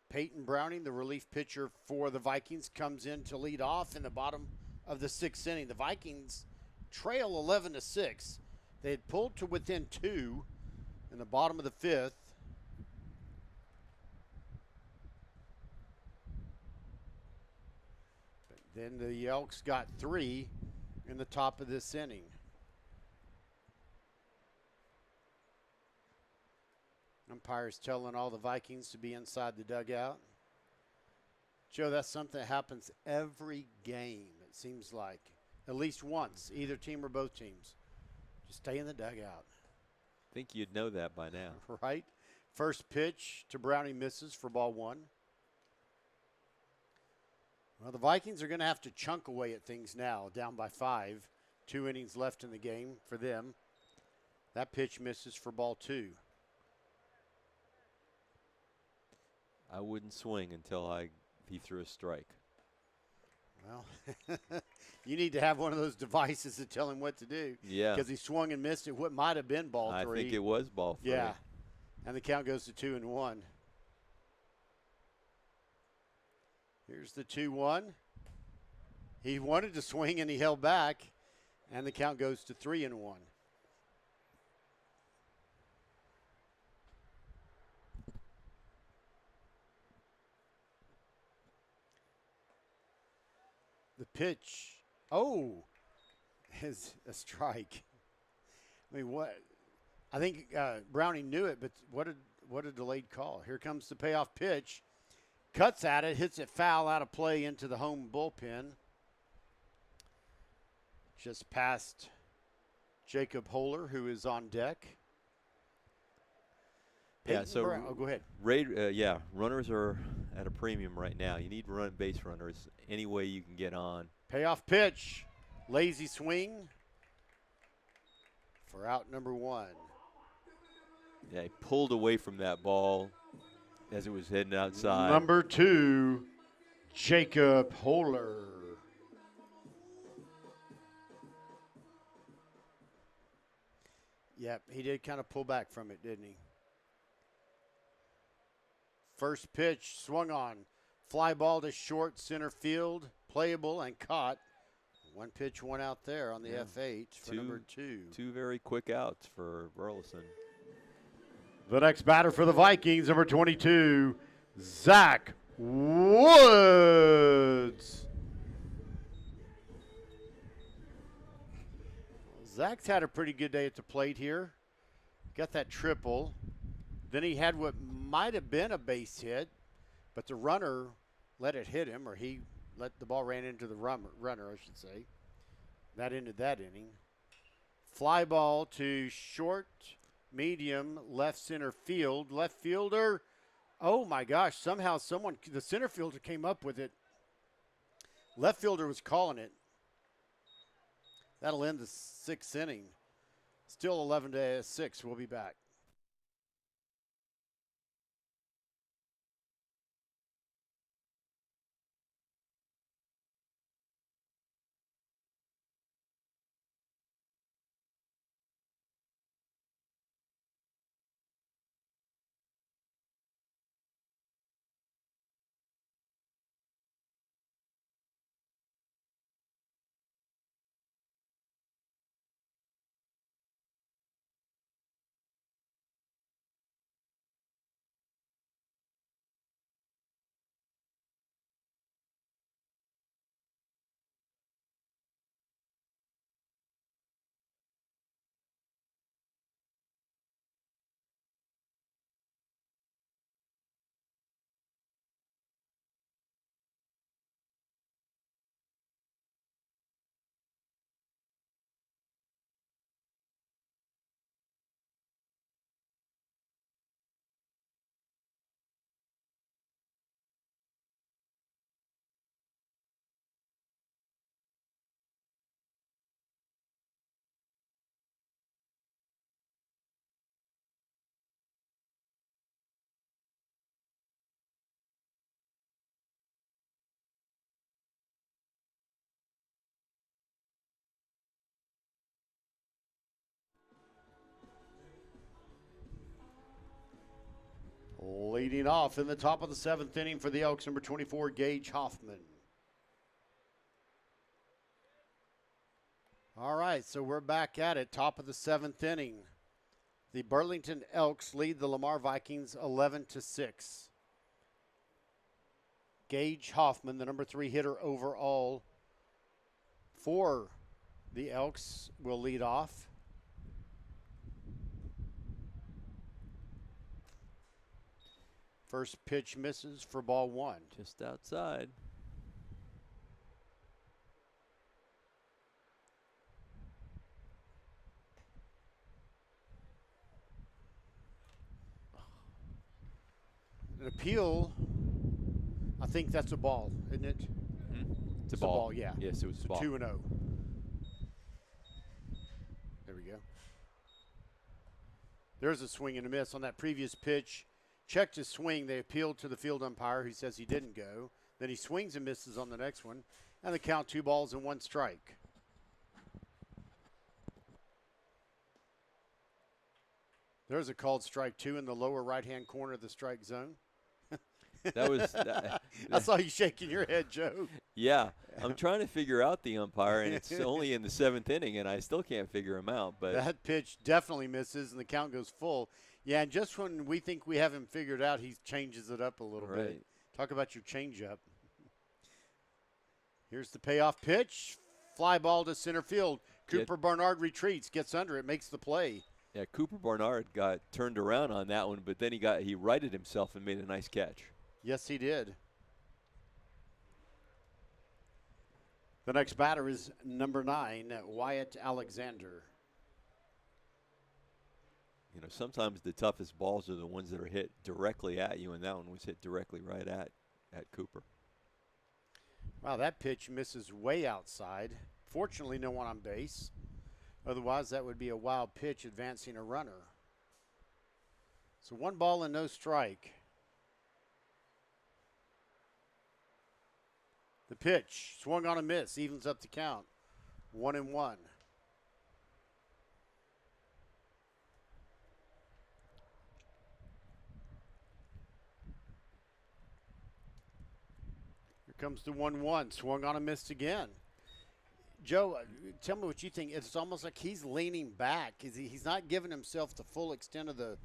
Peyton Browning, the relief pitcher for the Vikings, comes in to lead off in the bottom of the 6th inning. The Vikings trail 11-6. They had pulled to within 2 in the bottom of the 5th. But then the Elks got 3 in the top of this inning. Umpire's telling all the Vikings to be inside the dugout. Joe, that's something that happens every game, it seems like. At least once, either team or both teams. Just stay in the dugout. I think you'd know that by now. Right? First pitch to Browning misses for ball 1. Well, the Vikings are going to have to chunk away at things now, down by 5. 2 innings left in the game for them. That pitch misses for ball 2. I wouldn't swing until he threw a strike. Well, you need to have one of those devices to tell him what to do. Yeah. Because he swung and missed it. What might have been ball 3. I think it was ball 3. Yeah. And the count goes to 2-1. Here's the 2-1. He wanted to swing and he held back. And the count goes to 3-1. pitch. Oh, is a strike. I mean, what? I think Browning knew it, but what a delayed call. Here comes the payoff pitch. Cuts at it, hits it foul out of play into the home bullpen. Just past Jacob Holler, who is on deck. Yeah, so go ahead. Runners are at a premium right now. You need base runners any way you can get on. Payoff pitch. Lazy swing for out number 1. Yeah, he pulled away from that ball as it was heading outside. Number 2, Jacob Holler. Yep, he did kind of pull back from it, didn't he? First pitch swung on. Fly ball to short center field. Playable and caught. One pitch, one out there on the F8 for number 2. 2 very quick outs for Burleson. The next batter for the Vikings, number 22, Zach Woods. Zach's had a pretty good day at the plate here. Got that triple. Then he had what might have been a base hit, but the runner let it hit him, or he let the ball ran into the runner, I should say. That ended that inning. Fly ball to short, medium, left center field. Left fielder, oh my gosh, somehow the center fielder came up with it. Left fielder was calling it. That'll end the 6th inning. Still 11-6. We'll be back. Leading off in the top of the 7th inning for the Elks, number 24, Gage Hoffman. All right, so we're back at it, top of the 7th inning. The Burlington Elks lead the Lamar Vikings 11-6. Gage Hoffman, the number 3 hitter overall for the Elks, will lead off. First pitch misses for ball 1. Just outside. An appeal, I think that's a ball, isn't it? Mm-hmm. It's a ball, yeah. Yes, it was a ball. 2-0. There we go. There's a swing and a miss on that previous pitch. Checked his swing. They appealed to the field umpire, who says he didn't go. Then he swings and misses on the next one, and the count 2 balls and 1 strike. There's a called strike 2 in the lower right-hand corner of the strike zone. That was. I saw you shaking your head, Joe. Yeah, I'm trying to figure out the umpire, and it's only in the 7th inning, and I still can't figure him out. But that pitch definitely misses, and the count goes full. Yeah, and just when we think we have him figured out, he changes it up a little bit. Talk about your changeup. Here's the payoff pitch. Fly ball to center field. Cooper Barnard retreats, gets under it, makes the play. Yeah, Cooper Barnard got turned around on that one, but then he righted himself and made a nice catch. Yes, he did. The next batter is number 9, Wyatt Alexander. You know, sometimes the toughest balls are the ones that are hit directly at you, and that one was hit directly right at Cooper. Wow, that pitch misses way outside. Fortunately, no one on base. Otherwise, that would be a wild pitch advancing a runner. So 1 ball and no strike. The pitch, swung on a miss, evens up the count. 1-1. Here comes the 1-1, swung on a miss again. Joe, tell me what you think. It's almost like he's leaning back. He's not giving himself the full extent of the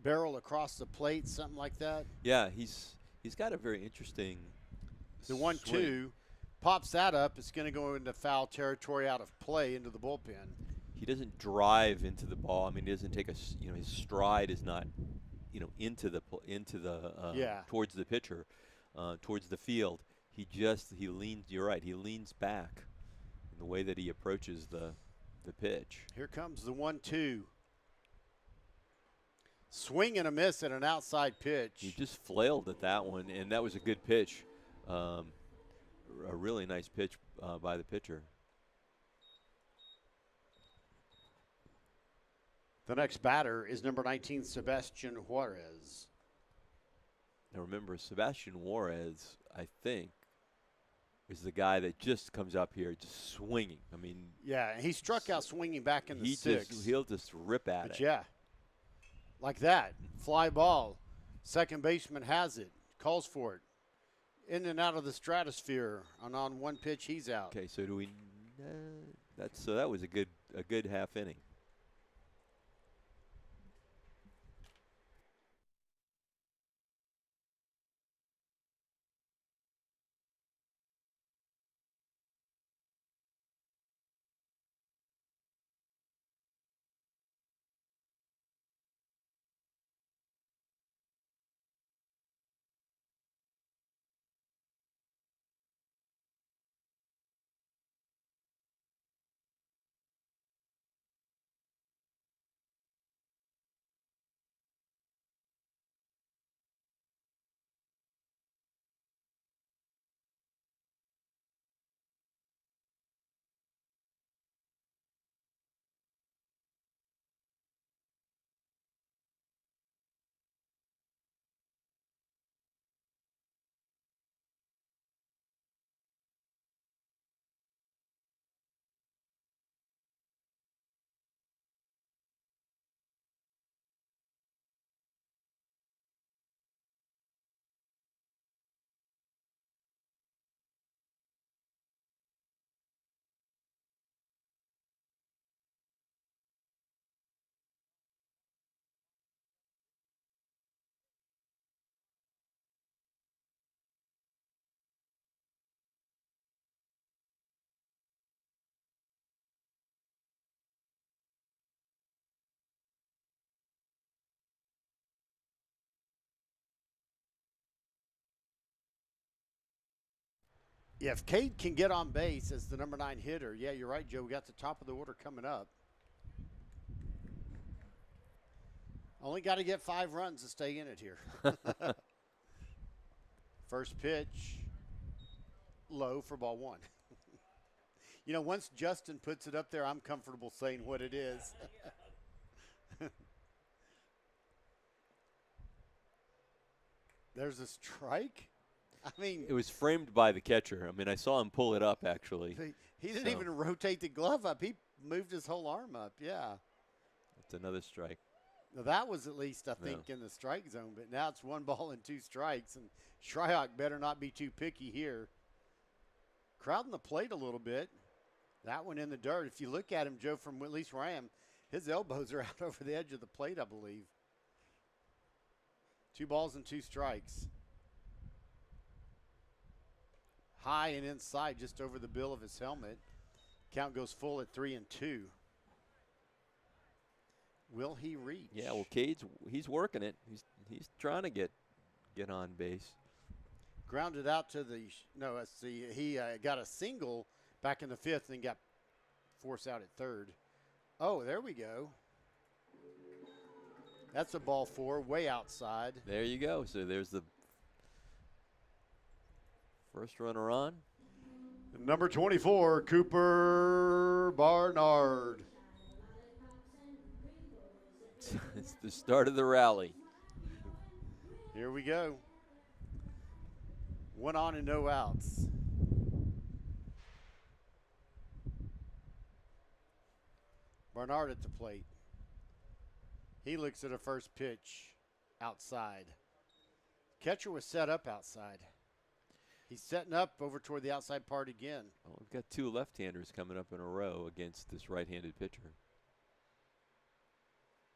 barrel across the plate, something like that? Yeah, he's got a very interesting The 1-2 pops that up. It's going to go into foul territory, out of play, into the bullpen. He doesn't drive into the ball. I mean, he doesn't take his stride is not, into the towards the pitcher, towards the field. He leans. You're right. He leans back in the way that he approaches the pitch. Here comes the 1-2. Swing and a miss at an outside pitch. He just flailed at that one, and that was a good pitch. A really nice pitch by the pitcher. The next batter is number 19, Sebastian Juarez. Now remember, Sebastian Juarez, I think, is the guy that just comes up here just swinging. I mean, yeah, he struck out swinging back in the 6th. He'll just rip at it. Yeah, like that. Fly ball. Second baseman has it, calls for it. In and out of the stratosphere. And on 1 pitch, he's out. Okay, so do we? That was a good half inning. Yeah, if Cade can get on base as the number 9 hitter, yeah, you're right, Joe. We got the top of the order coming up. Only got to get 5 runs to stay in it here. First pitch, low for ball 1. Once Justin puts it up there, I'm comfortable saying what it is. There's a strike. I mean, it was framed by the catcher. I mean, I saw him pull it up, actually. He didn't even rotate the glove up. He moved his whole arm up, yeah. It's another strike. Now, that was at least, I think, in the strike zone, but now it's 1 ball and 2 strikes, and Shryock better not be too picky here. Crowding the plate a little bit. That one in the dirt. If you look at him, Joe, from at least where I am, his elbows are out over the edge of the plate, I believe. 2 balls and 2 strikes. high and inside, just over the bill of his helmet. Count goes full at 3-2. Will he reach? Yeah, well, he's working it. He's trying to get on base. Grounded out to the no. Let's see. He got a single back in the 5th and got forced out at 3rd. Oh, there we go. That's a ball 4, way outside. There you go. So there's the first runner on. Number 24, Cooper Barnard. It's the start of the rally. Here we go. 1 on and no outs. Barnard at the plate. He looks at a first pitch outside. Catcher was set up outside. He's setting up over toward the outside part again. Well, we've got 2 left-handers coming up in a row against this right-handed pitcher.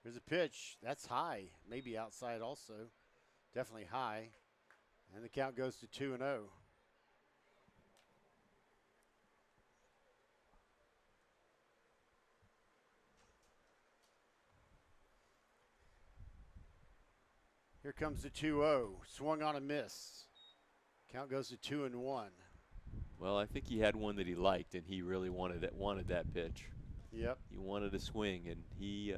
Here's a pitch. That's high. Maybe outside also. Definitely high. And the count goes to 2-0. Here comes the 2-0. Swung on a miss. Count goes to 2-1. Well, I think he had one that he liked, and he really wanted that pitch. Yep. He wanted a swing, and he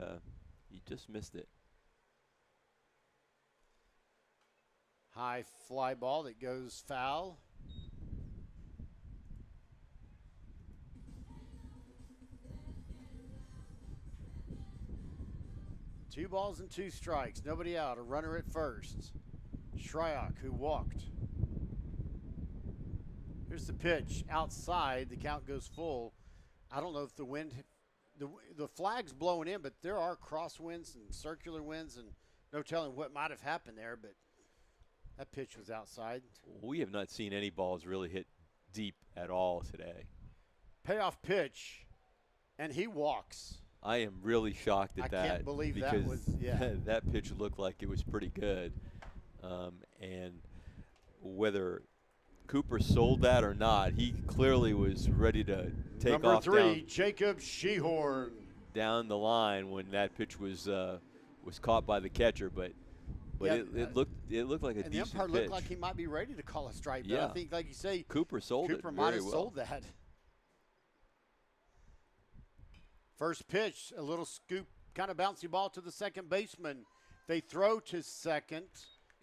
just missed it. High fly ball that goes foul. Two balls and 2 strikes. Nobody out. A runner at first. Shryock, who walked. Here's the pitch. Outside. The count goes full. I don't know if the wind, the flag's blowing in, but there are crosswinds and circular winds, and no telling what might have happened there, but that pitch was outside. We have not seen any balls really hit deep at all today. Payoff pitch, and he walks. I am really shocked at that. I can't believe because that was, yeah. that pitch looked like it was pretty good. And whether Cooper sold that or not, he clearly was ready to take Number off 3, Jacob Sheehorn. down the line when that pitch was caught by the catcher. But Yeah, it looked like a And the decent umpire pitch. looked like he might be ready to call a strike. But Yeah. I think, like you say, Cooper sold it Cooper might very have well. sold that. First pitch, a little scoop, kind of bouncy ball to the second baseman. They throw to second,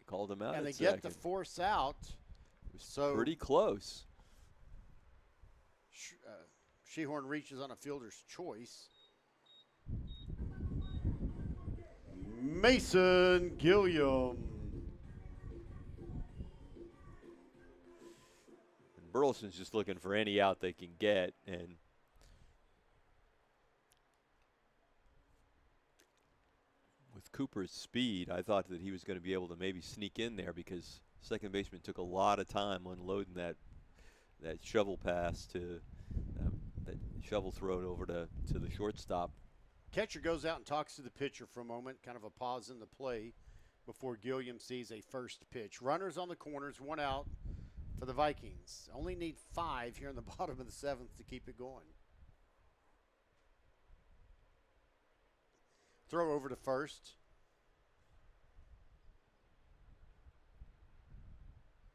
Called him out and they at get second. the force out. It was So pretty close. Sheehorn reaches on a fielder's choice. Mason Gilliam. And Burleson's just looking for any out they can get, and with Cooper's speed, I thought that he was going to be able to maybe sneak in there because second baseman took a lot of time unloading that shovel pass to that shovel throw over to the shortstop. Catcher goes out and talks to the pitcher for a moment, kind of a pause in the play before Gilliam sees a first pitch. Runners on the corners, 1 out for the Vikings. Only need 5 here in the bottom of the 7th to keep it going. Throw over to first.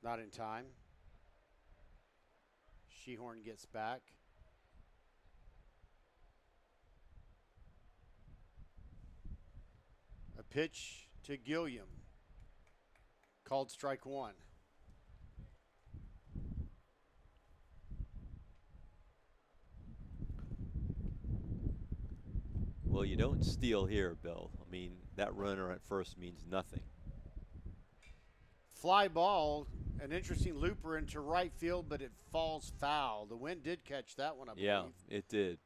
Not in time. Sheehorn gets back. A pitch to Gilliam. Called strike 1. Well, you don't steal here, Bill. I mean, that runner at first means nothing. Fly ball, an interesting looper into right field, but it falls foul. The wind did catch that one, I believe. Yeah, it did.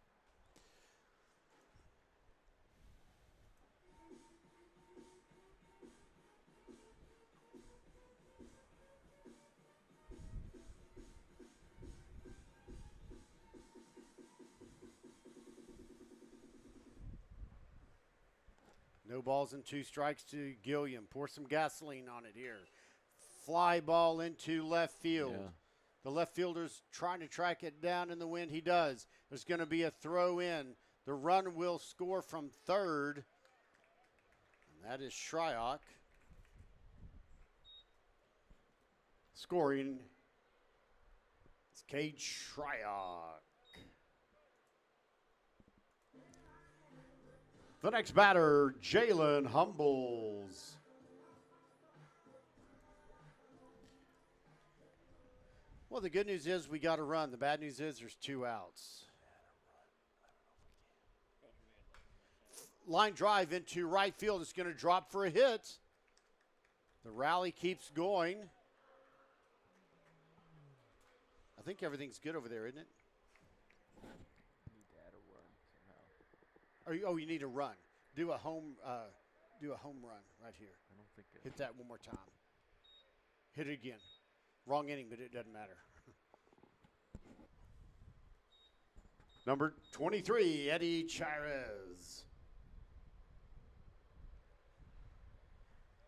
No balls and 2 strikes to Gilliam. Pour some gasoline on it here. Fly ball into left field. Yeah. The left fielder's trying to track it down in the wind. He does. There's going to be a throw in. The run will score from third. And that is Shryock. Scoring. It's Cade Shryock. The next batter, Jalen Humbles. Well, the good news is we got a run. The bad news is there's 2 outs. Line drive into right field. It's going to drop for a hit. The rally keeps going. I think everything's good over there, isn't it? Need to add a run somehow. You need a run. Do a home run right here. I don't think it. Hit that one more time. Hit it again. Wrong inning, but it doesn't matter. Number 23, Eddie Juarez.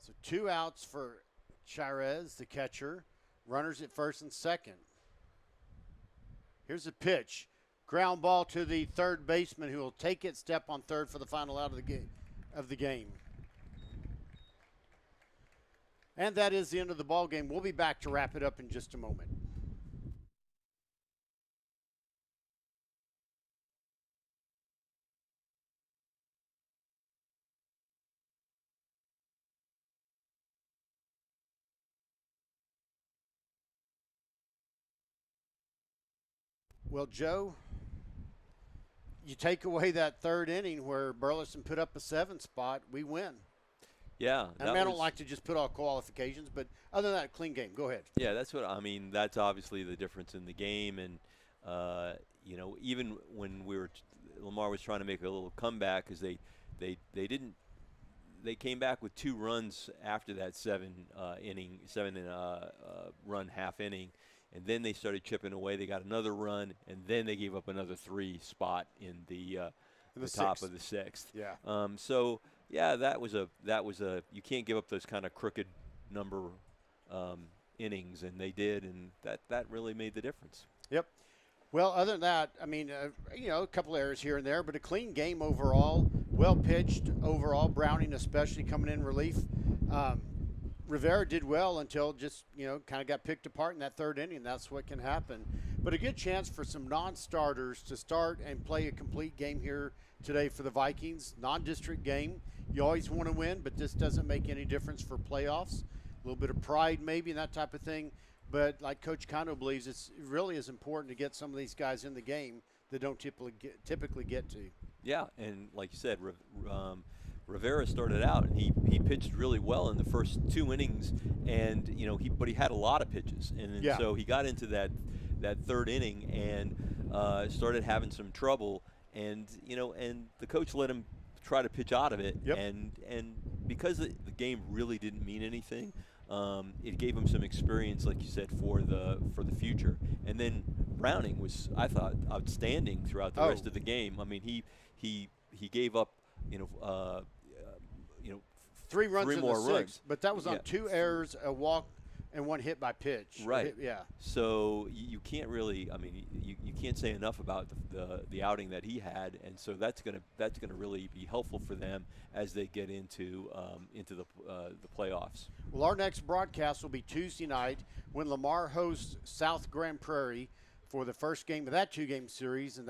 So 2 outs for Juarez, the catcher. Runners at first and second. Here's a pitch. Ground ball to the third baseman who will take it, step on third for the final out of the game. And that is the end of the ball game. We'll be back to wrap it up in just a moment. Well, Joe, you take away that third inning where Burleson put up a 7 spot, we win. Yeah. I mean, I don't like to just put all qualifications, but other than that, clean game. Go ahead. Yeah, that's what I mean. That's obviously the difference in the game, and even when Lamar was trying to make a little comeback because they didn't. They came back with 2 runs after that 7 run half inning, and then they started chipping away. They got another run, and then they gave up another 3 spot in the top of the 6th. Yeah. So. Yeah, that was a you can't give up those kind of crooked number innings, and they did, and that really made the difference. Yep. Well, other than that, I mean, a couple errors here and there, but a clean game overall. Well pitched overall. Browning especially coming in relief. Rivera did well until just kind of got picked apart in that third inning. That's what can happen. But a good chance for some non-starters to start and play a complete game here today for the Vikings. Non-district game. You always want to win, but this doesn't make any difference for playoffs. A little bit of pride maybe and that type of thing. But like Coach Kondo believes, it really is important to get some of these guys in the game that don't typically get to. Yeah, and like you said, Rivera started out and he pitched really well in the first 2 innings, and he had a lot of pitches, and yeah. So he got into that third inning and started having some trouble, and the coach let him try to pitch out of it. Yep. And because the game really didn't mean anything, it gave him some experience, like you said, for the future. And then Browning was, I thought, outstanding throughout the rest of the game. I mean, he gave up 3 runs 3 in more the 6th, runs, but that was on 2 errors, a walk, and 1 hit by pitch. Right. Yeah. So you can't really, I mean, you can't say enough about the outing that he had, and so that's gonna really be helpful for them as they get into the playoffs. Well, our next broadcast will be Tuesday night when Lamar hosts South Grand Prairie for the first game of that 2-game series, and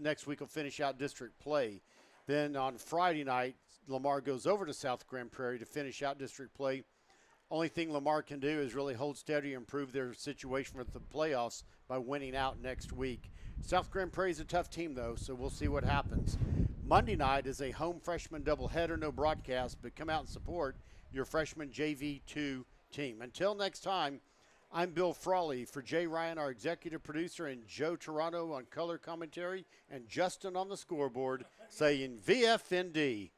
next week will finish out district play. Then on Friday night, Lamar goes over to South Grand Prairie to finish out district play. Only thing Lamar can do is really hold steady and improve their situation with the playoffs by winning out next week. South Grand Prairie is a tough team, though, so we'll see what happens. Monday night is a home freshman doubleheader, no broadcast, but come out and support your freshman JV2 team. Until next time, I'm Bill Frawley. For Jay Ryan, our executive producer, and Joe Toronto on color commentary, and Justin on the scoreboard, saying VFND.